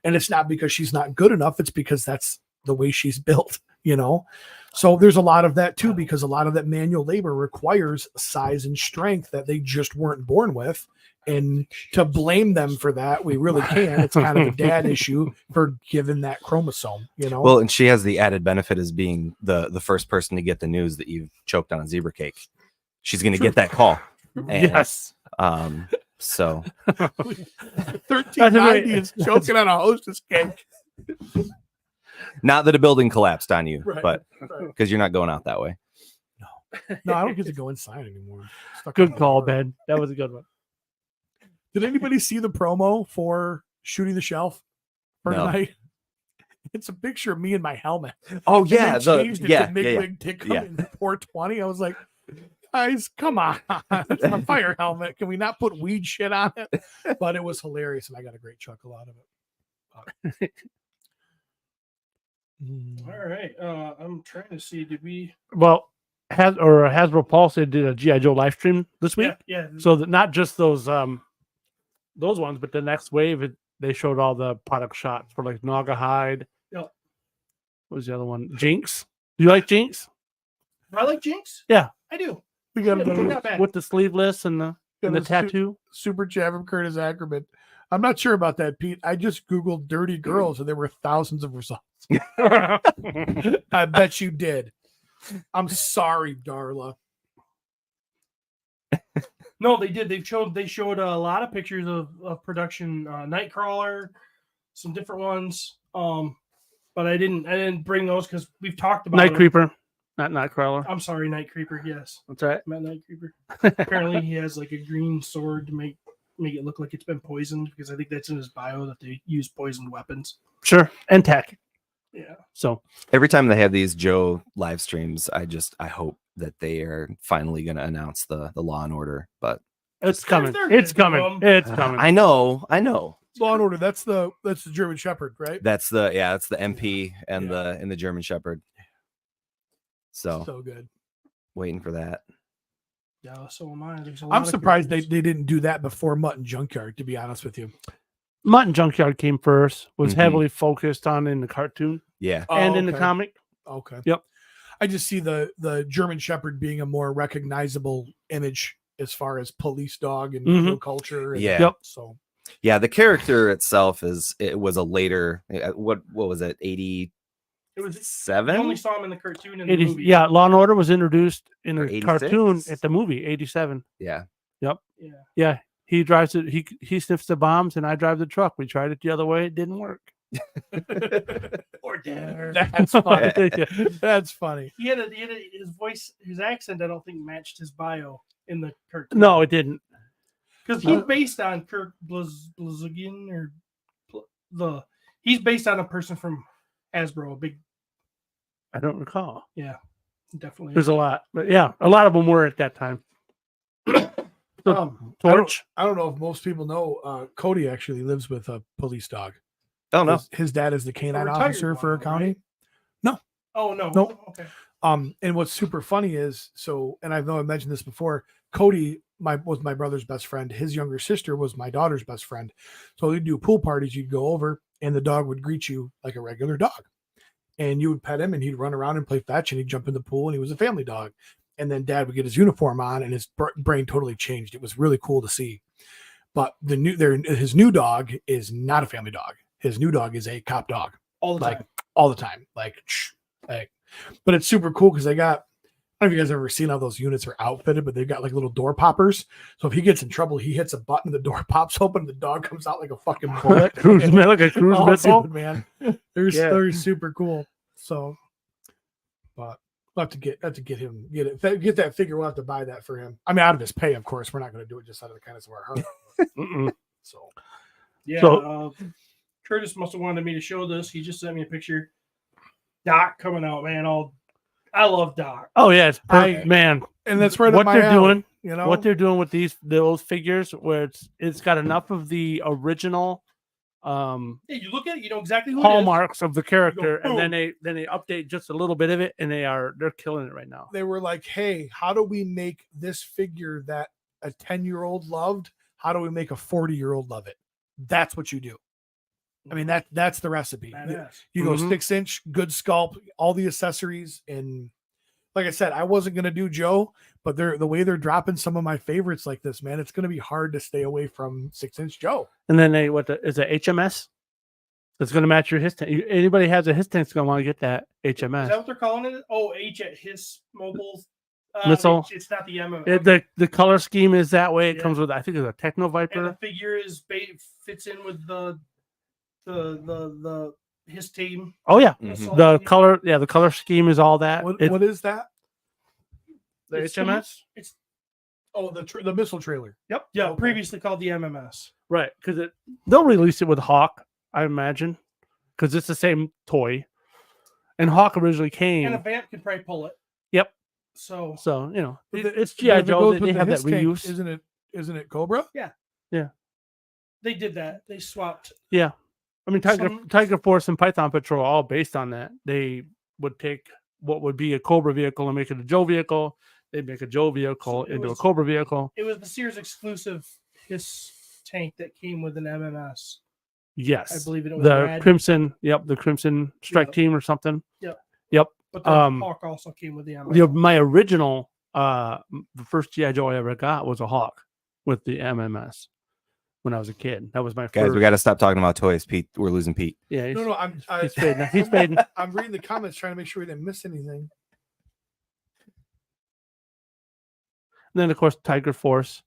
And it's not because she's not good enough. It's because that's the way she's built, you know? So there's a lot of that too, because a lot of that manual labor requires size and strength that they just weren't born with. And to blame them for that, we really can't. It's kind of a dad issue for giving that chromosome, you know? Well, and she has the added benefit as being the first person to get the news that you've choked on a zebra cake. She's going to get that call. And, Yes. So 1390 is choking on a hostess cake. not that a building collapsed on you, Right, but right. because you're not going out that way. No, I don't get to go inside anymore. Stuck Good on call, the door. Ben. That was a good one. Did anybody see the promo for Shooting the Shelf for No. tonight? It's a picture of me and my helmet. Oh And yeah, they changed it to Big yeah. Wig Dick in 420. I was like, guys, come on. It's a fire helmet. Can we not put weed shit on it? But it was hilarious, and I got a great chuckle out of it. All right. I'm trying to see. Did we? Well, Hasbro Pulse did a GI Joe live stream this week, Yeah. so that not just those ones, but the next wave they showed all the product shots for like Naga Hide. Yep. What was the other one? Jinx. Do you like Jinx? I like Jinx. Yeah. I do. We got Yeah, another not bad. With the sleeveless and the Got a tattoo. super chat from Curtis Ackerman. I'm not sure about that, Pete. I just Googled dirty girls and there were thousands of results. I bet you did. I'm sorry, Darla. No, they did. They showed a lot of pictures of production Nightcrawler, some different ones. But I didn't bring those because we've talked about Night them. Creeper, not Nightcrawler. I'm sorry, Night Creeper. Yes, That's right. I meant Night Creeper. Apparently, he has like a green sword to make it look like it's been poisoned because I think that's in his bio that they use poisoned weapons. Sure, and tech. Yeah. So Every time they have these Joe live streams, I hope that they are finally going to announce the Law and Order. But it's coming. they're It's gonna do coming. 'em. It's coming. I know. Law and Order. That's the German Shepherd, right? That's the MP and the German Shepherd. So So good. waiting for that. Yeah, so am I. There's a lot I'm of surprised they characters. didn't do that before Mutton Junkyard, to be honest with you. Mutton Junkyard came first. Was Mhm. heavily focused on in the cartoon Yeah. and in the okay. comic. Okay. Yep. I just see the German Shepherd being a more recognizable image as far as police dog and Mhm. hero culture. And, Yeah. Yep. So Yeah, the character itself was a later what was it, It was. 87? I only saw him in the cartoon and the 80, movie. yeah, Law and Order was introduced in Or the 86? cartoon at the movie 87. Yeah. Yeah. Yeah, he drives it. He sniffs the bombs, and I drive the truck. We tried it the other way; it didn't work. Or dinner. that's funny. Yeah. That's funny. He had his voice, his accent. I don't think matched his bio in the cartoon. No, it didn't. because he's based on Kirk Blazugin he's based on a person from Hasbro. A big, I don't recall. definitely. There's a lot, but yeah, a lot of them were at that time. Torch. I don't know if most people know, Cody actually lives with a police dog. Oh no. His dad is the canine retired officer one, for a though, county. right? Oh no. Nope. Okay. And what's super funny is, and I know I mentioned this before, Cody was my brother's best friend. His younger sister was my daughter's best friend. So we'd do pool parties. You'd go over and the dog would greet you like a regular dog. And you would pet him and he'd run around and play fetch and he'd jump in the pool and he was a family dog. And then dad would get his uniform on and his brain totally changed. It was really cool to see. But his new dog is not a family dog. His new dog is a cop dog. All the Like time. all the time. Like, but it's super cool because I don't know if you guys have ever seen how those units are outfitted, but they've got like little door poppers. So if he gets in trouble, he hits a button, the door pops open, the dog comes out like a fucking bullet. Like a cruise Oh, missile. dude, man. Yeah. They're super cool. So, but we'll have to get that figure. We'll have to buy that for him. I mean, out of his pay, of course. We're not going to do it just out of the kindness of our heart. Mm-mm. So, Yeah. So- Curtis must have wanted me to show this. He just sent me a picture. Doc coming out, man. I love Doc. Oh yeah, it's I- man. and that's right. What up my they're alley, doing, you know, what they're doing with those figures, where it's got enough of the original Yeah, you look at it, you know exactly who it is. hallmarks of the character, boom. and then they update just a little bit of it, and they're killing it right now. They were like, hey, how do we make this figure that a 10-year-old loved? How do we make a 40-year-old love it? That's what you do. I mean, that's the recipe. You go 6-inch, good sculpt, all the accessories. And like I said, I wasn't going to do Joe, but the way they're dropping some of my favorites like this, man, it's going to be hard to stay away from 6-inch Joe. And then is it HMS? It's going to match your his tank. Anybody has a his tank's going to want to get that HMS. Is that what they're calling it? Oh, his mobiles. Missile. It's not the MM. The color scheme is that way. It comes with, I think it's a Techno Viper. And the figure fits in with the his team. Oh yeah, Mhm. the color scheme is all that. What is that? The HMS? It's the missile trailer. Yep. Yeah. Okay. Previously called the MMS. Right, because they'll release it with Hawk, I imagine, because it's the same toy. And Hawk originally came. And a vamp can probably pull it. Yep. So it's G.I. Joe. They have that reuse. Isn't it Cobra? Yeah. They did that. They swapped. Yeah. I mean, Tiger Force and Python Patrol are all based on that. They would take what would be a Cobra vehicle and make it a Joe vehicle. They'd make a Joe vehicle into a Cobra vehicle. It was the Sears exclusive his tank that came with an MMS. Yes. I believe it was the red. Crimson. Yep. The Crimson Strike Team or something. Yep. Yep. But the Hawk also came with the MMS. My original, the first G.I. Joe I ever got was a Hawk with the MMS when I was a kid. That was my Guys, first. we got to stop talking about toys. Pete, we're losing Pete. Yeah. He's fading. He's fading. I'm reading the comments trying to make sure we didn't miss anything. And then, of course, Tiger Force,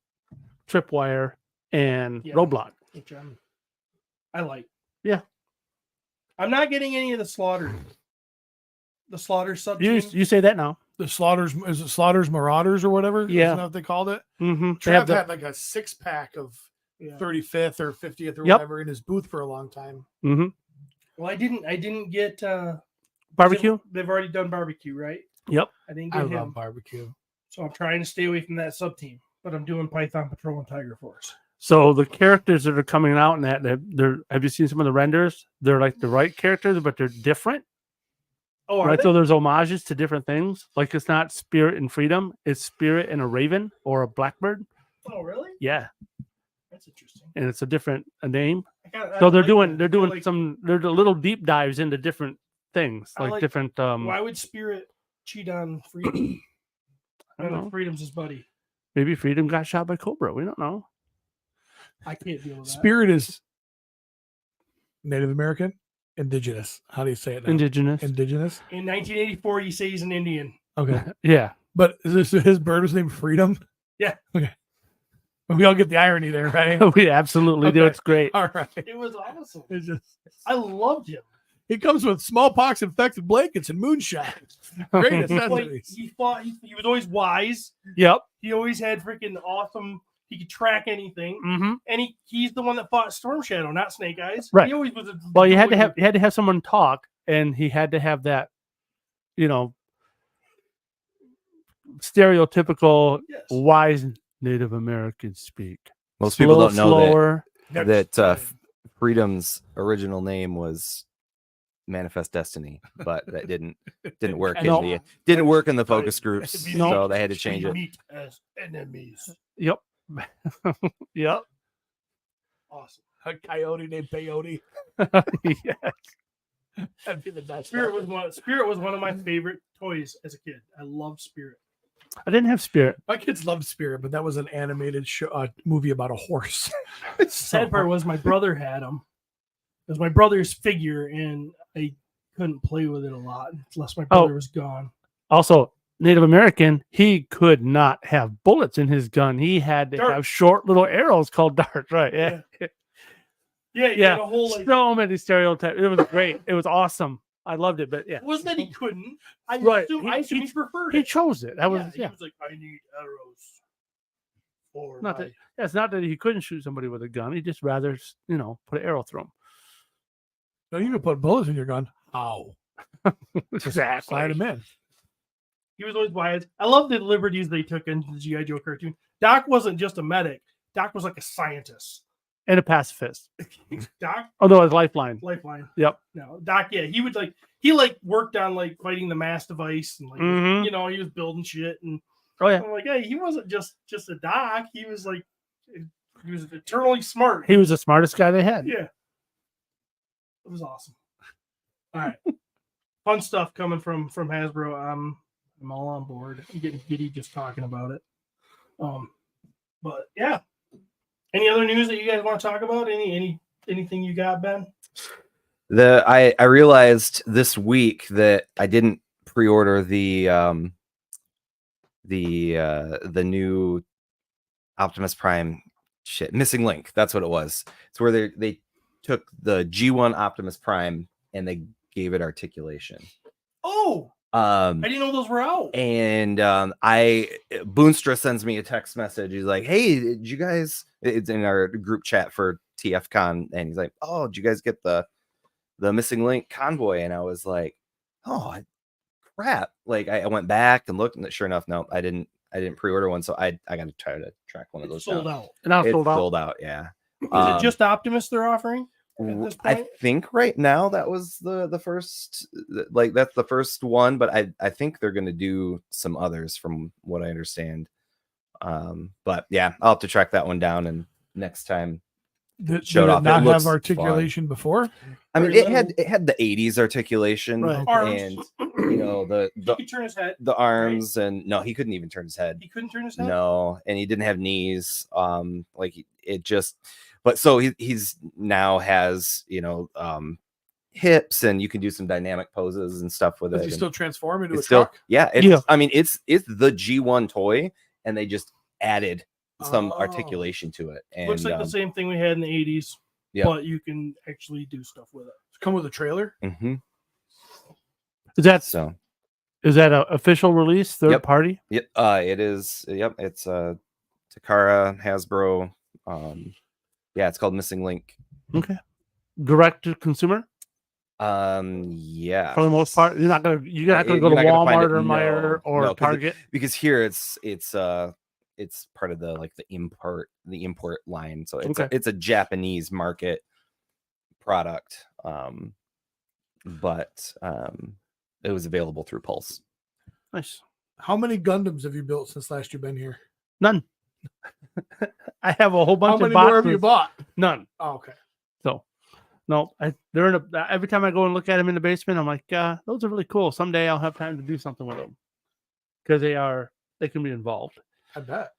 Tripwire, and Roadblock. Which I like. Yeah. I'm not getting any of the Slaughter. The Slaughter sub. You say that now. The Slaughter's Marauders or whatever? Yeah. Isn't that what they called it? Mm-hmm. Trav had like a 6-pack of 35th or 50th or whatever in his booth for a long time. Mm-hmm. Well, I didn't get Barbecue. They've already done barbecue, right? Yep. I didn't get him. love barbecue. So I'm trying to stay away from that sub team, but I'm doing Python Patrol and Tiger Force. So the characters that are coming out in that, they're have you seen some of the renders? They're like the right characters, but they're different. Oh, right. So there's homages to different things. Like it's not Spirit and Freedom; it's Spirit and a Raven or a Blackbird. Oh, really? Yeah, that's interesting. And it's a name. So they're doing some little deep dives into different things, like different. Why would Spirit cheat on Freedom? I don't know. Freedom's his buddy. Maybe Freedom got shot by Cobra. We don't know. I can't deal with that. Spirit is Native American, indigenous. How do you say it now? Indigenous. In 1984, you say he's an Indian. Okay. Yeah. But his bird was named Freedom? Yeah. Okay. We all get the irony there, right? We absolutely do. It's great. All right. It was awesome. It's I loved him. He comes with smallpox infected blankets and moonshine. Great accessories. He was always wise. Yep. He always had freaking awesome. He could track anything. Mm-hmm. And he's the one that fought Storm Shadow, not Snake Eyes. Right. He always was. Well, you had to have someone talk, and he had to have that, stereotypical wise Native American speak. Most people don't know that Freedom's original name was Manifest Destiny, but that didn't work didn't work in the focus groups, so they had to change it. Meet as enemies. Yep. Yep. Awesome. A coyote named Peyote. Yes. That'd be the best. Spirit was one of my favorite toys as a kid. I loved Spirit. I didn't have Spirit. My kids loved Spirit, but that was an animated movie about a horse. Sad part was my brother had him. It was my brother's figure, and I couldn't play with it a lot unless my brother was gone. Also, Native American, he could not have bullets in his gun. He had to have short little arrows called darts. Right? Yeah. Yeah. A whole, so many stereotypes. It was great. It was awesome. I loved it, but yeah. It wasn't that he couldn't. I assume he preferred it. He chose it. That was He was like, I need arrows. It's not that he couldn't shoot somebody with a gun. He'd just rather, put an arrow through him. No, you can put bullets in your gun. How? Exactly. Slide him in. He was always wise. I love the liberties they took into the G.I. Joe cartoon. Doc wasn't just a medic. Doc was like a scientist. And a pacifist. Doc, Oh no, it's Lifeline. Lifeline. Yep. No, Doc. Yeah, he would worked on like fighting the mass device and Mhm. you know, he was building shit and Oh yeah. I'm like, hey, he wasn't just a doc. He was like, he was eternally smart. He was the smartest guy they had. Yeah, it was awesome. All right, fun stuff coming from Hasbro. I'm all on board. I'm getting giddy just talking about it. But yeah, any other news that you guys want to talk about? Anything you got, Ben? I realized this week that I didn't pre-order the new Optimus Prime shit. Missing Link. That's what it was. It's where they took the G1 Optimus Prime and they gave it articulation. Oh, I didn't know those were out. And Boonstra sends me a text message. He's like, "Hey, did you guys?" It's in our group chat for TFCon, and he's like, "Oh, did you guys get the Missing Link convoy?" And I was like, "Oh, crap!" Like I went back and looked, and sure enough, no, I didn't pre-order one. So I got to try to track one of those sold down. out. And now it's It's sold out. sold out. Yeah. Is it just Optimus they're offering at this I point? think right now that was the first, like that's the first one, but I think they're going to do some others from what I understand. But yeah, I'll have to track that one down, and next time Did showed it off. It not looks have articulation before? I mean, Very it had the 80s articulation, Right. Arms. and you know He could turn his head. the arms, and no, he couldn't even turn his head. He couldn't turn his head. No, and he didn't have knees. It just, but so he's now has, you know, hips, and you can do some dynamic poses and stuff with Does it. he and still transform into a it's still, truck? yeah, it's, Yeah. I mean, it's the G1 toy, and they just added some Oh. articulation to it. And Looks like the same thing we had in the 80s, yeah. but you can actually do stuff with it. Come with a trailer? mhm. Is that So an official release? Third Yep. party? Yep, it is. Yep, it's Takara, Hasbro. Yeah, it's called Missing Link. Okay. Direct to consumer? Yeah, For the most part, you're not gonna go You're to not gonna find Walmart it. or No, Meijer or no, 'cause Target. because here it's part of the import line, so Okay. it's a Japanese market product. But it was available through Pulse. Nice. How many Gundams have you built since last you've been here? None. I have a whole bunch How of many boxes. more have you bought? None. Oh, okay. So, no, they're in every time I go and look at them in the basement, I'm like, those are really cool. Someday I'll have time to do something with them because they can be involved. I bet.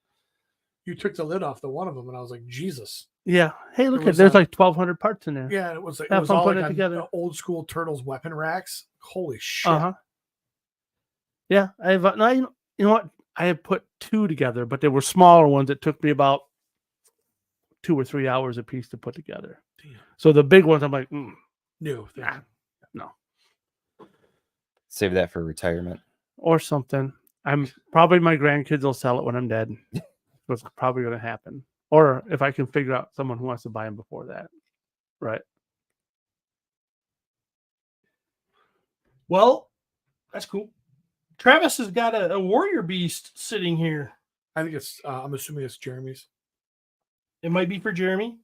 You took the lid off the one of them, and I was like, Jesus. Yeah. Hey, look There at there's was, like 1,200 parts in there. Yeah, it was Have fun all putting like it on together. old school Turtles weapon racks. Holy shit. Uh huh. Yeah, I have. No, you know what? I had put two together, but they were smaller ones. It took me about 2 or 3 hours a piece to put together. Damn. So the big ones, I'm like, New. nah, no, Save that for retirement. or something. I'm probably my grandkids will sell it when I'm dead. That's probably going to happen. Or if I can figure out someone who wants to buy them before that, right? Well, that's cool. Travis has got a warrior beast sitting here. I think it's, I'm assuming it's Jeremy's. It might be for Jeremy.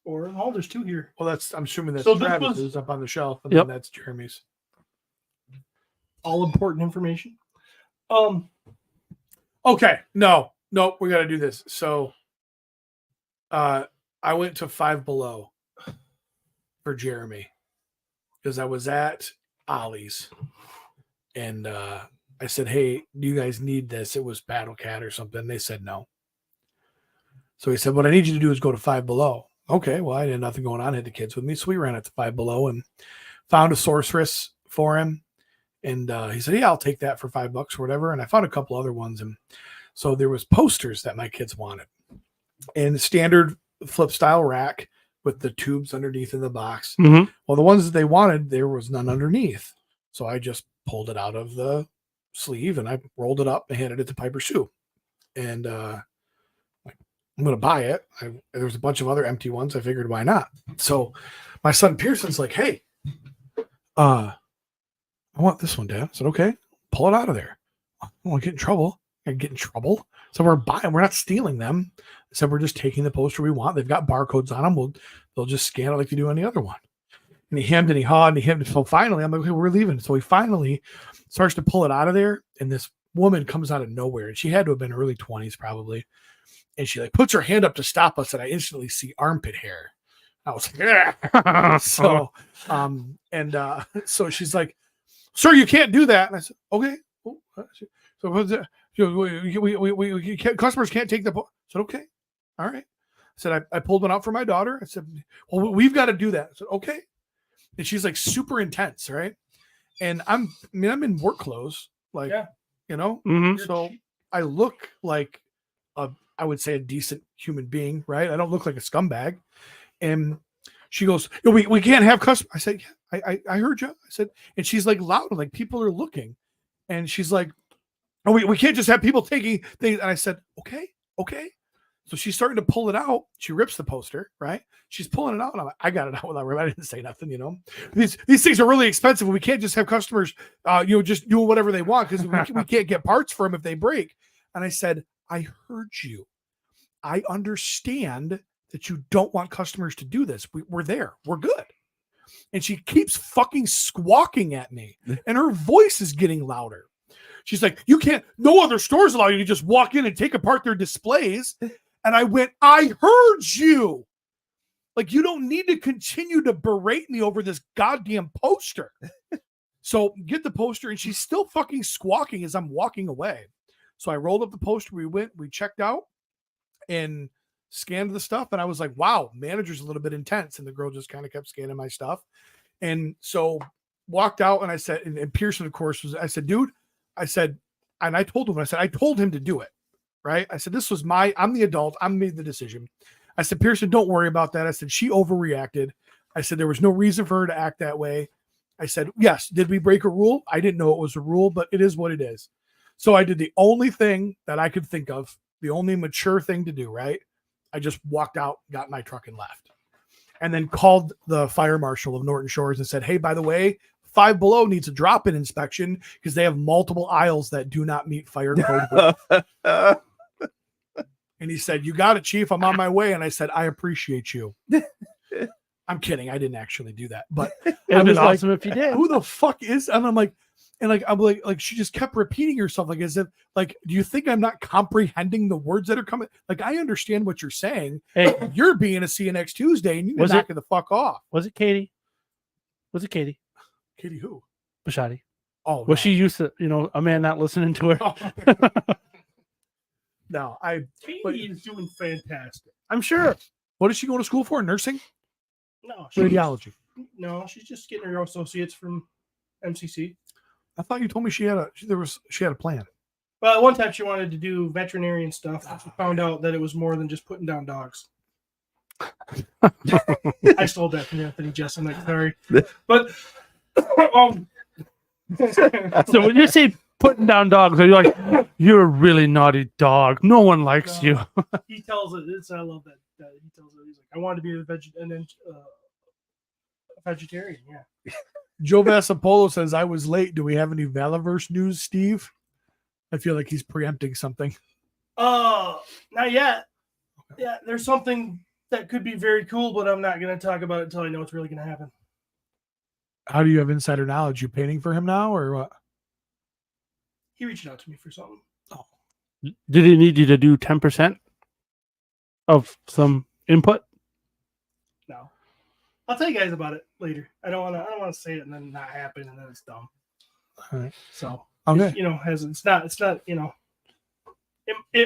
Or, there's two here. Well, I'm assuming that's So this Travis's was- up on the shelf, and Yep. then that's Jeremy's. All important information. Okay. No, we got to do this. So, I went to Five Below for Jeremy because I was at Ollie's, and I said, "Hey, do you guys need this?" It was Battle Cat or something. They said no. So he said, "What I need you to do is go to Five Below." Okay. Well, I had nothing going on. I had the kids with me, so we ran it to Five Below and found a sorceress for him. And he said, "Yeah, I'll take that for $5 or whatever." And I found a couple other ones, and so there was posters that my kids wanted, and standard flip style rack with the tubes underneath in the box. Mm-hmm. Well, the ones that they wanted, there was none underneath, so I just pulled it out of the sleeve and I rolled it up and handed it to Piper Sue, and I'm going to buy it. There was a bunch of other empty ones. I figured, why not? So my son Pearson's like, "Hey, I want this one, Dad." I said, "Okay, pull it out of there. I don't want to get in trouble." and get in trouble. So we're not stealing them. So we're just taking the poster we want. They've got barcodes on them. They'll just scan it like you do any other one. And he hemmed and he hawed and he hemmed. So finally, I'm like, okay, we're leaving. So he finally starts to pull it out of there. And this woman comes out of nowhere. And she had to have been early 20s probably. And she like puts her hand up to stop us. And I instantly see armpit hair. I was like, yeah. So, so she's like, sir, you can't do that. And I said, okay. So we can't, customers can't take the. I said, okay. All right. I said, I pulled one out for my daughter. I said, well, we've got to do that. I said, okay. And she's like super intense, right? And I'm in work clothes, like, you know, so I look like I would say a decent human being, right? I don't look like a scumbag. And she goes, we can't have customers. I said, yeah, I heard you. I said, and she's like loud, like people are looking. And she's like, oh, we can't just have people taking things. And I said, okay. So she's starting to pull it out. She rips the poster, right? She's pulling it out. And I'm like, I got it out without I didn't say nothing, you know. These things are really expensive. We can't just have customers, just doing whatever they want because we can't get parts for them if they break. And I said, I heard you. I understand that you don't want customers to do this. We're there. We're good. And she keeps fucking squawking at me. And her voice is getting louder. She's like, you can't, no other stores allow you to just walk in and take apart their displays. And I went, I heard you. Like, you don't need to continue to berate me over this goddamn poster. So get the poster, and she's still fucking squawking as I'm walking away. So I rolled up the poster. We checked out and scanned the stuff. And I was like, wow, manager's a little bit intense. And the girl just kind of kept scanning my stuff. And so walked out, and I said, and Pearson, of course, I said, dude, I said, and I told him, I told him to do it. Right. I said, this was I'm the adult. I made the decision. I said, Pearson, don't worry about that. I said, she overreacted. I said, there was no reason for her to act that way. I said, yes. Did we break a rule? I didn't know it was a rule, but it is what it is. So I did the only thing that I could think of, the only mature thing to do. Right. I just walked out, got in my truck and left, and then called the fire marshal of Norton Shores and said, hey, by the way, 5 Below needs a drop-in inspection because they have multiple aisles that do not meet fire code. And he said, you got it, Chief. I'm on my way. And I said, I appreciate you. I'm kidding. I didn't actually do that. But it was awesome if you did. Who the fuck is? And I'm like, she just kept repeating herself, like as if, like, do you think I'm not comprehending the words that are coming? Like, I understand what you're saying. Hey, you're being a CNX Tuesday, and you need to knock it the fuck off. Was it Katie? Katie who? Bashadi. Oh, was she used to, a man not listening to her? Oh. No, Katie is doing fantastic. I'm sure. What is she going to school for? Nursing? No, radiology. No, she's just getting her associates from MCC. I thought you told me she had a plan. Well, at one time she wanted to do veterinarian stuff. She found out that it was more than just putting down dogs. I stole that from Anthony Jessen. I'm sorry, but so when you say putting down dogs, are you like, you're a really naughty dog? No one likes you. He tells it. I love that. He tells it. He's like, I want to be a vegetarian. Yeah. Joe Vassapolo says, I was late. Do we have any Valaverse news, Steve? I feel like he's preempting something. Not yet. Yeah, there's something that could be very cool, but I'm not going to talk about it until I know it's really going to happen. How do you have insider knowledge? You painting for him now, or what? He reached out to me for something. Oh. Did he need you to do 10% of some input? No. I'll tell you guys about it later. I don't want to say it and then not happen and then it's dumb. All right. So okay. It's not.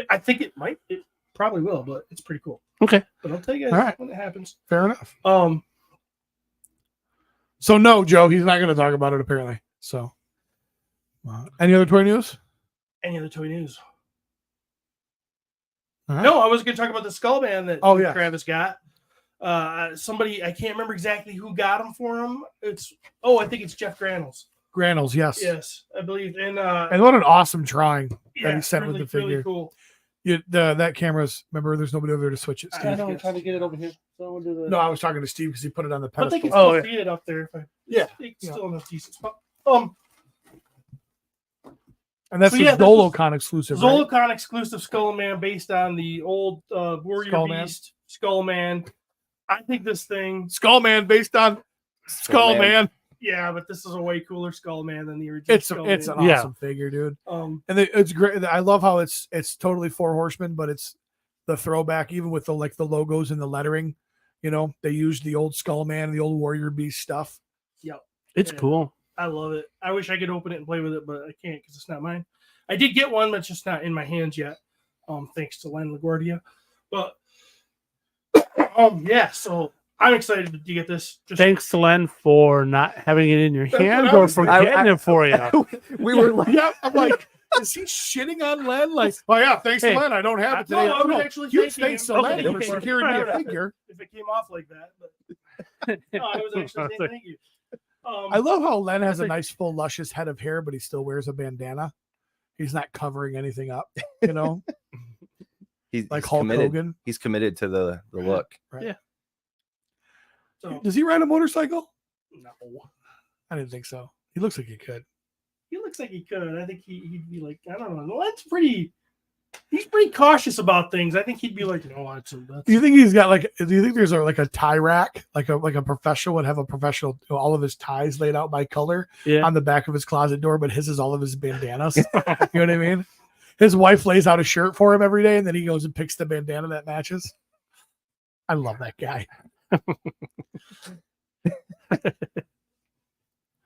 I think it might. It probably will, but it's pretty cool. Okay. But I'll tell you guys when it happens. Fair enough. So no, Joe, he's not going to talk about it apparently. So, any other toy news? Any other toy news? Right. No, I was going to talk about the skull band that Travis got. Somebody, I can't remember exactly who got them for him. I think it's Jeff Granels. Granels, yes. Yes, I believe. And what an awesome drawing that he sent really, with the figure. Really cool. That camera's, remember, there's nobody over there to switch it, Steve. I know, I'm trying to get it over here. So do the... No, I was talking to Steve because he put it on the pedestal. I think it's still see it up there. Yeah. It's still in a decent spot. And that's So, a yeah, this was Zolocon exclusive, right? Zolocon exclusive Skull Man based on the old Warrior Skull Man. Beast Skull Man. I think this thing, Skull Man based on Skull Man. yeah, but this is a way cooler Skull Man than the original. It's Skull an Man. awesome figure, dude. Um, And it's great. I love how it's totally Four Horsemen, but it's the throwback, even with the logos and the lettering. You know, they used the old Skull Man, the old Warrior Beast stuff. Yep, It's Yeah. cool. I love it. I wish I could open it and play with it, but I can't because it's not mine. I did get one, but it's just not in my hands yet. Thanks to Len LaGuardia. But yeah, so I'm excited to get this. Just Thanks to Len for not having it in your That's what hand I or was for thinking. getting it for you. We were like, Yeah, I'm like, is he shitting on Len? Like, oh yeah, thanks Hey, to Len, I don't have it no, today. I was No, actually huge thanking thanks him. to Len Okay, for okay. securing me a Right. figure. if it came off like that, but no, I was actually saying thank you. I love how Len has a think- nice, full, luscious head of hair, but he still wears a bandana. He's not covering anything up, you know, he's like Hulk committed. Hogan. He's committed to the look. So Does he ride a motorcycle? no, I didn't think so. He looks like he could. he looks like he could. I think he'd be like, I don't know. Len's pretty. He's pretty cautious about things. I think he'd be like, no, that's. Do you think he's got do you think there's a tie rack, like a professional would have a professional, all of his ties laid out by color Yeah. on the back of his closet door, but his is all of his bandanas. You know what I mean? His wife lays out a shirt for him every day, and then he goes and picks the bandana that matches. I love that guy.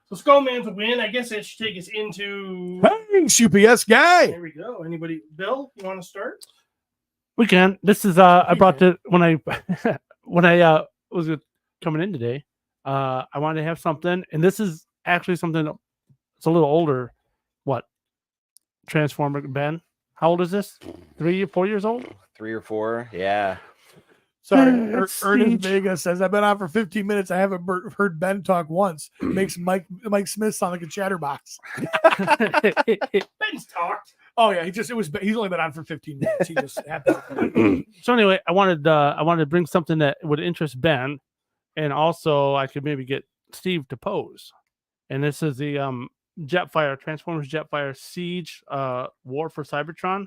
So Skullman's a win. I guess that should take us into. Thanks, UPS guy. There we go. Anybody? Bill, you want to start? We can. This is I brought it when I when I was coming in today. I wanted to have something, and this is actually something it's a little older. What? Transformer Ben. How old is this? 3 or 4 years old? 3 or 4, yeah. Sorry, It's Ernest Siege. Vega says I've been on for 15 minutes. I haven't heard Ben talk once. Makes Mike Smith sound like a chatterbox. Ben's talked. Oh yeah, he's only been on for 15 minutes. He just happened. So anyway, I wanted to bring something that would interest Ben, and also I could maybe get Steve to pose. And this is the Jetfire Transformers Jetfire Siege War for Cybertron,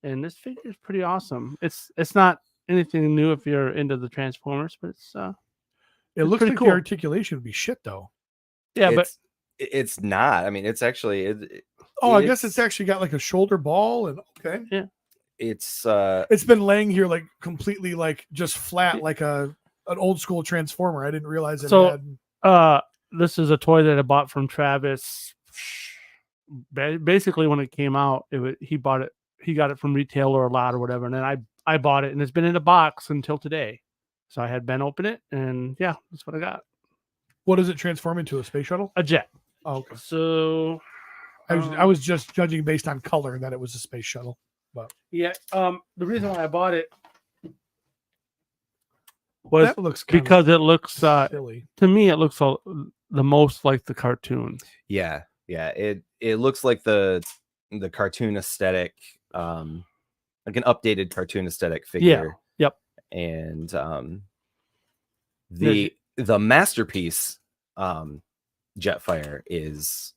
and this figure is pretty awesome. It's not anything new if you're into the Transformers, but It looks pretty like cool. the articulation would be shit though. yeah, but It's not. I mean, it's actually. I guess it's actually got like a shoulder ball and okay. It's It's been laying here like completely like just flat like an old school Transformer. I didn't realize it So- had. this is a toy that I bought from Travis. Basically, when it came out, he bought it. He got it from retail or a lot or whatever, and then I bought it, and it's been in a box until today. So I had Ben open it, and yeah, that's what I got. What does it transform into? A space shuttle? A jet. Oh, okay. So I was just judging based on color that it was a space shuttle. yeah. The reason why I bought it was That looks kind because it looks of silly. to me it looks the most like the cartoon. yeah. It looks like the cartoon aesthetic, like an updated cartoon aesthetic figure. Yep. And the masterpiece Jetfire is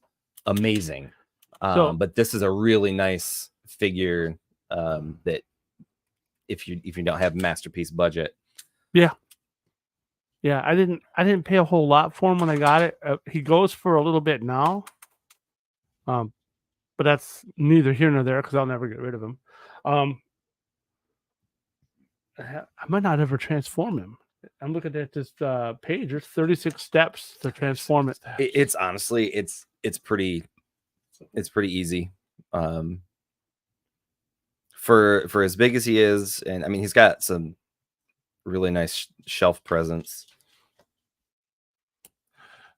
amazing. But this is a really nice figure that if you don't have masterpiece budget. Yeah, I didn't pay a whole lot for him when I got it. He goes for a little bit now, but that's neither here nor there because I'll never get rid of him. I might not ever transform him. I'm looking at this page. There's 36 steps to transform it. It's honestly it's pretty easy. For as big as he is, and I mean he's got some really nice shelf presence.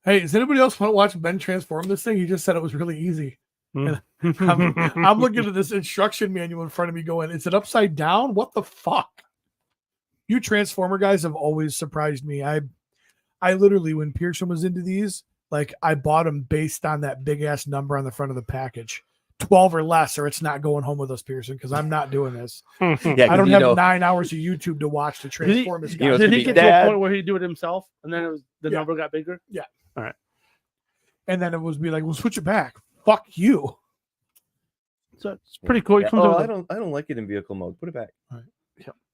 Hey, does anybody else want to watch Ben transform this thing? He just said it was really easy. Hmm. I'm looking at this instruction manual in front of me going, is it upside down? What the fuck? You Transformer guys have always surprised me. I literally, when Pearson was into these, like I bought them based on that big ass number on the front of the package. 12 or less, or it's not going home with us, Pearson, because I'm not doing this. Yeah, I don't 'cause have 9 hours of YouTube to watch to transform this guy. know, it's Did gonna he be get to a Dad. point where he do it himself, and then the Yeah. number got bigger? And then it was be like, we'll switch it back. Fuck you. So it's pretty cool. It comes Oh, with I don't like it in vehicle mode. Put it back.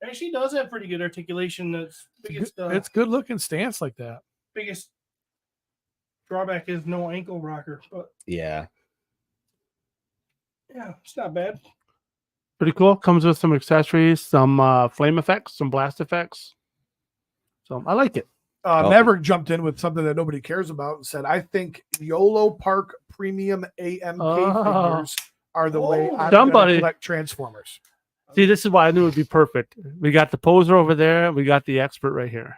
Actually, does have pretty good articulation. That's biggest. It's good looking stance like that. Biggest drawback is no ankle rocker, but Yeah. yeah, it's not bad. pretty cool. Comes with some accessories, some flame effects, some blast effects. So I like it. Maverick jumped in with something that nobody cares about and said, I think YOLO Park Premium AMK figures are the way I'm going to collect Transformers. See, this is why I knew it would be perfect. We got the poser over there. We got the expert right here.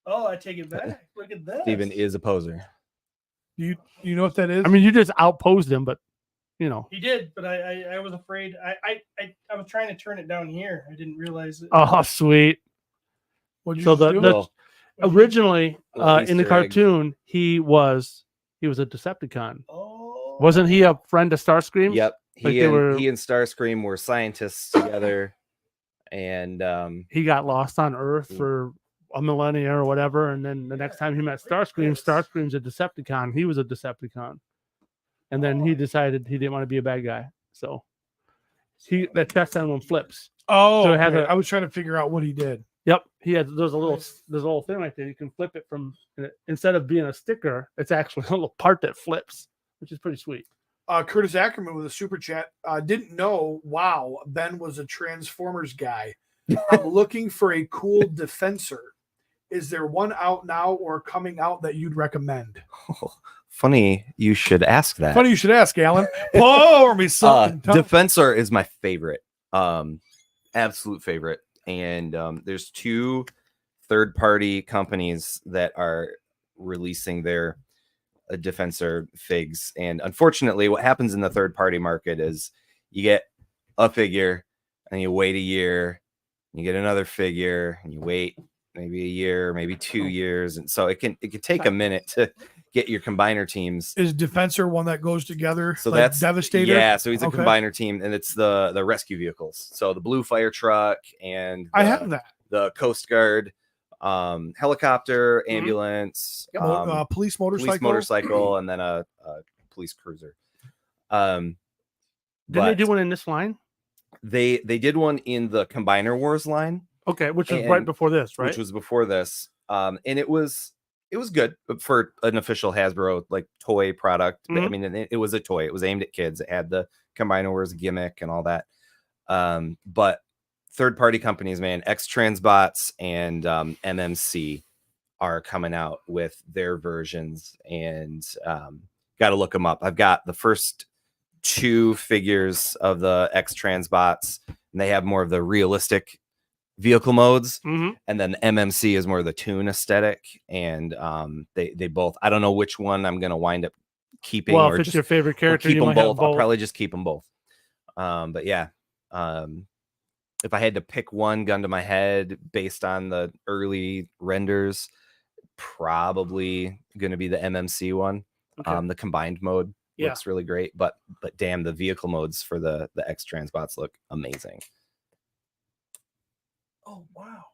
Oh, I take it back. Look at that. Steven is a poser. You know what that is? I mean, you just outposed him, but you know. He did, but I was afraid. I was trying to turn it down here. I didn't realize it. Oh, sweet. What'd you So just do? originally in the Easter egg. cartoon, he was a Decepticon. Oh, Wasn't he a friend of Starscream? Yep. Like He they and were- he and Starscream were scientists together, and He got lost on Earth for a millennia or whatever, and then the next time he met Starscream, Starscream's a Decepticon. He was a Decepticon, and then he decided he didn't want to be a bad guy. So that chest emblem flips. Oh, So it has okay. a- I was trying to figure out what he did. Yep, there's a little thing right there. You can flip it from instead of being a sticker, it's actually a little part that flips, which is pretty sweet. Curtis Ackerman with a super chat. Didn't know. Wow, Ben was a Transformers guy. I'm looking for a cool Defensor. Is there one out now or coming out that you'd recommend? funny you should ask that. Funny you should ask, Alan. Pour me something. Defensor is my favorite, absolute favorite. And there's 2 third-party companies that are releasing their Defensor figs. And unfortunately, what happens in the third-party market is you get a figure and you wait a year, you get another figure and you wait maybe a year, maybe 2 years, and so it can take a minute to get your combiner teams. Is Defensor one that goes together? So like that's Devastator. Yeah, so he's a Okay. combiner team, and it's the rescue vehicles. So the blue fire truck and I have that. the Coast Guard, helicopter, ambulance, Police motorcycle. and then a police cruiser. Didn't they But do one in this line? they did one in the Combiner Wars line, Okay, which was right And- before this, right? which was before this, and it was good for an official Hasbro like toy product. But, I mean, it was a toy. It was aimed at kids. It had the Combiner Wars gimmick and all that. But third-party companies, man, X-Transbots and MMC are coming out with their versions, and got to look them up. I've got the first 2 figures of the X-Transbots, and they have more of the realistic vehicle modes, Mhm. and then the MMC is more of the toon aesthetic, and they both, I don't know which one I'm gonna wind up keeping, Well, or if it's just your favorite or character, keep you them might both. have both. I'll probably just keep them both. But yeah, if I had to pick one, gun to my head, based on the early renders, probably gonna be the MMC one. Okay. The combined mode Yeah. looks really great, but damn, the vehicle modes for the X-Transbots look amazing. Oh wow!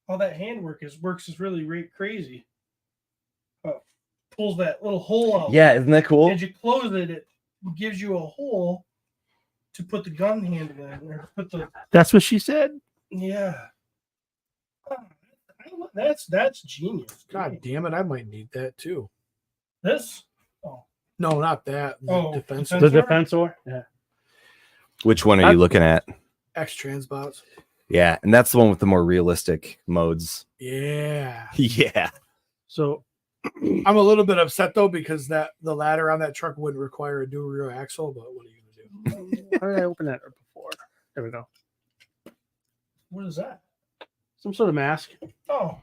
All that handwork works really crazy. Pulls that little hole out. Yeah, isn't that cool? As you close it, it gives you a hole to put the gun handle in, or put the That's what she said. yeah. That's genius. God damn it! I might need that too. This. No, not that. The Oh, Defensor. The Defensor? Defensor. Yeah. Which one are That's you looking at? X-Transbots. Yeah, and that's the one with the more realistic modes. Yeah. Yeah. So I'm a little bit upset though because the ladder on that truck wouldn't require a dual rear axle, but what are you gonna do? how did I open that before? There we go. What is that? Some sort of mask. Oh,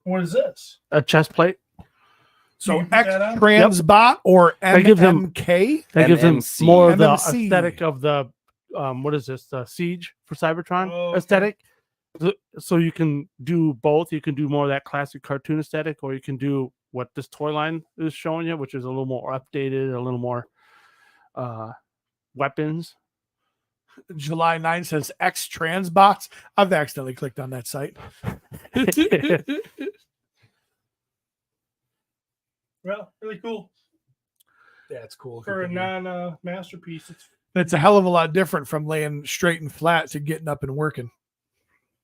what is this? A chest plate. So You put that on? X-Transbot or That gives them- MMK? That gives them MMC. more of the MMC. aesthetic of the what is this? The Siege for Cybertron Oh, okay. aesthetic. So you can do both. You can do more of that classic cartoon aesthetic, or you can do what this toy line is showing you, which is a little more updated, a little more weapons. July 9 says X-Transbots. I've accidentally clicked on that site. Well, really cool. Yeah, it's cool. For a non-masterpiece. It's a hell of a lot different from laying straight and flat to getting up and working.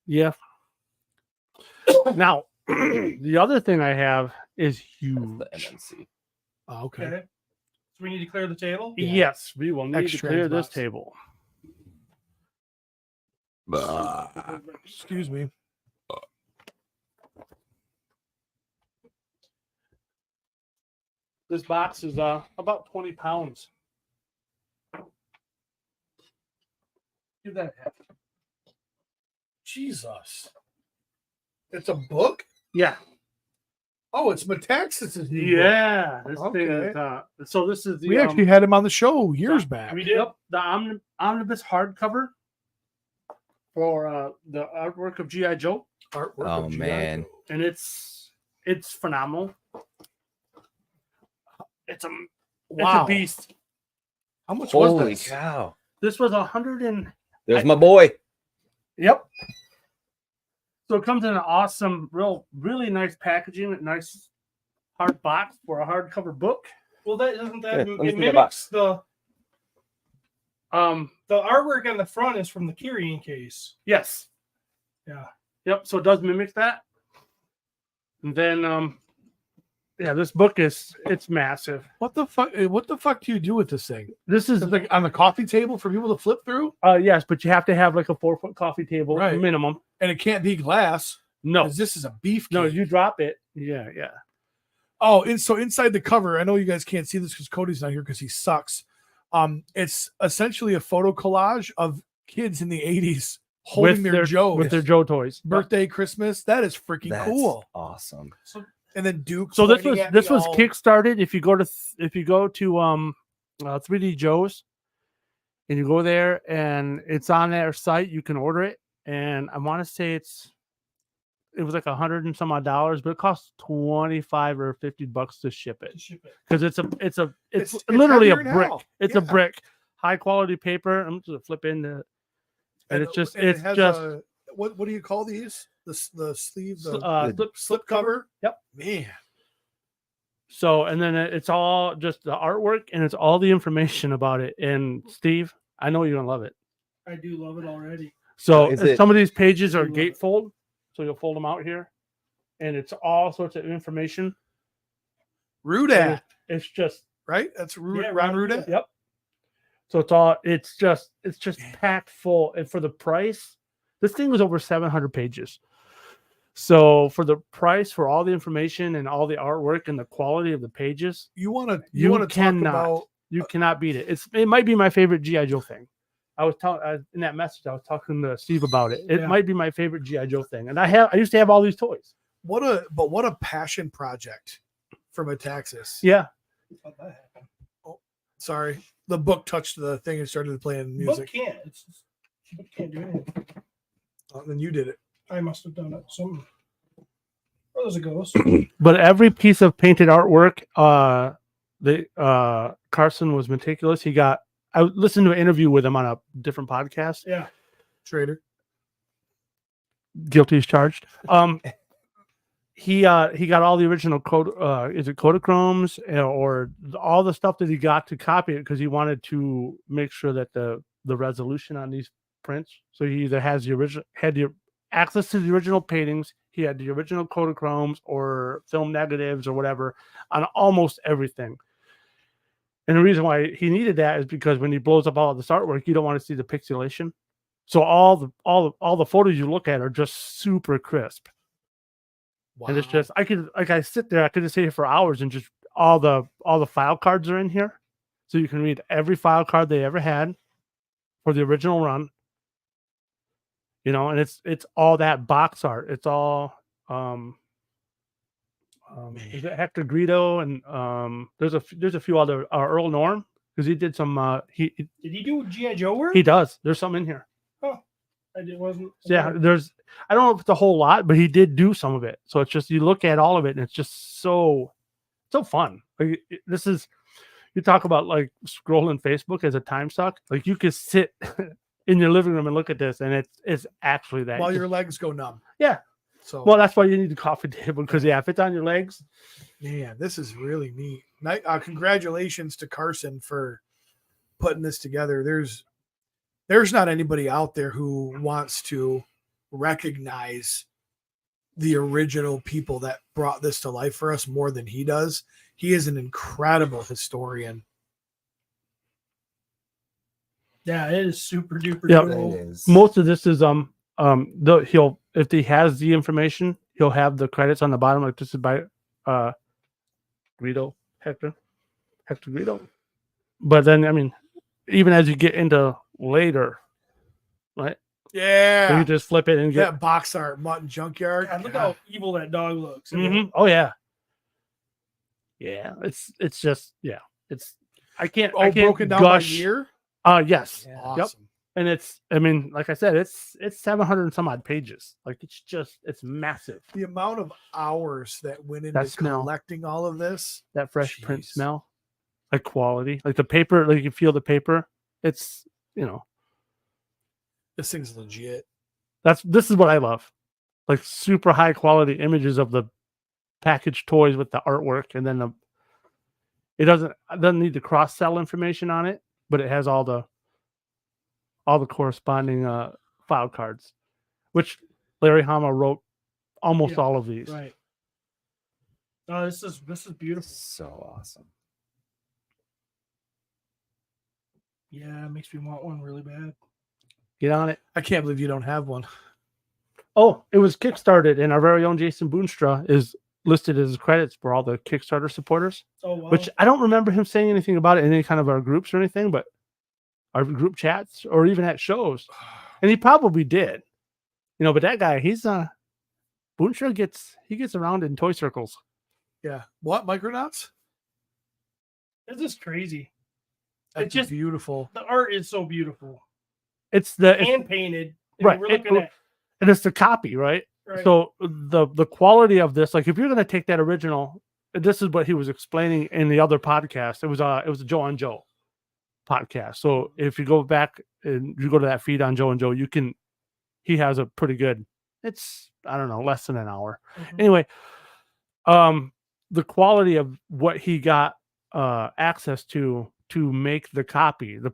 Yeah. Now, the other thing I have is huge. The MNC. Oh, okay. Okay. So we need to clear the table? Yeah. Yes, we will need to Extra clear this box. table. Excuse me. This box is about 20 pounds. Give that half. Jesus. It's a book? Yeah. Oh, it's Metaxas's new book. Yeah. This thing Okay. is, so this is the We actually had him on the show years back. We did. Yep, the Omnibus hardcover for the artwork of G.I. Joe. Artwork Oh, of G.I. man. Joe. And it's phenomenal. It's a Wow. beast. How much was Holy this? cow. This was 100 and There's my boy. yep. So it comes in an awesome, really nice packaging, a nice hard box for a hardcover book. Well, that isn't that. Here, let me It see the mimics box. the artwork on the front is from the carrying case. Yes. Yeah. Yep. So it does mimic that. And then yeah, this book it's massive. What the fuck? What the fuck do you do with this thing? This is It's like on the coffee table for people to flip through, yes, but you have to have like a 4-foot coffee table Right. minimum. and it can't be glass. No, 'Cause this is a beef. no, cake. you drop it. Yeah, yeah. Oh, and so inside the cover, I know you guys can't see this because Cody's not here because he sucks. It's essentially a photo collage of kids in the 80s holding their Joe with their Joe toys. birthday, Christmas. That is freaking That's cool. awesome. And then Duke. So this pointing was at me all- kickstarted. If you go to 3D Joe's and you go there and it's on their site, you can order it. And I want to say it was like $100 and some odd dollars, but it costs $25 or $50 to ship it because it's literally a heavier than brick. hell. It's a Yeah. brick, high quality paper. I'm just gonna flip into, and it's just and it it's has just a- what do you call these? The sleeve, the slip slip cover. Yep. Man, So, and then it's all just the artwork and it's all the information about it. And Steve, I know you're gonna love it. I do love it already. So Is it- some of these pages are I love it. gatefold, so you'll fold them out here, and it's all sorts of information. Rudat, It's just right? That's Yeah, Ron Ron Rudat. yep. So it's just packed full, and for the price, this thing was over 700 pages. So for the price, for all the information and all the artwork and the quality of the pages, You want to You talk cannot. about you cannot beat it. It might be my favorite G.I. Joe thing. I was telling in that message, I was talking to Steve about it. It Yeah. might be my favorite G.I. Joe thing. And I used to have all these toys. what a passion project for Metaxas. Yeah. How'd that happen? Sorry, the book touched the thing and started playing Book music. can't. Book can't do anything. Then you did it. I must have done it. Some. Oh, there's a ghost. But every piece of painted artwork, Carson was meticulous. I listened to an interview with him on a different podcast. Yeah. Trader. Guilty as charged. He got all the original code. Is it Kodachromes or all the stuff that he got to copy it because he wanted to make sure that the resolution on these prints. So he either had the access to the original paintings. He had the original Kodachromes or film negatives or whatever on almost everything. And the reason why he needed that is because when he blows up all of this artwork, you don't want to see the pixelation. So all the photos you look at are just super crisp. Wow. And it's just I sit there, I could just sit here for hours and just all the file cards are in here. So you can read every file card they ever had for the original run. You know, and it's all that box art. It's all is it Hector Greedo and there's a few other Earl Norm because he did some Did he do G.I. Joe work? he does. There's some in here. It wasn't. Yeah, I don't know if it's a whole lot, but he did do some of it. So it's just you look at all of it and it's just so fun. Like you talk about like scrolling Facebook as a time suck. Like you could sit in your living room and look at this and it's actually that. While your legs go numb. Yeah. So, Well, that's why you need the coffee table because if it's on your legs. man, this is really neat. Congratulations to Carson for putting this together. There's not anybody out there who wants to recognize the original people that brought this to life for us more than he does. He is an incredible historian. Yeah, it is super duper Yeah, cool. It is. Most of this is he'll if he has the information, he'll have the credits on the bottom. Like this is by Hector Guido. But then I mean, even as you get into later, right? Yeah. You just flip it and get That box art, Mutton Junkyard. God, look how evil that dog looks. Mhm. Oh yeah. Yeah. It's just it's I can't broken down gush. by year. Yes. Yeah. Awesome. Yep. And it's I mean, like I said, it's 700 and some odd pages. Like it's massive. The amount of hours that went into That smell. collecting all of this. That fresh print Jeez. smell. Like quality. Like the paper, like you feel the paper. It's This thing's legit. this is what I love. Like super high quality images of the packaged toys with the artwork, and then it doesn't need the cross sell information on it, but it has all the corresponding file cards, which Larry Hama wrote almost all of these. Right. Oh, this is beautiful. So awesome. Yeah, it makes me want one really bad. Get on it. I can't believe you don't have one. Oh, it was Kickstarted, and our very own Jason Boonstra is listed as credits for all the Kickstarter supporters. Oh, wow. Which I don't remember him saying anything about it in any kind of our groups or anything, but our group chats or even at shows. And he probably did. But that guy, he's Boonstra gets around in toy circles. Yeah. What? Micronauts? This is crazy. That's It's just beautiful. the art is so beautiful. It's Hand painted. right. We're looking at And it's the copy, right? right. So the quality of this, like if you're gonna take that original, this is what he was explaining in the other podcast. It was a Joe on Joe podcast. So if you go back and you go to that feed on Joe and Joe, he has a pretty good, it's I don't know, less than an hour. Mhm. Anyway, the quality of what he got access to make the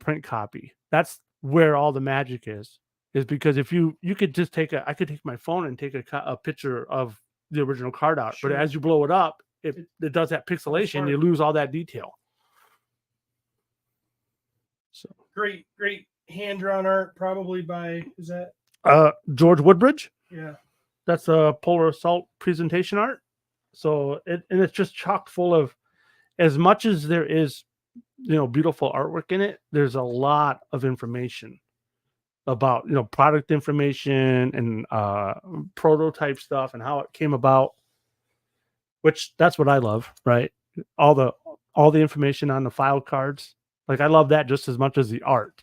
print copy, that's where all the magic is because if you could just I could take my phone and take a picture of the original card out, Sure. but as you blow it up, it does that pixelation, smart. you lose all that detail. So Great hand drawn art, probably by is that George Woodbridge, yeah. that's a Polar Assault presentation art. So it's just chock full of, as much as there is beautiful artwork in it, there's a lot of information about product information and prototype stuff and how it came about, which that's what I love, right? All the information on the file cards, like I love that just as much as the art.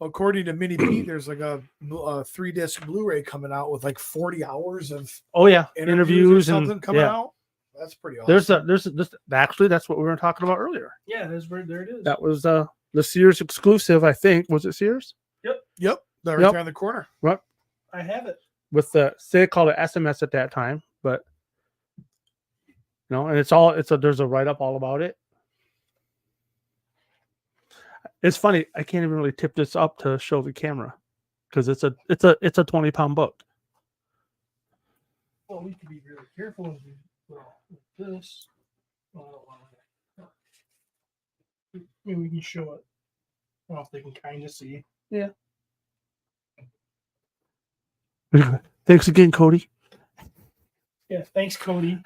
According to Mini Pete, there's like a 3-disc Blu-ray coming out with like 40 hours of Interviews or and something coming out. That's pretty awesome. there's this actually that's what we were talking about earlier. Yeah, there it is. That was the Sears exclusive, I think. Was it Sears? Yep. They're right Yep. there in the corner. Right. I have it. With they called it SMS at that time, but and there's a write-up all about it. It's funny, I can't even really tip this up to show the camera because it's a 20-pound book. Well, we can be really careful with this. Maybe we can show it. I don't know if they can kind of see. Yeah. Thanks again, Cody. Yeah, thanks, Cody.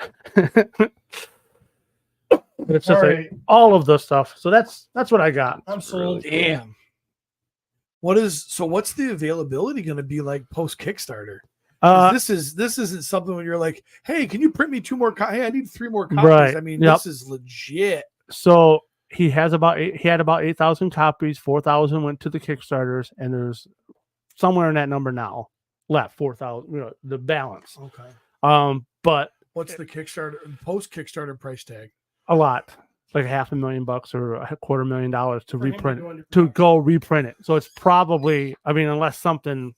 It's just like all of the stuff. So that's what I got. I'm sold. Damn. What's the availability going to be like post Kickstarter? This isn't something when you're like, hey, can you print me 2 more hey, I need 3 more copies. Right. I mean, Yep. This is legit. So he had about 8,000 copies. 4,000 went to the Kickstarters, and there's somewhere in that number now left 4,000. The balance. Okay. But What's the post Kickstarter price tag? a lot, like $500,000 or $250,000 to For him to reprint go under to production. go reprint it. So it's probably, I mean, unless something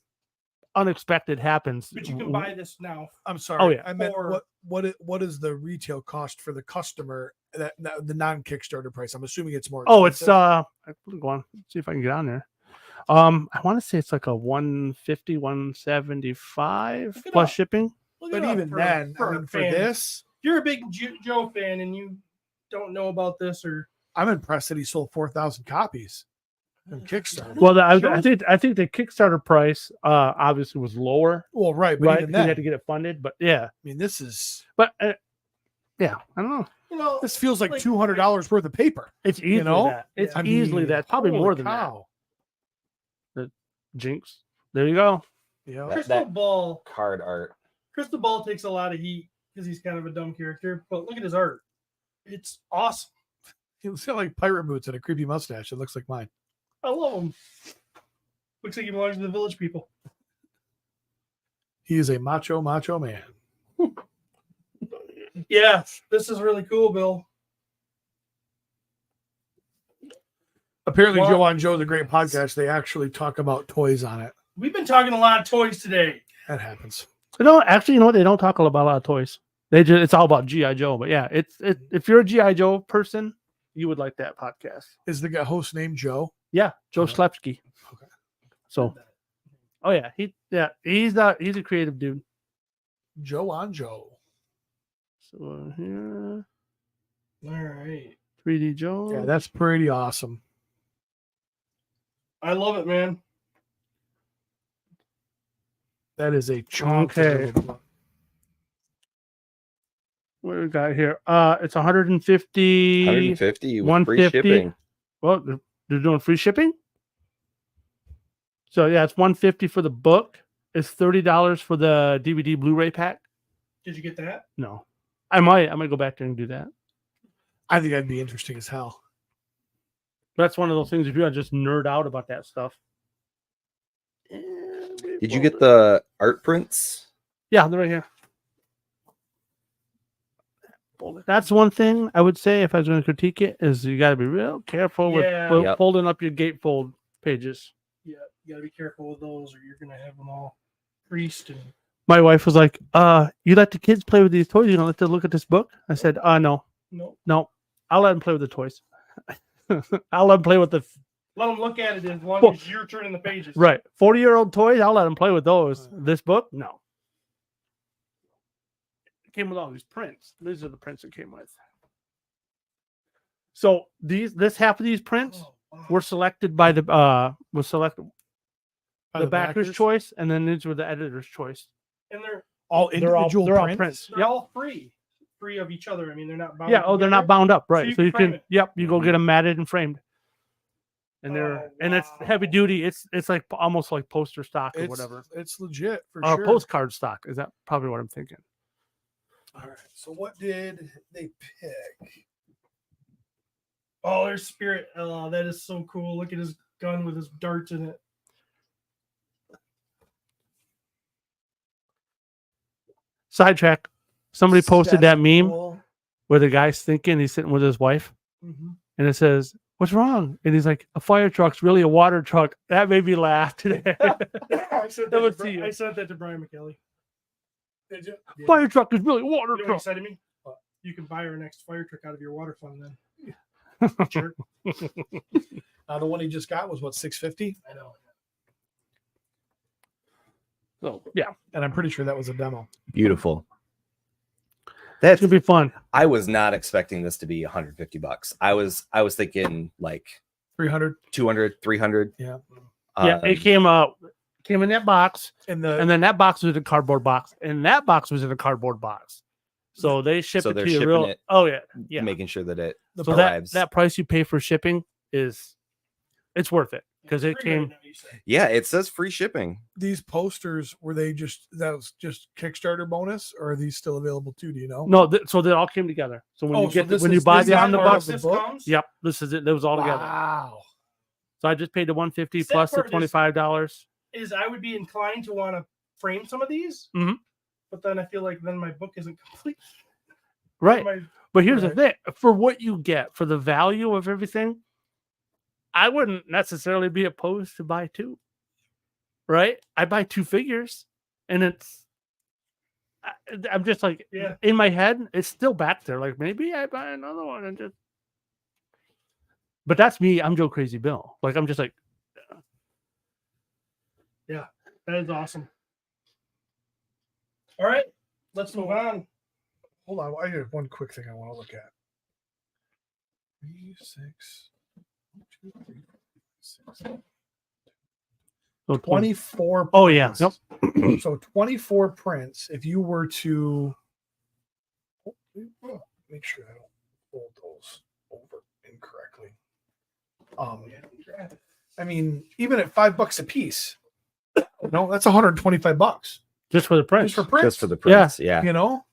unexpected happens. But you can buy this now. I'm sorry. Oh, yeah. I meant Or- what is the retail cost for the customer that the non-Kickstarter price? I'm assuming it's more. Oh, it's expensive. go on. See if I can get on there. I want to say it's like a 150, 175 Look it plus up. shipping. Look But it up even for- then, for I mean, for fans. this, If you're a big Joe fan and you don't know about this, or I'm impressed that he sold 4,000 copies on Kickstarter. Well, I think the Kickstarter price obviously was lower, Well, right, but right? even Because you then, had to get it funded. But yeah, I mean, this is but yeah, I don't know. you know, this feels like Like- $200 worth of paper. It's easily know? that. It's I easily mean, that. Probably holy more than cow. that. Jinx. There you go. Yeah, Crystal Ball. Card art. Crystal Ball takes a lot of heat because he's kind of a dumb character. But look at his art; it's awesome. he's got like pirate boots and a creepy mustache. It looks like mine. I love him. Looks like he belongs to the Village People. He is a macho man. Yeah, this is really cool, Bill. Apparently, Well- Joe on Joe's a great podcast. They actually talk about toys on it. We've been talking a lot of toys today. That happens. No, actually, you know what? They don't talk about a lot of toys. It's all about GI Joe. But yeah, if you're a GI Joe person, you would like that podcast. Is the guy host named Joe? Yeah, Joe Okay. Slepsky. Okay. So, oh yeah, he's a creative dude. Joe on Joe. So here, All right, 3D Joe. Yeah, that's pretty awesome. I love it, man. That is a chunk. Okay. What do we got here? It's 150. 150 with 150. free shipping. Well, they're doing free shipping. So yeah, it's 150 for the book. It's $30 for the DVD Blu-ray pack. Did you get that? No, I might go back there and do that. I think that'd be interesting as hell. That's one of those things if you want to just nerd out about that stuff. Did you get the art prints? Yeah, they're right here. That's one thing I would say if I was going to critique it is you got to be real careful Yeah. with Yep. folding up your gatefold pages. Yeah, you gotta be careful with those, or you're gonna have them all creased and. My wife was like, you let the kids play with these toys? You don't let them look at this book? I said, no, I'll let them play with the toys. I'll let them play with the Let them look at it as long Well- as you're turning the pages. right 40-year-old toys. I'll let them play with those. This book, no. It came with all these prints. These are the prints it came with. So this half of these prints Oh, wow. were selected by the By the backer's choice, and then these were the editor's choice. And they're all individual they're all prints. prints. they're all free of each other. I mean, they're not bound. Yeah. Oh, they're not together. bound up, right? you So you can frame can. it. Yep. You go get them matted and framed. And Oh, it's heavy wow. duty. It's like almost like poster stock or It's, whatever. it's legit for Or sure. postcard stock. Is that probably what I'm thinking? All right. So what did they pick? Oh, there's Spirit. Oh, that is so cool. Look at his gun with his darts in it. Sidetrack. Somebody posted that That's meme cool. where the guy's thinking he's sitting with his wife, Mm-hmm. and it says, "What's wrong?" And he's like, "A fire truck's really a water truck." That made me laugh today. I sent That that, was to, to you. I sent that to Brian McKelly. Did you? Yeah. Fire truck is really a water You know what he truck. said to me? You can buy our next fire truck out of your water fund then. Sure. The one he just got was what, $650? I know. So yeah, And I'm pretty sure that was a demo. Beautiful. it's That's gonna be fun. I was not expecting this to be $150. I was thinking like 300. 200, 300. Yeah. Yeah, it came in that box, And and then that box was in a cardboard box, and that box was in a cardboard box. So they ship So it they're to you shipping real. it, Oh yeah. making sure that it the So arrives. that price you pay for shipping it's worth it because it $300 came. now, you said. yeah, it says free shipping. these posters, were they that was just Kickstarter bonus, or are these still available too? Do you know? No, so they all came together. So when Oh, you so get this when you is- buy this the is on the part of box, the This book? comes? yep, this is it. It was all together. Wow. So I just paid the $150 Sad plus the part is- $25. Is I would be inclined to want to frame some of these, Mhm. but then I feel like then my book isn't complete. Right. My- But here's the Right. thing: for what you get, for the value of everything, I wouldn't necessarily be opposed to buy two. right? I buy 2 figures, and I'm just like, Yeah. in my head, it's still back there. Like maybe I buy another one and just. But that's me. I'm Joe Crazy Bill. Like I'm just like, Yeah, that is awesome. All right, let's move on. Hold on, I have one quick thing I want to look at. 3, 6, 1, 2, 3, 4, 6. 24. Oh yeah. prints. Yep. So 24 prints. If you were to make sure I don't fold those over incorrectly. I mean, even at $5 a piece, that's $125 Just for the prints. just for prints. Just for the prints. Yeah.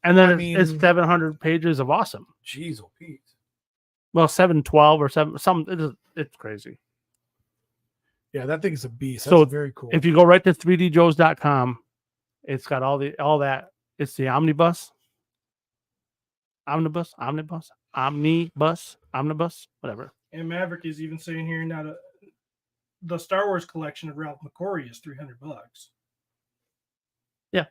And then I it's mean- 700 pages of awesome. Jeez, oh Pete. Well, 712 or 7 some. It's crazy. Yeah, that thing's a beast. That's So, very cool. If you go right to 3djoes.com, it's got all that. It's the omnibus, whatever. And Maverick is even saying here now the Star Wars collection of Ralph McQuarrie is $300. Yeah.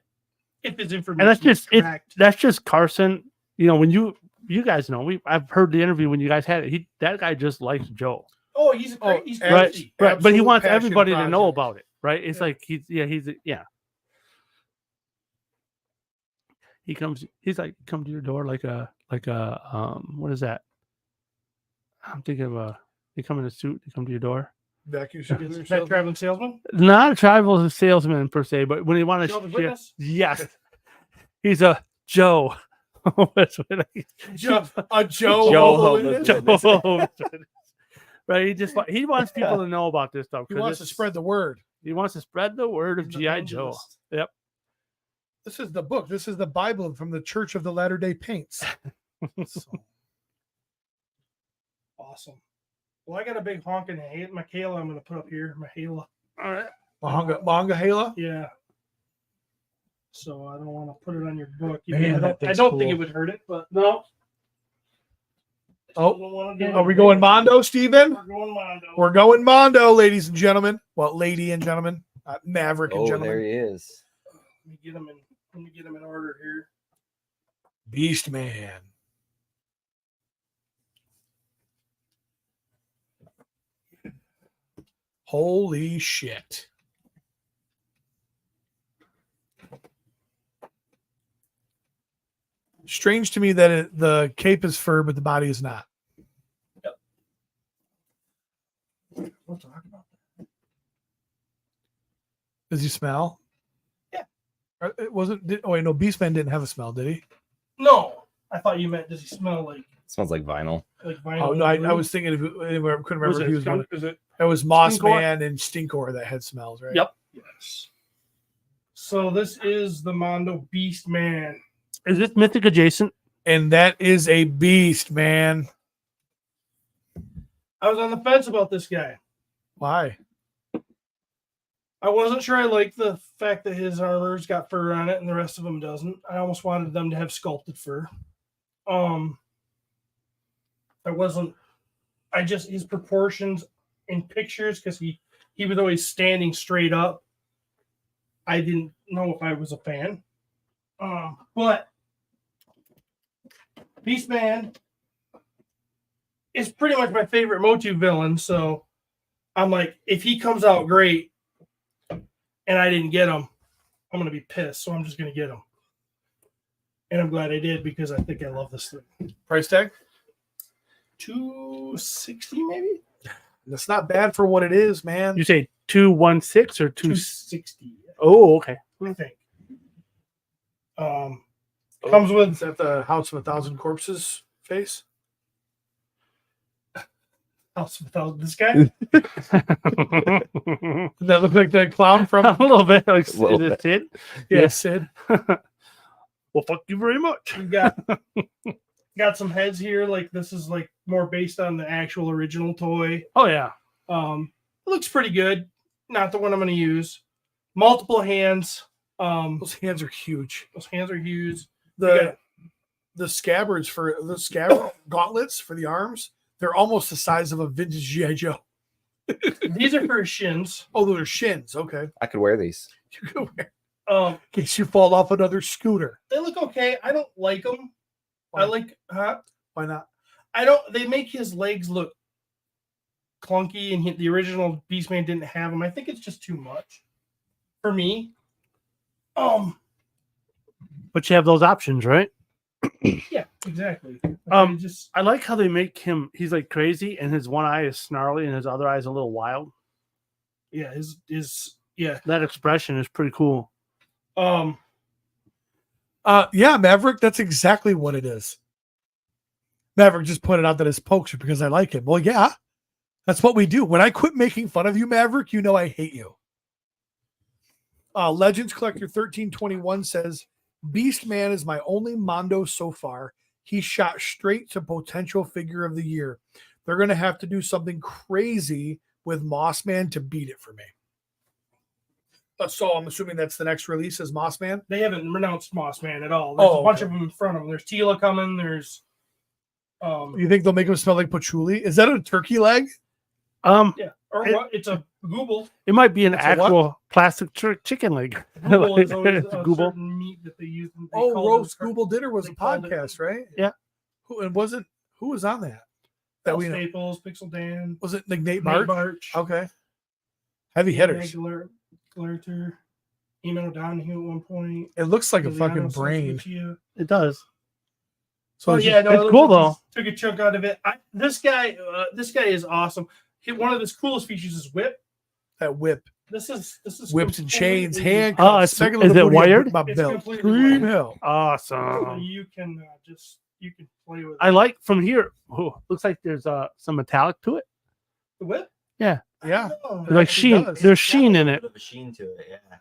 If his information And that's just is correct. that's just Carson. When you guys know, I've heard the interview when you guys had it. That guy just likes Joe. Oh, he's great. He's Right, crazy. right. But he Absolute wants passion everybody to know project. about it, right? It's Yeah. like he comes. He's like, come to your door like a what is that? I'm thinking of they come in a suit. They come to your door. Vacuum Is salesman. that traveling salesman? Not a tribal salesman per se, but when he want Jehovah's to, Witness? yes, he's a Joe. That's what Joe Joe Witness. Joe. Right, he wants people to know about this stuff. He wants to spread the word. He wants to spread the word of He's an GI Joe. evangelist. Yep. This is the book. This is the Bible from the Church of the Latter-day Paints. So, Awesome. Well, I got a big honking Michaela I'm going to put up here. Michaela. All right. Manga Hala. Yeah. So I don't want to put it on your book. Man, I that don't thing's think it cool. would hurt it, but No. Oh, don't wanna do it. are we going Mondo, Steven? We're going Mondo. We're going Mondo, ladies and gentlemen. Well, lady and gentlemen. Maverick and Oh, gentlemen. there he is. Let me get them in order here. Beast Man. Holy shit. Strange to me that the cape is fur, but the body is not. We'll talk about that. Does he smell? Yeah. It wasn't. No, Beastman didn't have a smell, did he? No, I thought you meant does he smell like Smells like vinyl. vinyl? Oh no, I was thinking of. I couldn't remember if he was going. Is it? It was Moss Stinkor? Man and Stinkor that had smells, right? Yep. Yes. So this is the Mondo Beast Man. Is this Mythic adjacent? And that is a beast, man. I was on the fence about this guy. Why? I wasn't sure I liked the fact that his armor's got fur on it and the rest of them doesn't. I almost wanted them to have sculpted fur. His proportions in pictures, because he was always standing straight up. I didn't know if I was a fan. But Beastman is pretty much my favorite Motu villain, so I'm like, if he comes out great and I didn't get him, I'm going to be pissed, so I'm just going to get him. And I'm glad I did, because I think I love this thing. Price tag? $260 maybe? That's not bad for what it is, man. You say 216 or 260, Oh, okay. I think. Comes with Is that the House of a Thousand Corpses face? House of a Thousand. This guy? Does that look like that clown from? a little bit like A little is it Sid? Yeah, Sid. Well, fuck you very much. We got some heads here. Like, this is like more based on the actual original toy. Oh yeah. It looks pretty good. Not the one I'm going to use. Multiple hands. Those hands are huge. Those hands are huge. The scabbards for the scabbard gauntlets for the arms, they're almost the size of a vintage G.I. Joe. These are for his shins. Oh, those are shins. Okay. I could wear these. You can wear Um, in case you fall off another scooter. they look okay. I don't like them. Why? I like, Why not? I don't. They make his legs look clunky, and the original Beastman didn't have them. I think it's just too much for me. But you have those options, right? Yeah, exactly. I like how they make him. He's like crazy, and his one eye is snarly, and his other eye is a little wild. Yeah, his yeah. That expression is pretty cool. Yeah, Maverick, that's exactly what it is. Maverick just pointed out that it's Pokester because I like him. Well, yeah, that's what we do. When I quit making fun of you, Maverick, you know I hate you. Legends Collector 1321 says, Beast Man is my only Mondo so far. He shot straight to potential figure of the year. They're going to have to do something crazy with Moss Man to beat it for me. So I'm assuming that's the next release is Moss Man. They haven't renounced Moss Man at all. There's a bunch of them in front of them. There's Tila coming. There's you think they'll make him smell like patchouli? Is that a turkey leg? Yeah. Or what? It's a gooble. It might be an It's a actual plastic chicken leg. Gooble is always a Gooble. certain meat that they use. Roast Google Dinner was a they called podcast, right? Yeah. Who was on that? That we know? Staples, Pixel Dan. Was it Nate March? March? Okay. Heavy hitters. Glarter, Eamon O'Donoghue at one point. It looks like a Liliano fucking brain. Santalucia. It does. So Yeah, it's it looks cool, like though. he Took a chunk out of it. This guy is awesome. One of his coolest features is whip. that whip, This is whips and chains, completely- handcuffs. is Second of the it booty, wired? My It's belt. completely Green wired. Hill. So Awesome. you can play with it. I like from here. Oh, looks like there's some metallic to it. The whip. Yeah. Oh, Like actually sheen. does. There's sheen in it. Bit of a sheen to it, yeah.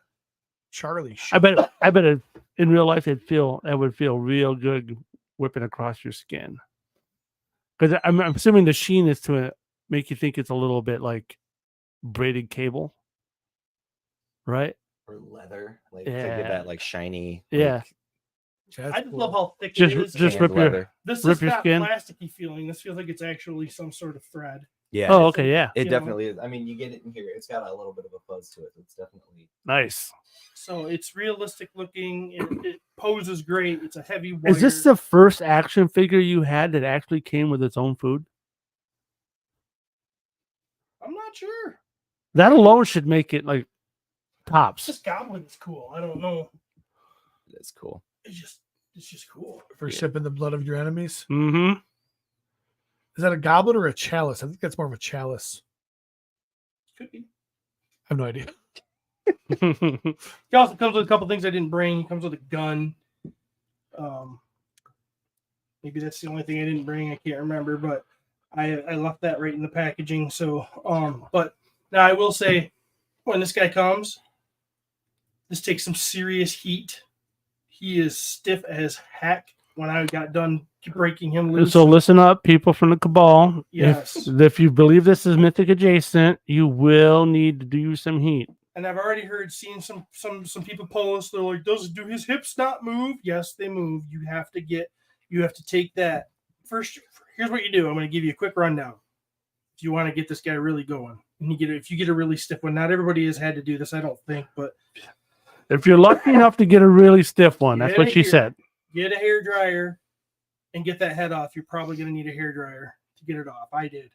Charlie. I bet in real life it would feel real good whipping across your skin. Because I'm assuming the sheen is to make you think it's a little bit like braided cable, right? Or leather, like Yeah. to get that like shiny. Yeah. That's I just cool. love how thick Just- it is. just tanned rip your- leather. This rip is your not skin. plasticky feeling. This feels like it's actually some sort of thread. Yeah. Oh, okay, yeah, It you know. definitely is. I mean, you get it in here. It's got a little bit of a fuzz to it. It's definitely. nice. So it's realistic looking. It poses great. It's a heavy wire. Is this the first action figure you had that actually came with its own food? I'm not sure. That alone should make it like It's tops. just Goblin is cool. I don't know. It's cool. It's just cool. For sipping the blood of your enemies. Mm-hmm. Is that a goblet or a chalice? I think that's more of a chalice. Could be. I have no idea. He also comes with a couple things I didn't bring. He comes with a gun. Maybe that's the only thing I didn't bring. I can't remember, but I left that right in the packaging. So, but now I will say, when this guy comes, this takes some serious heat. He is stiff as heck. When I got done breaking him loose, So listen up, people from the Cabal. Yes. If you believe this is Mythic adjacent, you will need to do some heat. and I've already seen some people post. They're like, do his hips not move? Yes, they move. You have to take that first. Here's what you do. I'm going to give you a quick rundown. If you want to get this guy really going, and if you get a really stiff one, not everybody has had to do this, I don't think, but If you're lucky enough to get a really stiff one, that's Get what it she here. said. get a hair dryer and get that head off. You're probably going to need a hair dryer to get it off. I did.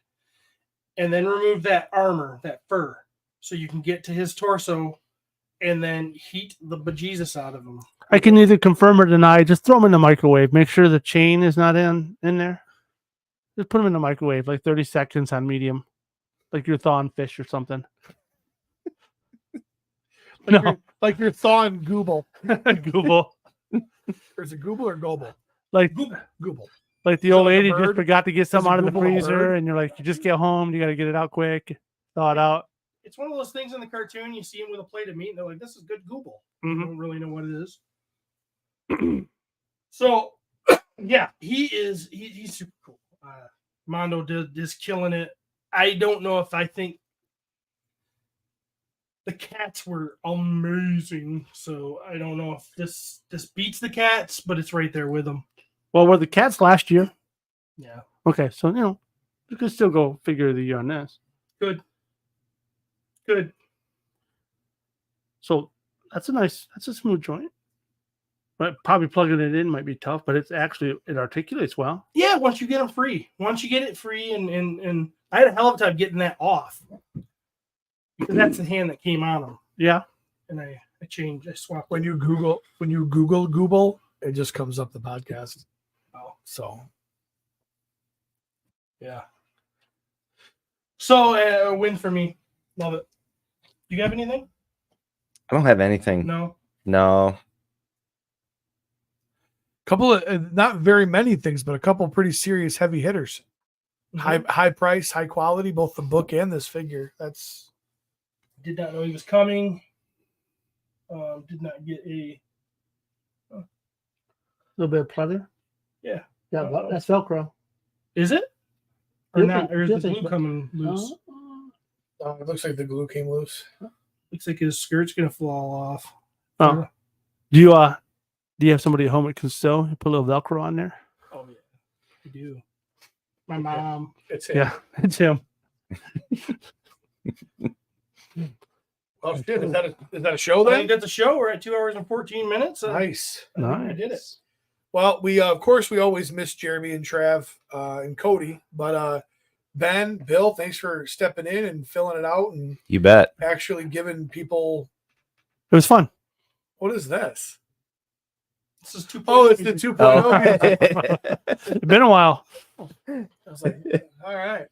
And then remove that armor, that fur, so you can get to his torso and then heat the bejesus out of him. I can either confirm or deny. Just throw them in the microwave. Make sure the chain is not in there. Just put them in the microwave, like 30 seconds on medium, like you're thawing fish or something. No, Like you're thawing Google. Google. Or is it Google or Gobble? Like Google. Like the Is it old like a lady just bird? forgot to get something it out of the Google a freezer, bird? and you're like, you just get home, you got to get it out quick, thaw it out. It's one of those things in the cartoon. You see him with a plate of meat, and they're like, "This is good Google." Mhm. You don't really know what it is. So, yeah, he's super cool. Mondo is killing it. I don't know if I think the cats were amazing. So I don't know if this beats the cats, but it's right there with them. Well, were the cats last year? Yeah, Okay, so you could still go figure of the year on this. good. Good. So that's a smooth joint. But probably plugging it in might be tough, but it articulates well. Yeah, once you get them free. Once you get it free, and I had a hell of a time getting that off. Because that's the hand that came on them. Yeah. And I swapped. When you Google, it just comes up the podcast. Oh. So Yeah. So a win for me. Love it. You have anything? I don't have anything. No. couple of not very many things, but a couple pretty serious heavy hitters. High price, high quality, both the book and this figure. That's did not know he was coming. Did not get a little bit of pleather. Yeah. Yeah, that's Velcro. Is it? Or You not? think- Or is you the think- glue coming loose? it looks like the glue came loose. Looks like his skirt's gonna fall off. Oh. Do you have somebody at home that can sew? You put a little Velcro on there? Oh yeah, I do. My mom. It's him. Yeah, it's him. Oh shit! Is that a show I then? think that's a show. We're at 2 hours and 14 minutes. Nice. I think we did it. Well, we of course we always miss Jeremy and Trav and Cody, but Ben, Bill, thanks for stepping in and filling it out and You bet. actually giving people. It was fun. What is this? This is 2.0. Oh, it's the 2.0. It's been a while. I was like, all right.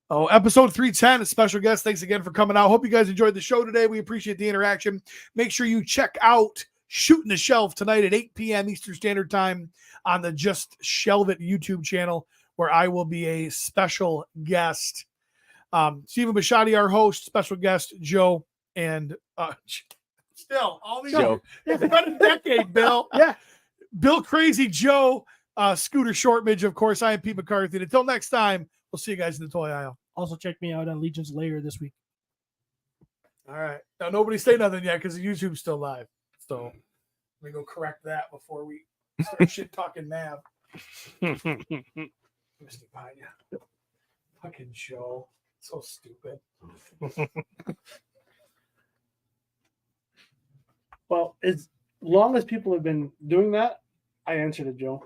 Oh, episode 310, a special guest. Thanks again for coming out. Hope you guys enjoyed the show today. We appreciate the interaction. Make sure you check out Shooting the Shelf tonight at 8 p.m. Eastern Standard Time on the Just Shelve It YouTube channel, where I will be a special guest. Stephen Bishotti, our host, special guest, Joe, and still, all these Joe. It's been a decade, Bill. Yeah. Bill Crazy, Joe, Scooter Shortmage, of course. I am Pete McCarthy. And until next time, we'll see you guys in the toy aisle. Also, check me out on Legion's Lair this week. All right. Now, nobody say nothing yet because YouTube's still live. So let me go correct that before we start shit talking Nav. Behind you. Fucking show. So stupid. Well, as long as people have been doing that, I answer to Joe.